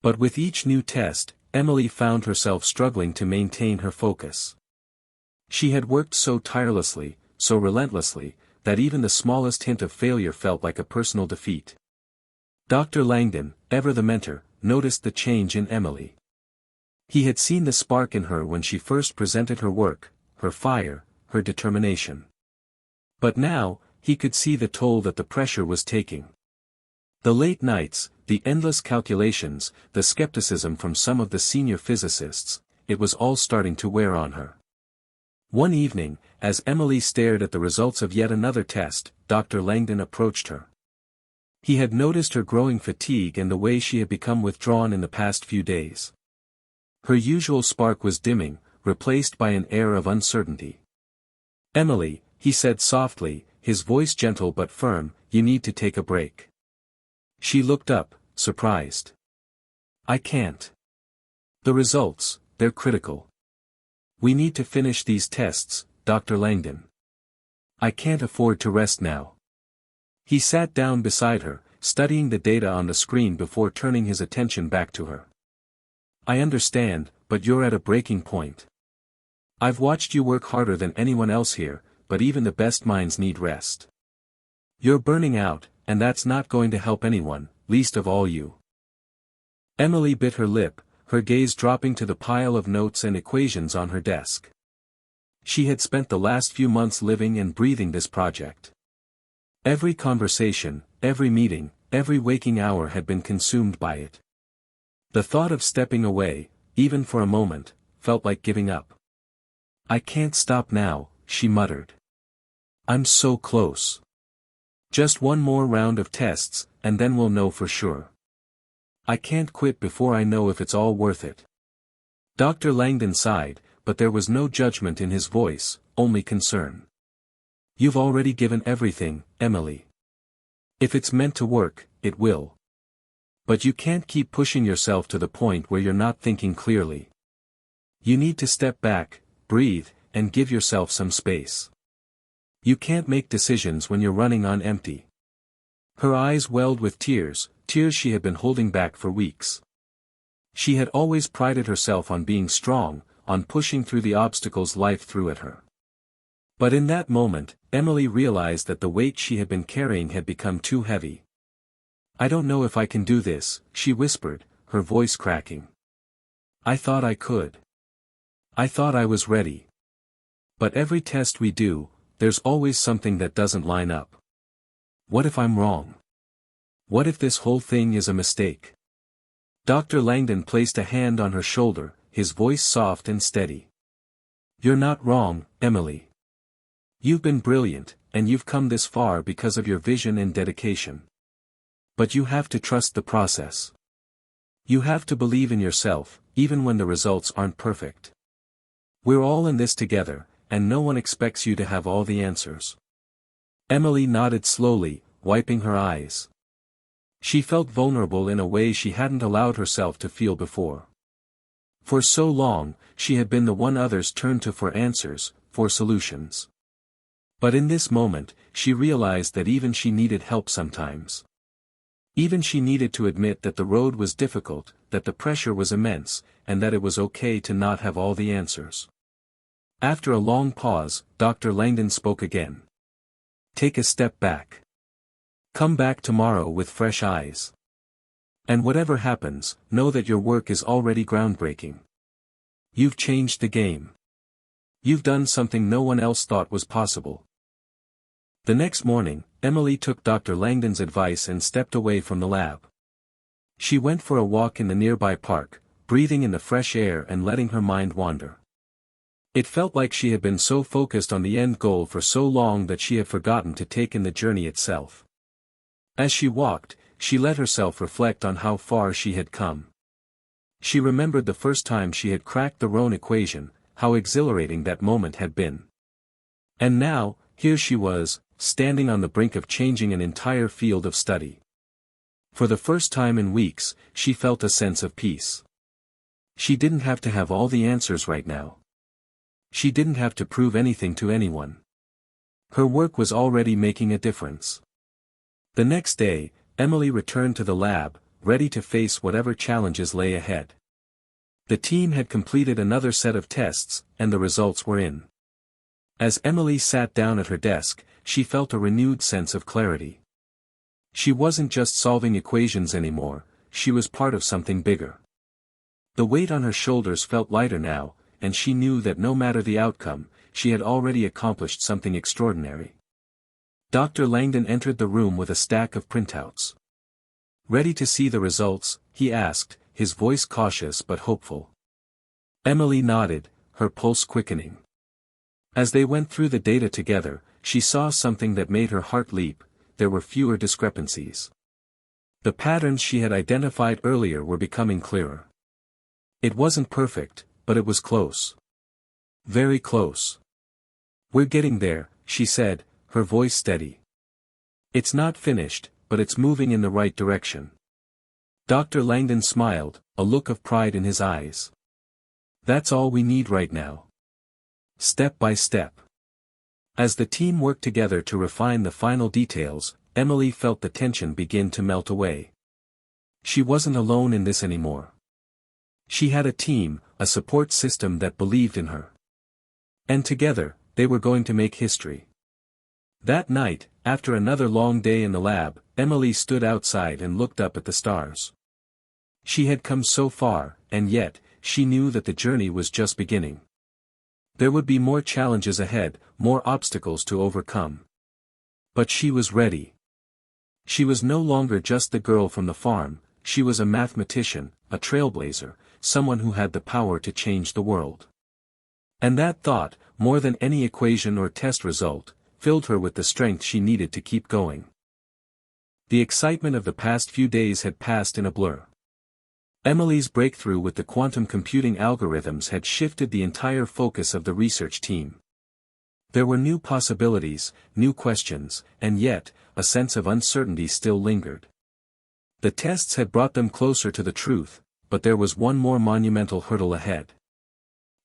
But with each new test, Emily found herself struggling to maintain her focus. She had worked so tirelessly, so relentlessly, that even the smallest hint of failure felt like a personal defeat. Dr. Langdon, ever the mentor, noticed the change in Emily. He had seen the spark in her when she first presented her work, her fire, her determination. But now, he could see the toll that the pressure was taking. The late nights, the endless calculations, the skepticism from some of the senior physicists, it was all starting to wear on her. One evening, as Emily stared at the results of yet another test, Dr. Langdon approached her. He had noticed her growing fatigue and the way she had become withdrawn in the past few days. Her usual spark was dimming, replaced by an air of uncertainty. "Emily," he said softly, his voice gentle but firm, "you need to take a break." She looked up, surprised. "I can't. The results, they're critical. We need to finish these tests, Dr. Langdon. I can't afford to rest now." He sat down beside her, studying the data on the screen before turning his attention back to her. "I understand, but you're at a breaking point. I've watched you work harder than anyone else here, but even the best minds need rest. You're burning out, and that's not going to help anyone, least of all you." Emily bit her lip, her gaze dropping to the pile of notes and equations on her desk. She had spent the last few months living and breathing this project. Every conversation, every meeting, every waking hour had been consumed by it. The thought of stepping away, even for a moment, felt like giving up. "I can't stop now," she muttered. "I'm so close. Just one more round of tests, and then we'll know for sure. I can't quit before I know if it's all worth it." Dr. Langdon sighed, but there was no judgment in his voice, only concern. "You've already given everything, Emily. If it's meant to work, it will. But you can't keep pushing yourself to the point where you're not thinking clearly. You need to step back, breathe, and give yourself some space. You can't make decisions when you're running on empty." Her eyes welled with tears, tears she had been holding back for weeks. She had always prided herself on being strong, on pushing through the obstacles life threw at her. But in that moment, Emily realized that the weight she had been carrying had become too heavy. "I don't know if I can do this," she whispered, her voice cracking. "I thought I could. I thought I was ready. But every test we do, there's always something that doesn't line up. What if I'm wrong? What if this whole thing is a mistake?" Dr. Langdon placed a hand on her shoulder, his voice soft and steady. "You're not wrong, Emily. You've been brilliant, and you've come this far because of your vision and dedication. But you have to trust the process. You have to believe in yourself, even when the results aren't perfect. We're all in this together, and no one expects you to have all the answers." Emily nodded slowly, wiping her eyes. She felt vulnerable in a way she hadn't allowed herself to feel before. For so long, she had been the one others turned to for answers, for solutions. But in this moment, she realized that even she needed help sometimes. Even she needed to admit that the road was difficult, that the pressure was immense, and that it was okay to not have all the answers. After a long pause, Dr. Langdon spoke again. "Take a step back. Come back tomorrow with fresh eyes. And whatever happens, know that your work is already groundbreaking. You've changed the game. You've done something no one else thought was possible." The next morning, Emily took Dr. Langdon's advice and stepped away from the lab. She went for a walk in the nearby park, breathing in the fresh air and letting her mind wander. It felt like she had been so focused on the end goal for so long that she had forgotten to take in the journey itself. As she walked, she let herself reflect on how far she had come. She remembered the first time she had cracked the Rohn equation, how exhilarating that moment had been. And now, here she was, standing on the brink of changing an entire field of study. For the first time in weeks, she felt a sense of peace. She didn't have to have all the answers right now. She didn't have to prove anything to anyone. Her work was already making a difference. The next day, Emily returned to the lab, ready to face whatever challenges lay ahead. The team had completed another set of tests, and the results were in. As Emily sat down at her desk, she felt a renewed sense of clarity. She wasn't just solving equations anymore, she was part of something bigger. The weight on her shoulders felt lighter now, and she knew that no matter the outcome, she had already accomplished something extraordinary. Dr. Langdon entered the room with a stack of printouts. "Ready to see the results?" he asked, his voice cautious but hopeful. Emily nodded, her pulse quickening. As they went through the data together, she saw something that made her heart leap: there were fewer discrepancies. The patterns she had identified earlier were becoming clearer. It wasn't perfect, but it was close. Very close. "We're getting there," she said, her voice steady. "It's not finished, but it's moving in the right direction." Dr. Langdon smiled, a look of pride in his eyes. "That's all we need right now. Step by step." As the team worked together to refine the final details, Emily felt the tension begin to melt away. She wasn't alone in this anymore. She had a team, a support system that believed in her. And together, they were going to make history. That night, after another long day in the lab, Emily stood outside and looked up at the stars. She had come so far, and yet, she knew that the journey was just beginning. There would be more challenges ahead, more obstacles to overcome. But she was ready. She was no longer just the girl from the farm, she was a mathematician, a trailblazer, someone who had the power to change the world. And that thought, more than any equation or test result, filled her with the strength she needed to keep going. The excitement of the past few days had passed in a blur. Emily's breakthrough with the quantum computing algorithms had shifted the entire focus of the research team. There were new possibilities, new questions, and yet, a sense of uncertainty still lingered. The tests had brought them closer to the truth, but there was one more monumental hurdle ahead.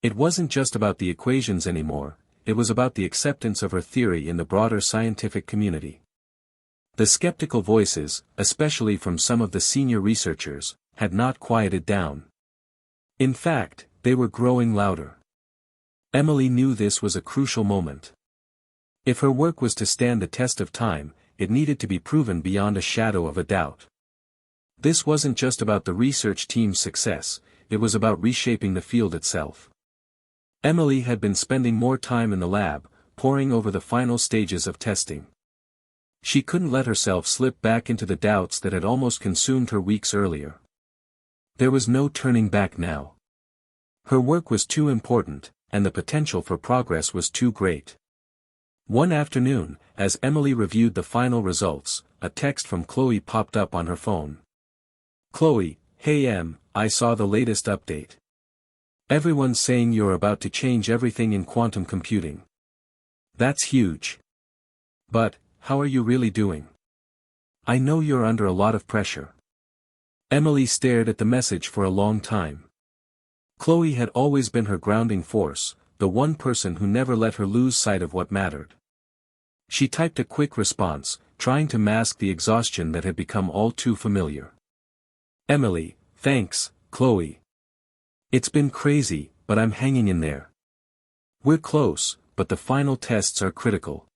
It wasn't just about the equations anymore, it was about the acceptance of her theory in the broader scientific community. The skeptical voices, especially from some of the senior researchers, had not quieted down. In fact, they were growing louder. Emily knew this was a crucial moment. If her work was to stand the test of time, it needed to be proven beyond a shadow of a doubt. This wasn't just about the research team's success, it was about reshaping the field itself. Emily had been spending more time in the lab, poring over the final stages of testing. She couldn't let herself slip back into the doubts that had almost consumed her weeks earlier. There was no turning back now. Her work was too important, and the potential for progress was too great. One afternoon, as Emily reviewed the final results, a text from Chloe popped up on her phone. "Chloe, hey Em, I saw the latest update. Everyone's saying you're about to change everything in quantum computing. That's huge. But, how are you really doing? I know you're under a lot of pressure." Emily stared at the message for a long time. Chloe had always been her grounding force, the one person who never let her lose sight of what mattered. She typed a quick response, trying to mask the exhaustion that had become all too familiar. "Emily, thanks, Chloe. It's been crazy, but I'm hanging in there. We're close, but the final tests are critical.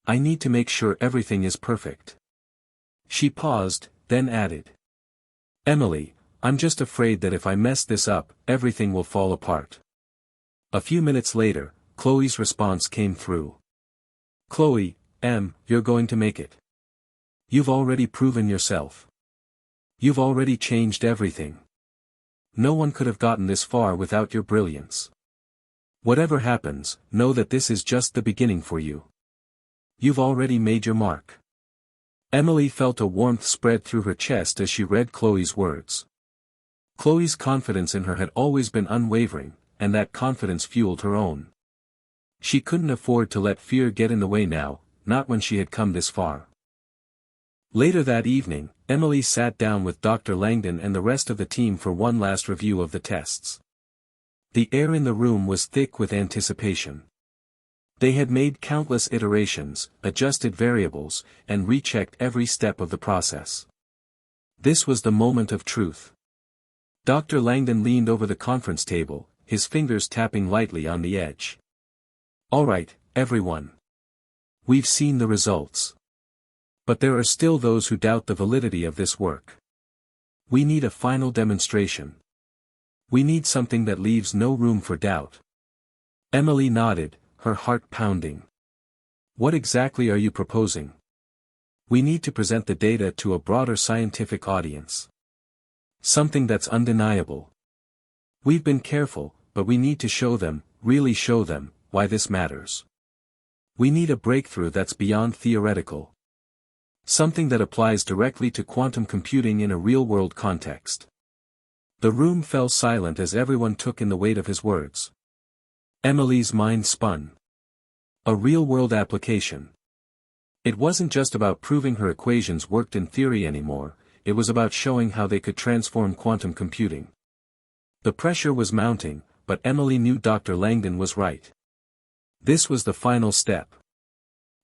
I need to make sure everything is perfect." She paused, then added, "Emily, I'm just afraid that if I mess this up, everything will fall apart." A few minutes later, Chloe's response came through. "Chloe, you're going to make it. You've already proven yourself. You've already changed everything. No one could have gotten this far without your brilliance. Whatever happens, know that this is just the beginning for you. You've already made your mark." Emily felt a warmth spread through her chest as she read Chloe's words. Chloe's confidence in her had always been unwavering, and that confidence fueled her own. She couldn't afford to let fear get in the way now, not when she had come this far. Later that evening, Emily sat down with Dr. Langdon and the rest of the team for one last review of the tests. The air in the room was thick with anticipation. They had made countless iterations, adjusted variables, and rechecked every step of the process. This was the moment of truth. Dr. Langdon leaned over the conference table, his fingers tapping lightly on the edge. "All right, everyone. We've seen the results. But there are still those who doubt the validity of this work. We need a final demonstration. We need something that leaves no room for doubt." Emily nodded, her heart pounding. "What exactly are you proposing?" "We need to present the data to a broader scientific audience. Something that's undeniable. We've been careful, but we need to show them, really show them, why this matters. We need a breakthrough that's beyond theoretical. Something that applies directly to quantum computing in a real-world context." The room fell silent as everyone took in the weight of his words. Emily's mind spun. A real-world application. It wasn't just about proving her equations worked in theory anymore, it was about showing how they could transform quantum computing. The pressure was mounting, but Emily knew Dr. Langdon was right. This was the final step.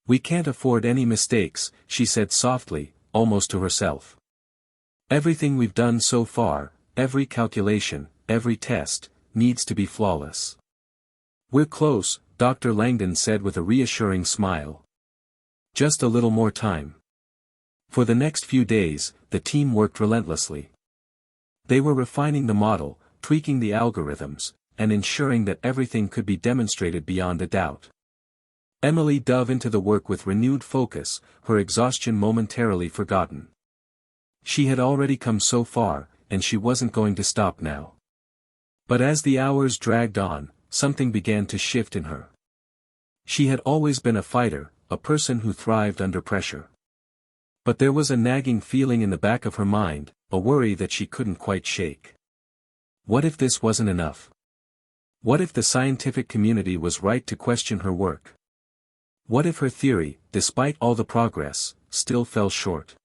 "We can't afford any mistakes," she said softly, almost to herself. "Everything we've done so far, every calculation, every test, needs to be flawless." "We're close," Dr. Langdon said with a reassuring smile. "Just a little more time." For the next few days, the team worked relentlessly. They were refining the model, tweaking the algorithms, and ensuring that everything could be demonstrated beyond a doubt. Emily dove into the work with renewed focus, her exhaustion momentarily forgotten. She had already come so far, and she wasn't going to stop now. But as the hours dragged on, something began to shift in her. She had always been a fighter, a person who thrived under pressure. But there was a nagging feeling in the back of her mind, a worry that she couldn't quite shake. What if this wasn't enough? What if the scientific community was right to question her work? What if her theory, despite all the progress, still fell short?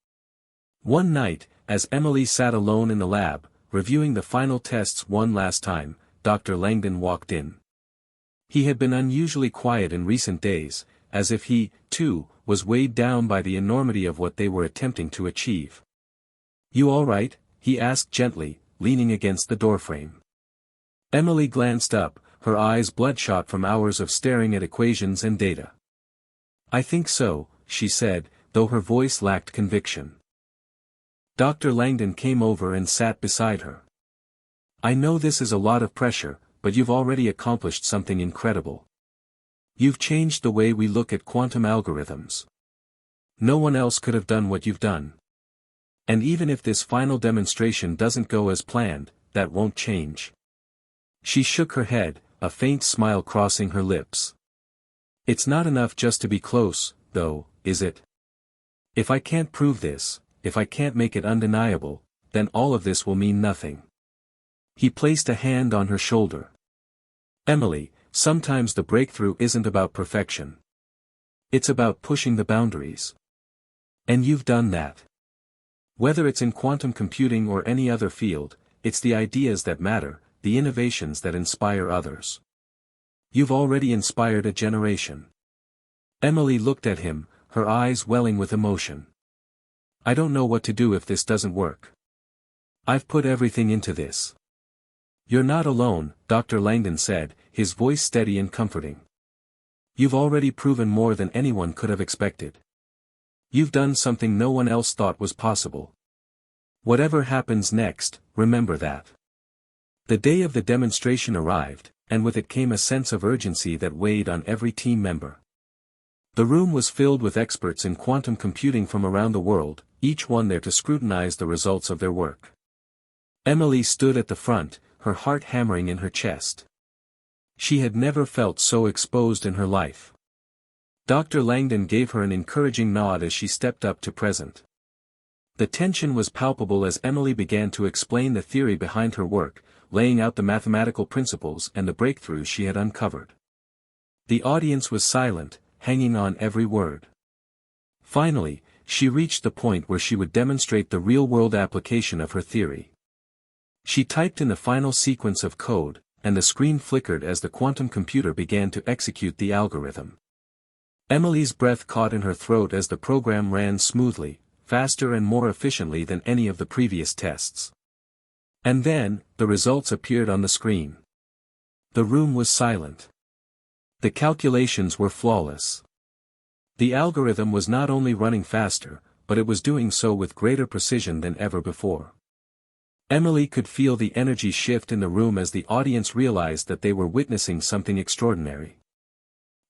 One night, as Emily sat alone in the lab, reviewing the final tests one last time, Dr. Langdon walked in. He had been unusually quiet in recent days, as if he, too, was weighed down by the enormity of what they were attempting to achieve. "You all right?" he asked gently, leaning against the doorframe. Emily glanced up, her eyes bloodshot from hours of staring at equations and data. "I think so," she said, though her voice lacked conviction. Dr. Langdon came over and sat beside her. "I know this is a lot of pressure, but you've already accomplished something incredible. You've changed the way we look at quantum algorithms. No one else could have done what you've done. And even if this final demonstration doesn't go as planned, that won't change." She shook her head, a faint smile crossing her lips. "It's not enough just to be close, though, is it? If I can't prove this, if I can't make it undeniable, then all of this will mean nothing." He placed a hand on her shoulder. "Emily, sometimes the breakthrough isn't about perfection. It's about pushing the boundaries. And you've done that. Whether it's in quantum computing or any other field, it's the ideas that matter, the innovations that inspire others. You've already inspired a generation." Emily looked at him, her eyes welling with emotion. "I don't know what to do if this doesn't work. I've put everything into this." "You're not alone," Dr. Langdon said, his voice steady and comforting. "You've already proven more than anyone could have expected. You've done something no one else thought was possible. Whatever happens next, remember that." The day of the demonstration arrived, and with it came a sense of urgency that weighed on every team member. The room was filled with experts in quantum computing from around the world, each one there to scrutinize the results of their work. Emily stood at the front, her heart hammering in her chest. She had never felt so exposed in her life. Dr. Langdon gave her an encouraging nod as she stepped up to present. The tension was palpable as Emily began to explain the theory behind her work, laying out the mathematical principles and the breakthroughs she had uncovered. The audience was silent, hanging on every word. Finally, she reached the point where she would demonstrate the real-world application of her theory. She typed in the final sequence of code, and the screen flickered as the quantum computer began to execute the algorithm. Emily's breath caught in her throat as the program ran smoothly, faster and more efficiently than any of the previous tests. And then, the results appeared on the screen. The room was silent. The calculations were flawless. The algorithm was not only running faster, but it was doing so with greater precision than ever before. Emily could feel the energy shift in the room as the audience realized that they were witnessing something extraordinary.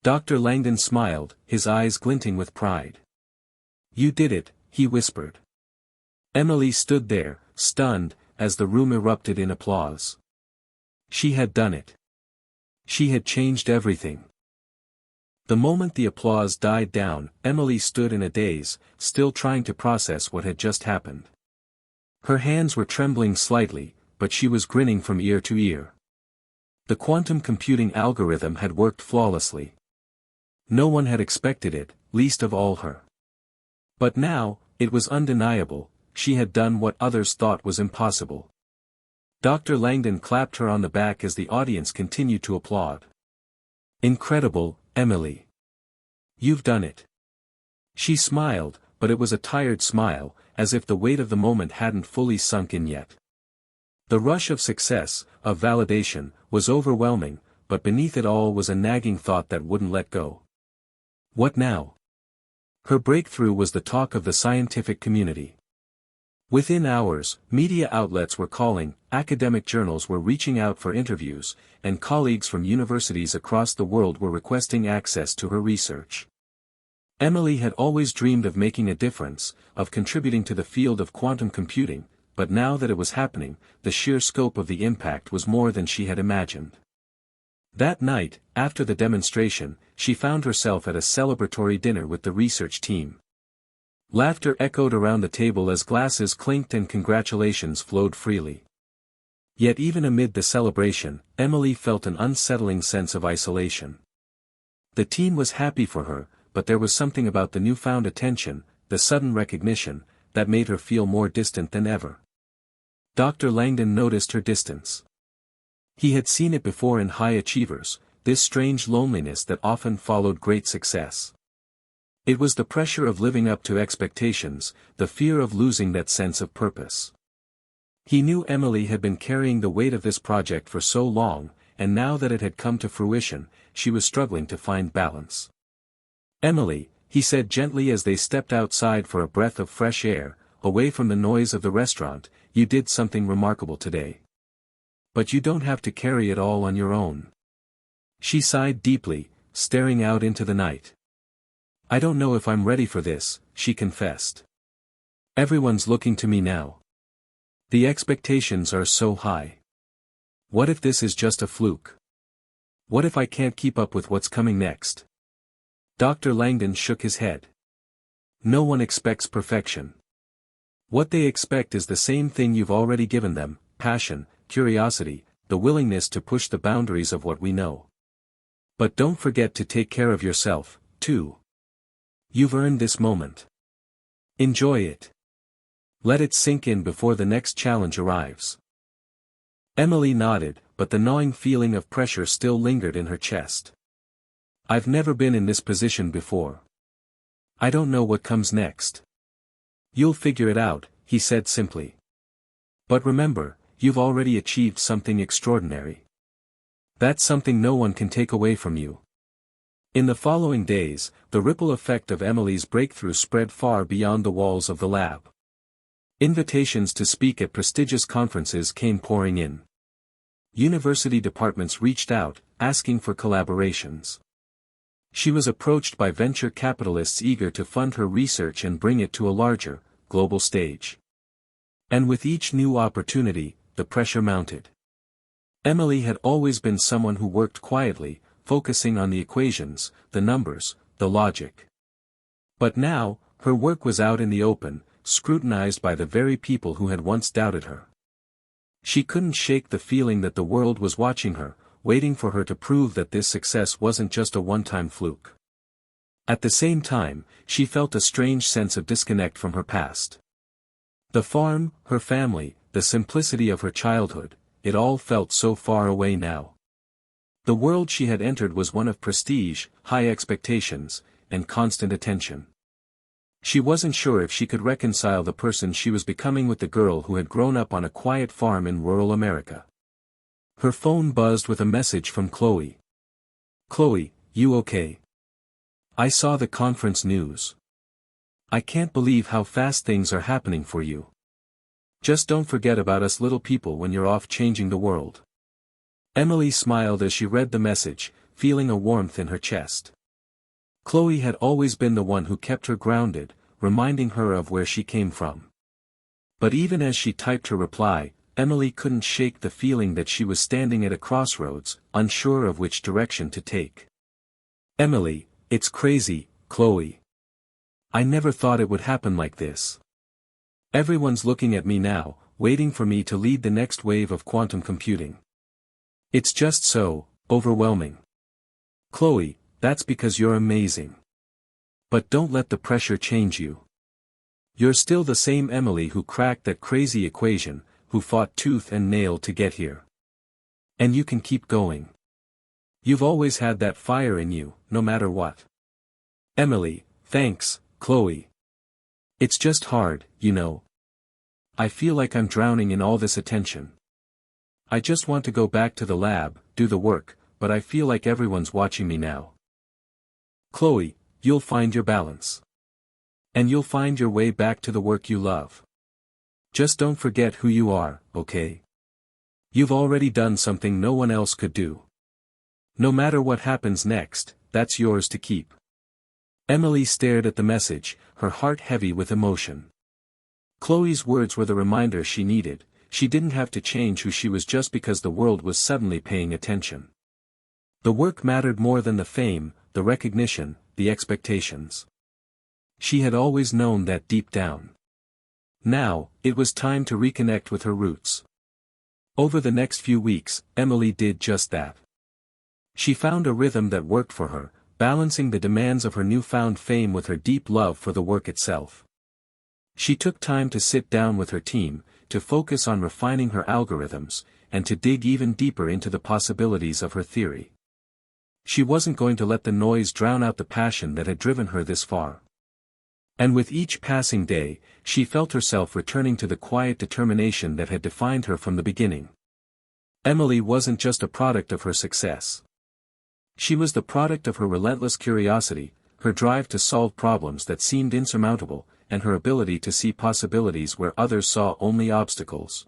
Dr. Langdon smiled, his eyes glinting with pride. "You did it," he whispered. Emily stood there, stunned, as the room erupted in applause. She had done it. She had changed everything. The moment the applause died down, Emily stood in a daze, still trying to process what had just happened. Her hands were trembling slightly, but she was grinning from ear to ear. The quantum computing algorithm had worked flawlessly. No one had expected it, least of all her. But now, it was undeniable, she had done what others thought was impossible. Dr. Langdon clapped her on the back as the audience continued to applaud. "Incredible, Emily. You've done it." She smiled, but it was a tired smile, as if the weight of the moment hadn't fully sunk in yet. The rush of success, of validation, was overwhelming, but beneath it all was a nagging thought that wouldn't let go. What now? Her breakthrough was the talk of the scientific community. Within hours, media outlets were calling, academic journals were reaching out for interviews, and colleagues from universities across the world were requesting access to her research. Emily had always dreamed of making a difference, of contributing to the field of quantum computing, but now that it was happening, the sheer scope of the impact was more than she had imagined. That night, after the demonstration, she found herself at a celebratory dinner with the research team. Laughter echoed around the table as glasses clinked and congratulations flowed freely. Yet even amid the celebration, Emily felt an unsettling sense of isolation. The team was happy for her, but there was something about the newfound attention, the sudden recognition, that made her feel more distant than ever. Dr. Langdon noticed her distance. He had seen it before in high achievers, this strange loneliness that often followed great success. It was the pressure of living up to expectations, the fear of losing that sense of purpose. He knew Emily had been carrying the weight of this project for so long, and now that it had come to fruition, she was struggling to find balance. "Emily," he said gently as they stepped outside for a breath of fresh air, away from the noise of the restaurant, "you did something remarkable today. But you don't have to carry it all on your own." She sighed deeply, staring out into the night. "I don't know if I'm ready for this," she confessed. "Everyone's looking to me now. The expectations are so high. What if this is just a fluke? What if I can't keep up with what's coming next?" Dr. Langdon shook his head. "No one expects perfection. What they expect is the same thing you've already given them: passion, curiosity, the willingness to push the boundaries of what we know. But don't forget to take care of yourself, too. You've earned this moment. Enjoy it. Let it sink in before the next challenge arrives." Emily nodded, but the gnawing feeling of pressure still lingered in her chest. "I've never been in this position before. I don't know what comes next." "You'll figure it out," he said simply. "But remember, you've already achieved something extraordinary. That's something no one can take away from you." In the following days, the ripple effect of Emily's breakthrough spread far beyond the walls of the lab. Invitations to speak at prestigious conferences came pouring in. University departments reached out, asking for collaborations. She was approached by venture capitalists eager to fund her research and bring it to a larger, global stage. And with each new opportunity, the pressure mounted. Emily had always been someone who worked quietly, focusing on the equations, the numbers, the logic. But now, her work was out in the open, scrutinized by the very people who had once doubted her. She couldn't shake the feeling that the world was watching her, waiting for her to prove that this success wasn't just a one-time fluke. At the same time, she felt a strange sense of disconnect from her past. The farm, her family, the simplicity of her childhood, it all felt so far away now. The world she had entered was one of prestige, high expectations, and constant attention. She wasn't sure if she could reconcile the person she was becoming with the girl who had grown up on a quiet farm in rural America. Her phone buzzed with a message from Chloe. "Chloe, you okay? I saw the conference news. I can't believe how fast things are happening for you. Just don't forget about us little people when you're off changing the world." Emily smiled as she read the message, feeling a warmth in her chest. Chloe had always been the one who kept her grounded, reminding her of where she came from. But even as she typed her reply, Emily couldn't shake the feeling that she was standing at a crossroads, unsure of which direction to take. "Emily, it's crazy, Chloe. I never thought it would happen like this. Everyone's looking at me now, waiting for me to lead the next wave of quantum computing. It's just so overwhelming. Chloe, that's because you're amazing. But don't let the pressure change you. You're still the same Emily who cracked that crazy equation, who fought tooth and nail to get here. And you can keep going. You've always had that fire in you, no matter what." "Emily, thanks, Chloe. It's just hard, you know. I feel like I'm drowning in all this attention. I just want to go back to the lab, do the work, but I feel like everyone's watching me now." "Chloe, you'll find your balance. And you'll find your way back to the work you love. Just don't forget who you are, okay? You've already done something no one else could do. No matter what happens next, that's yours to keep." Emily stared at the message, her heart heavy with emotion. Chloe's words were the reminder she needed. She didn't have to change who she was just because the world was suddenly paying attention. The work mattered more than the fame, the recognition, the expectations. She had always known that deep down. Now, it was time to reconnect with her roots. Over the next few weeks, Emily did just that. She found a rhythm that worked for her, balancing the demands of her newfound fame with her deep love for the work itself. She took time to sit down with her team, to focus on refining her algorithms, and to dig even deeper into the possibilities of her theory. She wasn't going to let the noise drown out the passion that had driven her this far. And with each passing day, she felt herself returning to the quiet determination that had defined her from the beginning. Emily wasn't just a product of her success. She was the product of her relentless curiosity, her drive to solve problems that seemed insurmountable, and her ability to see possibilities where others saw only obstacles.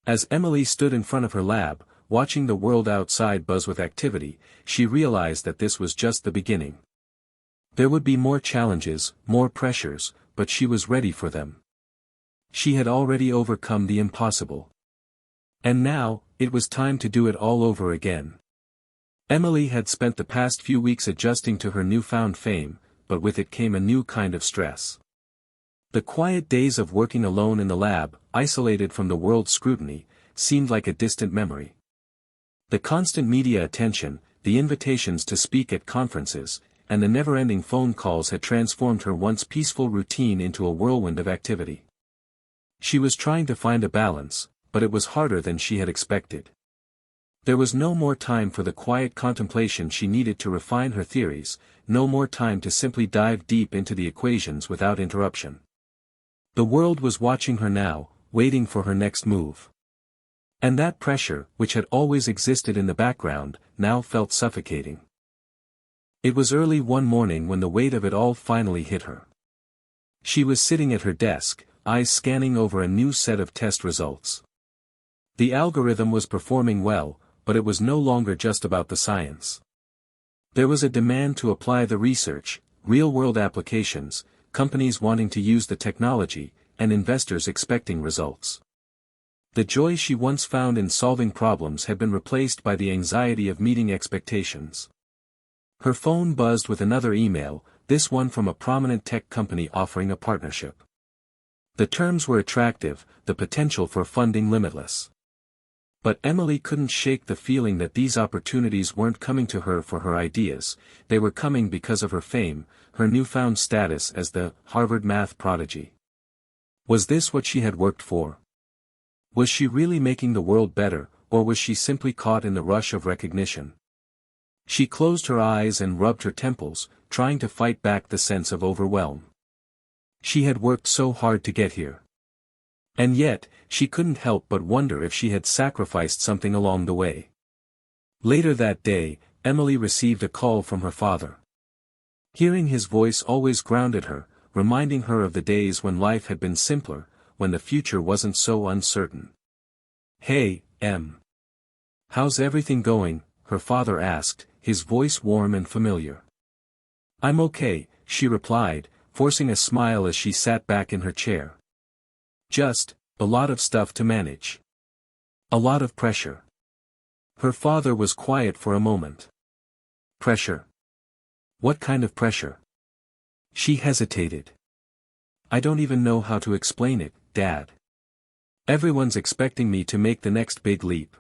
As Emily stood in front of her lab, watching the world outside buzz with activity, she realized that this was just the beginning. There would be more challenges, more pressures, but she was ready for them. She had already overcome the impossible. And now, it was time to do it all over again. Emily had spent the past few weeks adjusting to her newfound fame, but with it came a new kind of stress. The quiet days of working alone in the lab, isolated from the world's scrutiny, seemed like a distant memory. The constant media attention, the invitations to speak at conferences, and the never-ending phone calls had transformed her once peaceful routine into a whirlwind of activity. She was trying to find a balance, but it was harder than she had expected. There was no more time for the quiet contemplation she needed to refine her theories, no more time to simply dive deep into the equations without interruption. The world was watching her now, waiting for her next move. And that pressure, which had always existed in the background, now felt suffocating. It was early one morning when the weight of it all finally hit her. She was sitting at her desk, eyes scanning over a new set of test results. The algorithm was performing well, but it was no longer just about the science. There was a demand to apply the research, real-world applications, companies wanting to use the technology, and investors expecting results. The joy she once found in solving problems had been replaced by the anxiety of meeting expectations. Her phone buzzed with another email, this one from a prominent tech company offering a partnership. The terms were attractive, the potential for funding limitless. But Emily couldn't shake the feeling that these opportunities weren't coming to her for her ideas, they were coming because of her fame, her newfound status as the Harvard math prodigy. Was this what she had worked for? Was she really making the world better, or was she simply caught in the rush of recognition? She closed her eyes and rubbed her temples, trying to fight back the sense of overwhelm. She had worked so hard to get here. And yet, she couldn't help but wonder if she had sacrificed something along the way. Later that day, Emily received a call from her father. Hearing his voice always grounded her, reminding her of the days when life had been simpler, when the future wasn't so uncertain. "Hey, Em. How's everything going?" her father asked, his voice warm and familiar. "I'm okay," she replied, forcing a smile as she sat back in her chair. "Just, a lot of stuff to manage. A lot of pressure." Her father was quiet for a moment. "Pressure? What kind of pressure?" She hesitated. "I don't even know how to explain it, Dad. Everyone's expecting me to make the next big leap.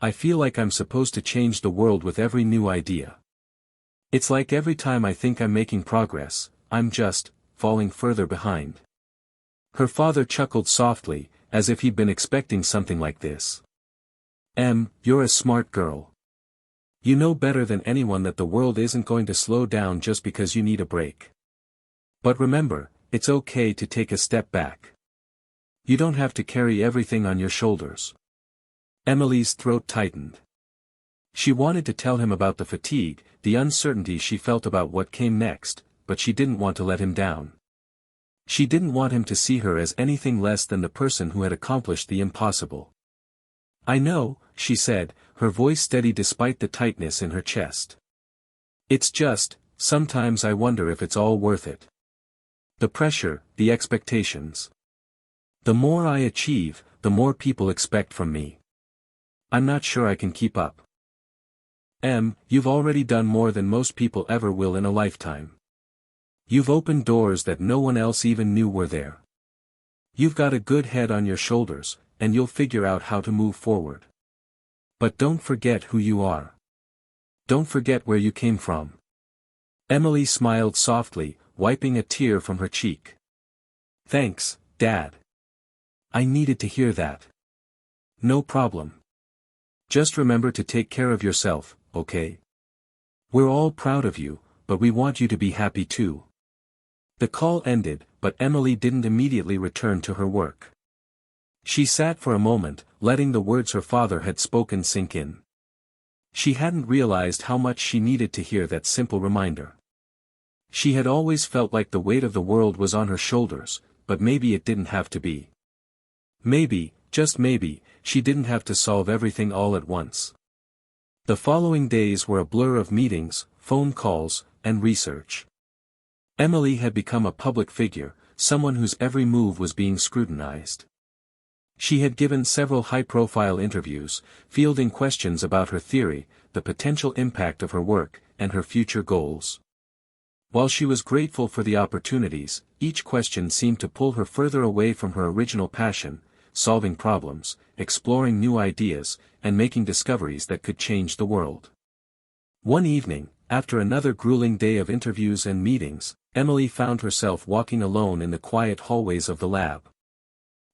I feel like I'm supposed to change the world with every new idea. It's like every time I think I'm making progress, I'm just falling further behind." Her father chuckled softly, as if he'd been expecting something like this. "Em, you're a smart girl. You know better than anyone that the world isn't going to slow down just because you need a break. But remember, it's okay to take a step back. You don't have to carry everything on your shoulders." Emily's throat tightened. She wanted to tell him about the fatigue, the uncertainty she felt about what came next, but she didn't want to let him down. She didn't want him to see her as anything less than the person who had accomplished the impossible. "I know," she said, her voice steady despite the tightness in her chest. "It's just, sometimes I wonder if it's all worth it. The pressure, the expectations. The more I achieve, the more people expect from me. I'm not sure I can keep up." "Em, you've already done more than most people ever will in a lifetime. You've opened doors that no one else even knew were there. You've got a good head on your shoulders, and you'll figure out how to move forward. But don't forget who you are. Don't forget where you came from." Emily smiled softly, wiping a tear from her cheek. "Thanks, Dad. I needed to hear that." "No problem. Just remember to take care of yourself, okay? We're all proud of you, but we want you to be happy too." The call ended, but Emily didn't immediately return to her work. She sat for a moment, letting the words her father had spoken sink in. She hadn't realized how much she needed to hear that simple reminder. She had always felt like the weight of the world was on her shoulders, but maybe it didn't have to be. Maybe, just maybe, she didn't have to solve everything all at once. The following days were a blur of meetings, phone calls, and research. Emily had become a public figure, someone whose every move was being scrutinized. She had given several high-profile interviews, fielding questions about her theory, the potential impact of her work, and her future goals. While she was grateful for the opportunities, each question seemed to pull her further away from her original passion, solving problems, exploring new ideas, and making discoveries that could change the world. One evening, after another grueling day of interviews and meetings, Emily found herself walking alone in the quiet hallways of the lab.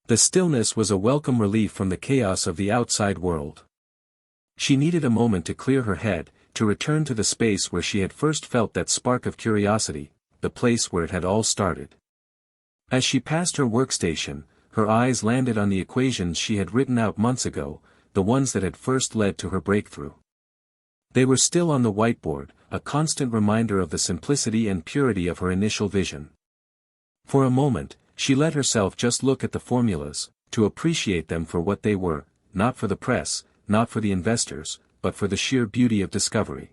The stillness was a welcome relief from the chaos of the outside world. She needed a moment to clear her head, to return to the space where she had first felt that spark of curiosity, the place where it had all started. As she passed her workstation, her eyes landed on the equations she had written out months ago, the ones that had first led to her breakthrough. They were still on the whiteboard, a constant reminder of the simplicity and purity of her initial vision. For a moment, she let herself just look at the formulas, to appreciate them for what they were, not for the press, not for the investors, but for the sheer beauty of discovery.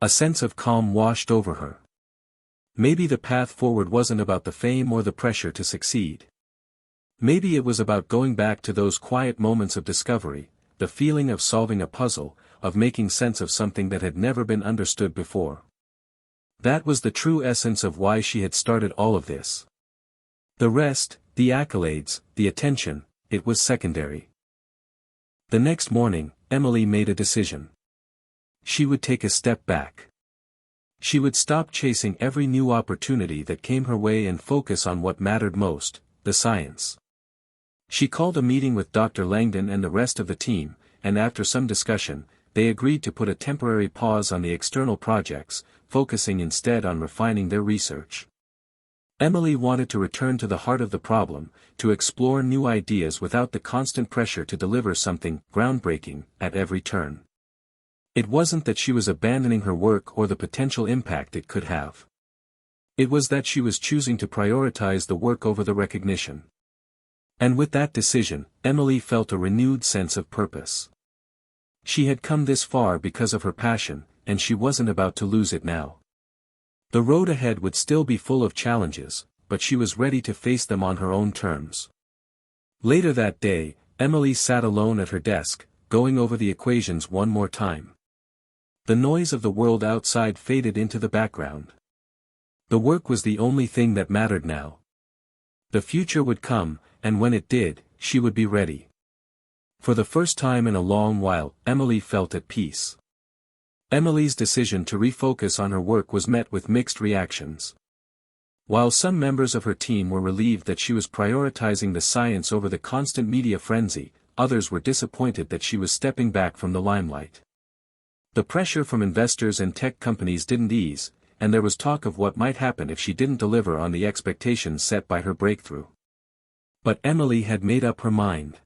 A sense of calm washed over her. Maybe the path forward wasn't about the fame or the pressure to succeed. Maybe it was about going back to those quiet moments of discovery, the feeling of solving a puzzle, of making sense of something that had never been understood before. That was the true essence of why she had started all of this. The rest, the accolades, the attention, it was secondary. The next morning, Emily made a decision. She would take a step back. She would stop chasing every new opportunity that came her way and focus on what mattered most, the science. She called a meeting with Dr. Langdon and the rest of the team, and after some discussion, they agreed to put a temporary pause on the external projects, focusing instead on refining their research. Emily wanted to return to the heart of the problem, to explore new ideas without the constant pressure to deliver something groundbreaking at every turn. It wasn't that she was abandoning her work or the potential impact it could have. It was that she was choosing to prioritize the work over the recognition. And with that decision, Emily felt a renewed sense of purpose. She had come this far because of her passion, and she wasn't about to lose it now. The road ahead would still be full of challenges, but she was ready to face them on her own terms. Later that day, Emily sat alone at her desk, going over the equations one more time. The noise of the world outside faded into the background. The work was the only thing that mattered now. The future would come, and when it did, she would be ready. For the first time in a long while, Emily felt at peace. Emily's decision to refocus on her work was met with mixed reactions. While some members of her team were relieved that she was prioritizing the science over the constant media frenzy, others were disappointed that she was stepping back from the limelight. The pressure from investors and tech companies didn't ease, and there was talk of what might happen if she didn't deliver on the expectations set by her breakthrough. But Emily had made up her mind.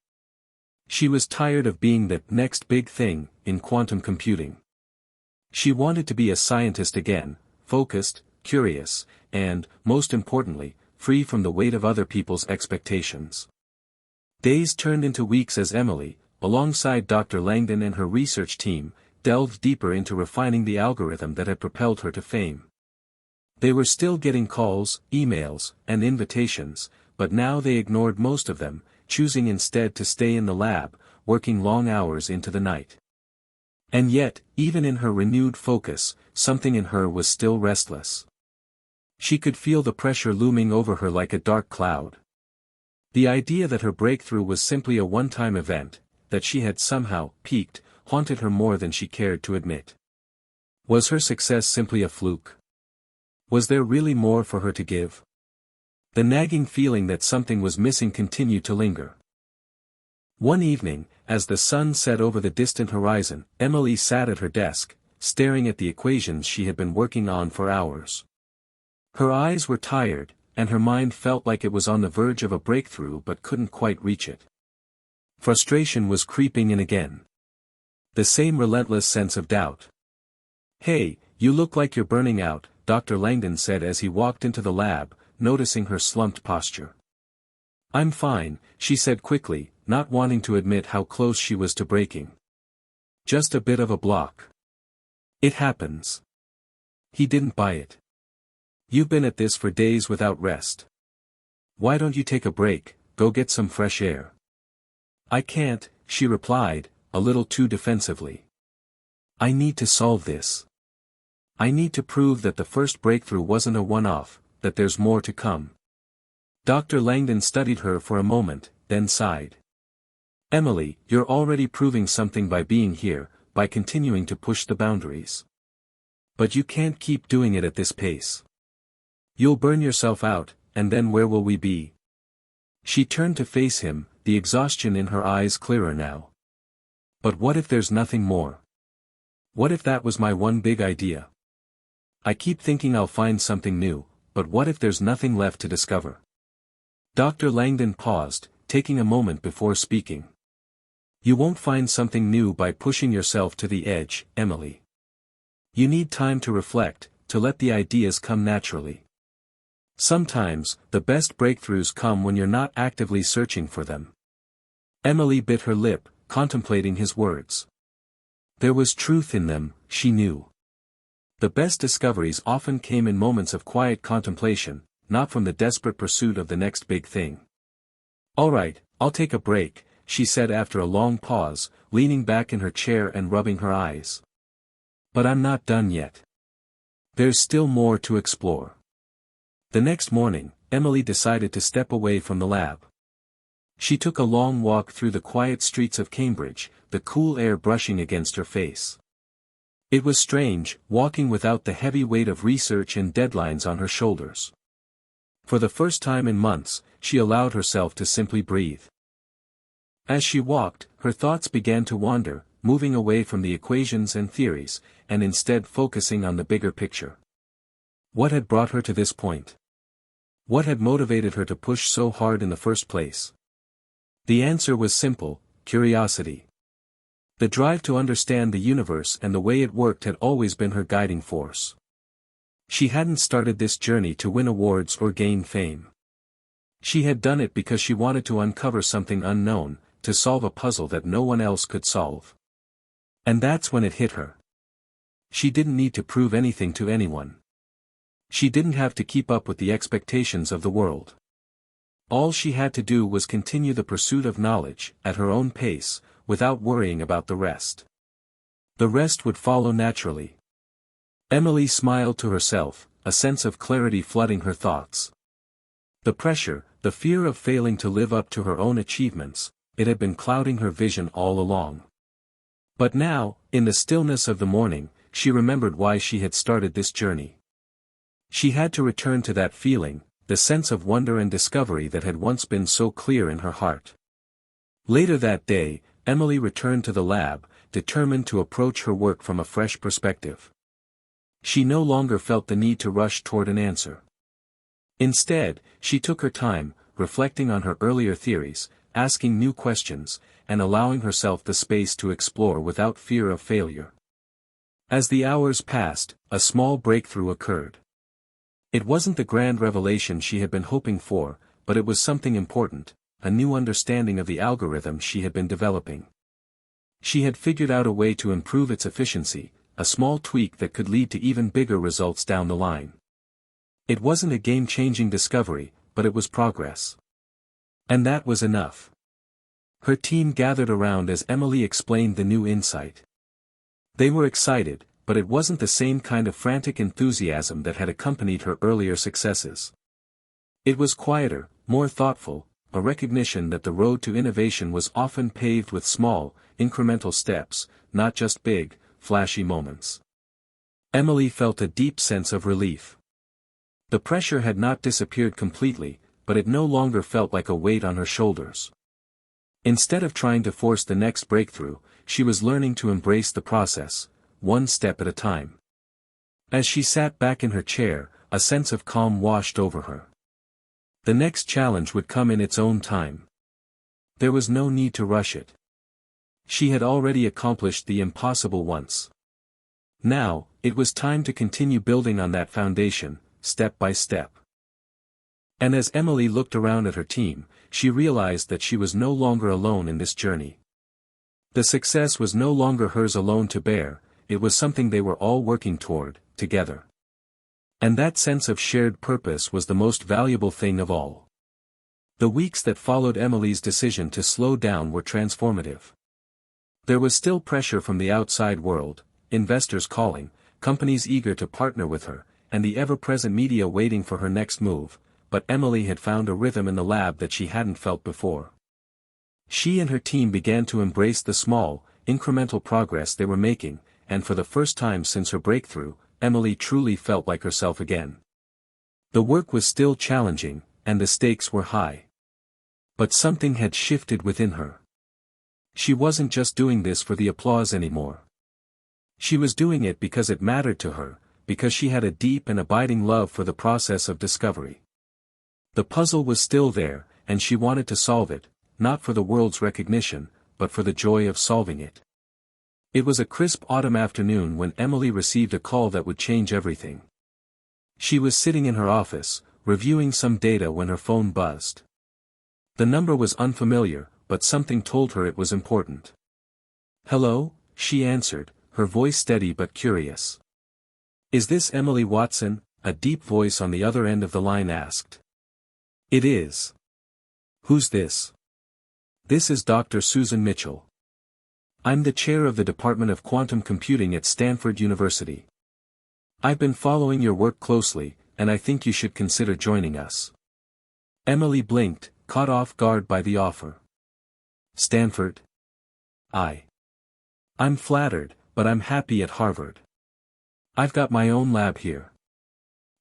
She was tired of being the next big thing in quantum computing. She wanted to be a scientist again, focused, curious, and, most importantly, free from the weight of other people's expectations. Days turned into weeks as Emily, alongside Dr. Langdon and her research team, delved deeper into refining the algorithm that had propelled her to fame. They were still getting calls, emails, and invitations, but now they ignored most of them, choosing instead to stay in the lab, working long hours into the night. And yet, even in her renewed focus, something in her was still restless. She could feel the pressure looming over her like a dark cloud. The idea that her breakthrough was simply a one-time event, that she had somehow peaked, haunted her more than she cared to admit. Was her success simply a fluke? Was there really more for her to give? The nagging feeling that something was missing continued to linger. One evening, as the sun set over the distant horizon, Emily sat at her desk, staring at the equations she had been working on for hours. Her eyes were tired, and her mind felt like it was on the verge of a breakthrough but couldn't quite reach it. Frustration was creeping in again. The same relentless sense of doubt. "Hey, you look like you're burning out," Dr. Langdon said as he walked into the lab, noticing her slumped posture. "I'm fine," she said quickly, not wanting to admit how close she was to breaking. "Just a bit of a block. It happens." He didn't buy it. "You've been at this for days without rest. Why don't you take a break, go get some fresh air?" "I can't," she replied, a little too defensively. "I need to solve this. I need to prove that the first breakthrough wasn't a one-off, that there's more to come." Dr. Langdon studied her for a moment, then sighed. "Emily, you're already proving something by being here, by continuing to push the boundaries. But you can't keep doing it at this pace. You'll burn yourself out, and then where will we be?" She turned to face him, the exhaustion in her eyes clearer now. "But what if there's nothing more? What if that was my one big idea? I keep thinking I'll find something new, but what if there's nothing left to discover?" Dr. Langdon paused, taking a moment before speaking. "You won't find something new by pushing yourself to the edge, Emily. You need time to reflect, to let the ideas come naturally. Sometimes, the best breakthroughs come when you're not actively searching for them." Emily bit her lip, contemplating his words. There was truth in them, she knew. The best discoveries often came in moments of quiet contemplation, not from the desperate pursuit of the next big thing. "All right, I'll take a break," she said after a long pause, leaning back in her chair and rubbing her eyes. "But I'm not done yet. There's still more to explore." The next morning, Emily decided to step away from the lab. She took a long walk through the quiet streets of Cambridge, the cool air brushing against her face. It was strange, walking without the heavy weight of research and deadlines on her shoulders. For the first time in months, she allowed herself to simply breathe. As she walked, her thoughts began to wander, moving away from the equations and theories, and instead focusing on the bigger picture. What had brought her to this point? What had motivated her to push so hard in the first place? The answer was simple: curiosity. The drive to understand the universe and the way it worked had always been her guiding force. She hadn't started this journey to win awards or gain fame. She had done it because she wanted to uncover something unknown, to solve a puzzle that no one else could solve. And that's when it hit her. She didn't need to prove anything to anyone. She didn't have to keep up with the expectations of the world. All she had to do was continue the pursuit of knowledge, at her own pace, without worrying about the rest. The rest would follow naturally. Emily smiled to herself, a sense of clarity flooding her thoughts. The pressure, the fear of failing to live up to her own achievements, it had been clouding her vision all along. But now, in the stillness of the morning, she remembered why she had started this journey. She had to return to that feeling, the sense of wonder and discovery that had once been so clear in her heart. Later that day, Emily returned to the lab, determined to approach her work from a fresh perspective. She no longer felt the need to rush toward an answer. Instead, she took her time, reflecting on her earlier theories, asking new questions, and allowing herself the space to explore without fear of failure. As the hours passed, a small breakthrough occurred. It wasn't the grand revelation she had been hoping for, but it was something important, a new understanding of the algorithm she had been developing. She had figured out a way to improve its efficiency, a small tweak that could lead to even bigger results down the line. It wasn't a game-changing discovery, but it was progress. And that was enough. Her team gathered around as Emily explained the new insight. They were excited, but it wasn't the same kind of frantic enthusiasm that had accompanied her earlier successes. It was quieter, more thoughtful, a recognition that the road to innovation was often paved with small, incremental steps, not just big, flashy moments. Emily felt a deep sense of relief. The pressure had not disappeared completely, but it no longer felt like a weight on her shoulders. Instead of trying to force the next breakthrough, she was learning to embrace the process, one step at a time. As she sat back in her chair, a sense of calm washed over her. The next challenge would come in its own time. There was no need to rush it. She had already accomplished the impossible once. Now, it was time to continue building on that foundation, step by step. And as Emily looked around at her team, she realized that she was no longer alone in this journey. The success was no longer hers alone to bear, it was something they were all working toward, together. And that sense of shared purpose was the most valuable thing of all. The weeks that followed Emily's decision to slow down were transformative. There was still pressure from the outside world, investors calling, companies eager to partner with her, and the ever-present media waiting for her next move, but Emily had found a rhythm in the lab that she hadn't felt before. She and her team began to embrace the small, incremental progress they were making, and for the first time since her breakthrough, Emily truly felt like herself again. The work was still challenging, and the stakes were high. But something had shifted within her. She wasn't just doing this for the applause anymore. She was doing it because it mattered to her, because she had a deep and abiding love for the process of discovery. The puzzle was still there, and she wanted to solve it, not for the world's recognition, but for the joy of solving it. It was a crisp autumn afternoon when Emily received a call that would change everything. She was sitting in her office, reviewing some data when her phone buzzed. The number was unfamiliar, but something told her it was important. "Hello," she answered, her voice steady but curious. "Is this Emily Watson?" a deep voice on the other end of the line asked. "It is. Who's this?" "This is Dr. Susan Mitchell. I'm the chair of the Department of Quantum Computing at Stanford University. I've been following your work closely, and I think you should consider joining us." Emily blinked, caught off guard by the offer. "Stanford? I'm flattered, but I'm happy at Harvard. I've got my own lab here."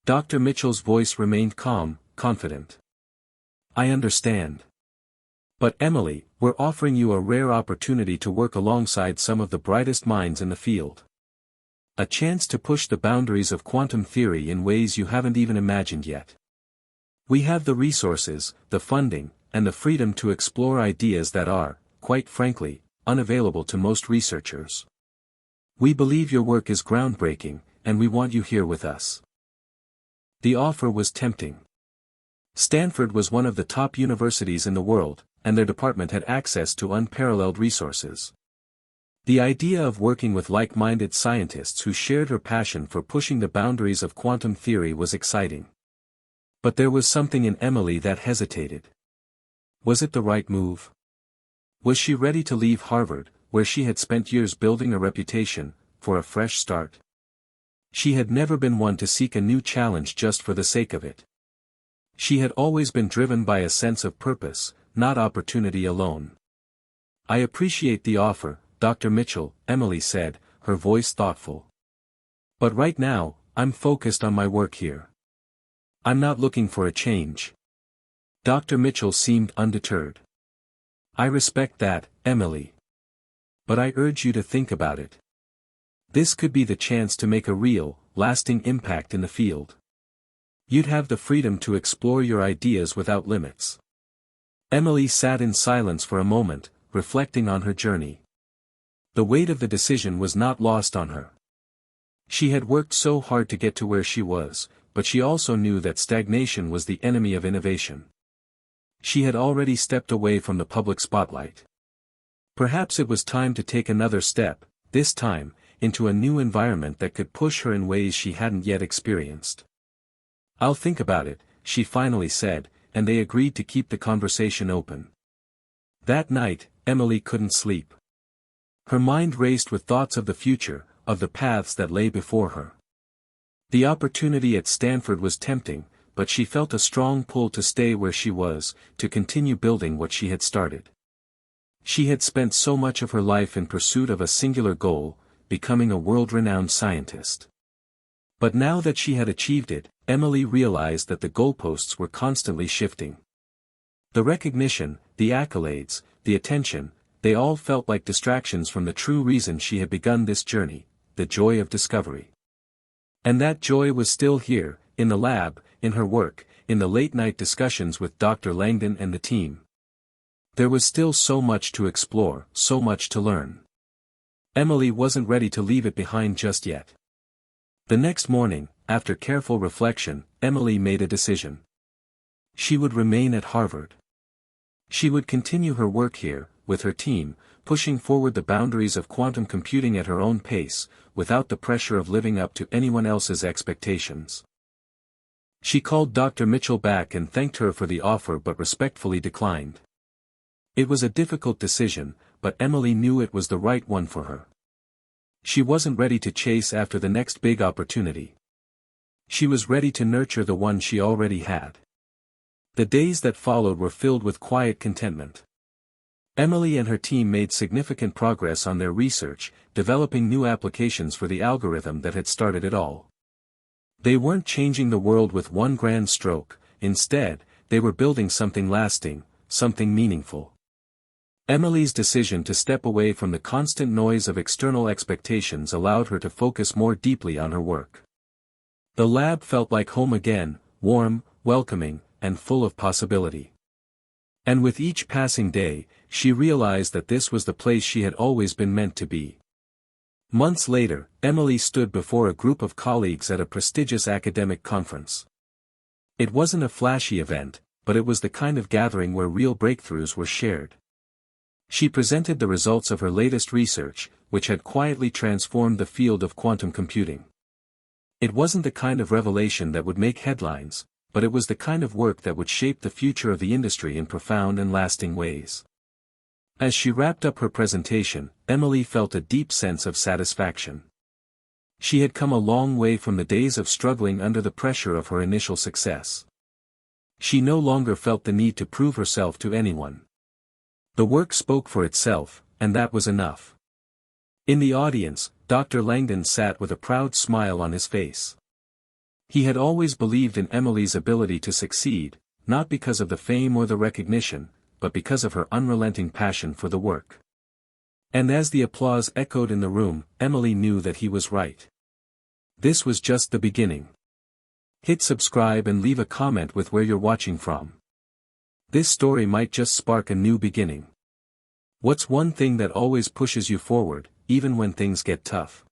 Dr. Mitchell's voice remained calm, confident. "I understand. But Emily, we're offering you a rare opportunity to work alongside some of the brightest minds in the field. A chance to push the boundaries of quantum theory in ways you haven't even imagined yet. We have the resources, the funding, and the freedom to explore ideas that are, quite frankly, unavailable to most researchers. We believe your work is groundbreaking, and we want you here with us. The offer was tempting. Stanford was one of the top universities in the world, and their department had access to unparalleled resources. The idea of working with like-minded scientists who shared her passion for pushing the boundaries of quantum theory was exciting. But there was something in Emily that hesitated. Was it the right move? Was she ready to leave Harvard, where she had spent years building a reputation, for a fresh start? She had never been one to seek a new challenge just for the sake of it. She had always been driven by a sense of purpose, not opportunity alone. I appreciate the offer, Dr. Mitchell, Emily said, her voice thoughtful. But right now, I'm focused on my work here. I'm not looking for a change. Dr. Mitchell seemed undeterred. I respect that, Emily. But I urge you to think about it. This could be the chance to make a real, lasting impact in the field. You'd have the freedom to explore your ideas without limits. Emily sat in silence for a moment, reflecting on her journey. The weight of the decision was not lost on her. She had worked so hard to get to where she was, but she also knew that stagnation was the enemy of innovation. She had already stepped away from the public spotlight. Perhaps it was time to take another step, this time, into a new environment that could push her in ways she hadn't yet experienced. I'll think about it, she finally said, and they agreed to keep the conversation open. That night, Emily couldn't sleep. Her mind raced with thoughts of the future, of the paths that lay before her. The opportunity at Stanford was tempting, but she felt a strong pull to stay where she was, to continue building what she had started. She had spent so much of her life in pursuit of a singular goal, becoming a world-renowned scientist. But now that she had achieved it, Emily realized that the goalposts were constantly shifting. The recognition, the accolades, the attention, they all felt like distractions from the true reason she had begun this journey, the joy of discovery. And that joy was still here, in the lab, in her work, in the late-night discussions with Dr. Langdon and the team. There was still so much to explore, so much to learn. Emily wasn't ready to leave it behind just yet. The next morning, after careful reflection, Emily made a decision. She would remain at Harvard. She would continue her work here, with her team, pushing forward the boundaries of quantum computing at her own pace, without the pressure of living up to anyone else's expectations. She called Dr. Mitchell back and thanked her for the offer but respectfully declined. It was a difficult decision, but Emily knew it was the right one for her. She wasn't ready to chase after the next big opportunity. She was ready to nurture the one she already had. The days that followed were filled with quiet contentment. Emily and her team made significant progress on their research, developing new applications for the algorithm that had started it all. They weren't changing the world with one grand stroke, instead, they were building something lasting, something meaningful. Emily's decision to step away from the constant noise of external expectations allowed her to focus more deeply on her work. The lab felt like home again, warm, welcoming, and full of possibility. And with each passing day, she realized that this was the place she had always been meant to be. Months later, Emily stood before a group of colleagues at a prestigious academic conference. It wasn't a flashy event, but it was the kind of gathering where real breakthroughs were shared. She presented the results of her latest research, which had quietly transformed the field of quantum computing. It wasn't the kind of revelation that would make headlines, but it was the kind of work that would shape the future of the industry in profound and lasting ways. As she wrapped up her presentation, Emily felt a deep sense of satisfaction. She had come a long way from the days of struggling under the pressure of her initial success. She no longer felt the need to prove herself to anyone. The work spoke for itself, and that was enough. In the audience, Dr. Langdon sat with a proud smile on his face. He had always believed in Emily's ability to succeed, not because of the fame or the recognition, but because of her unrelenting passion for the work. And as the applause echoed in the room, Emily knew that he was right. This was just the beginning. Hit subscribe and leave a comment with where you're watching from. This story might just spark a new beginning. What's one thing that always pushes you forward, even when things get tough?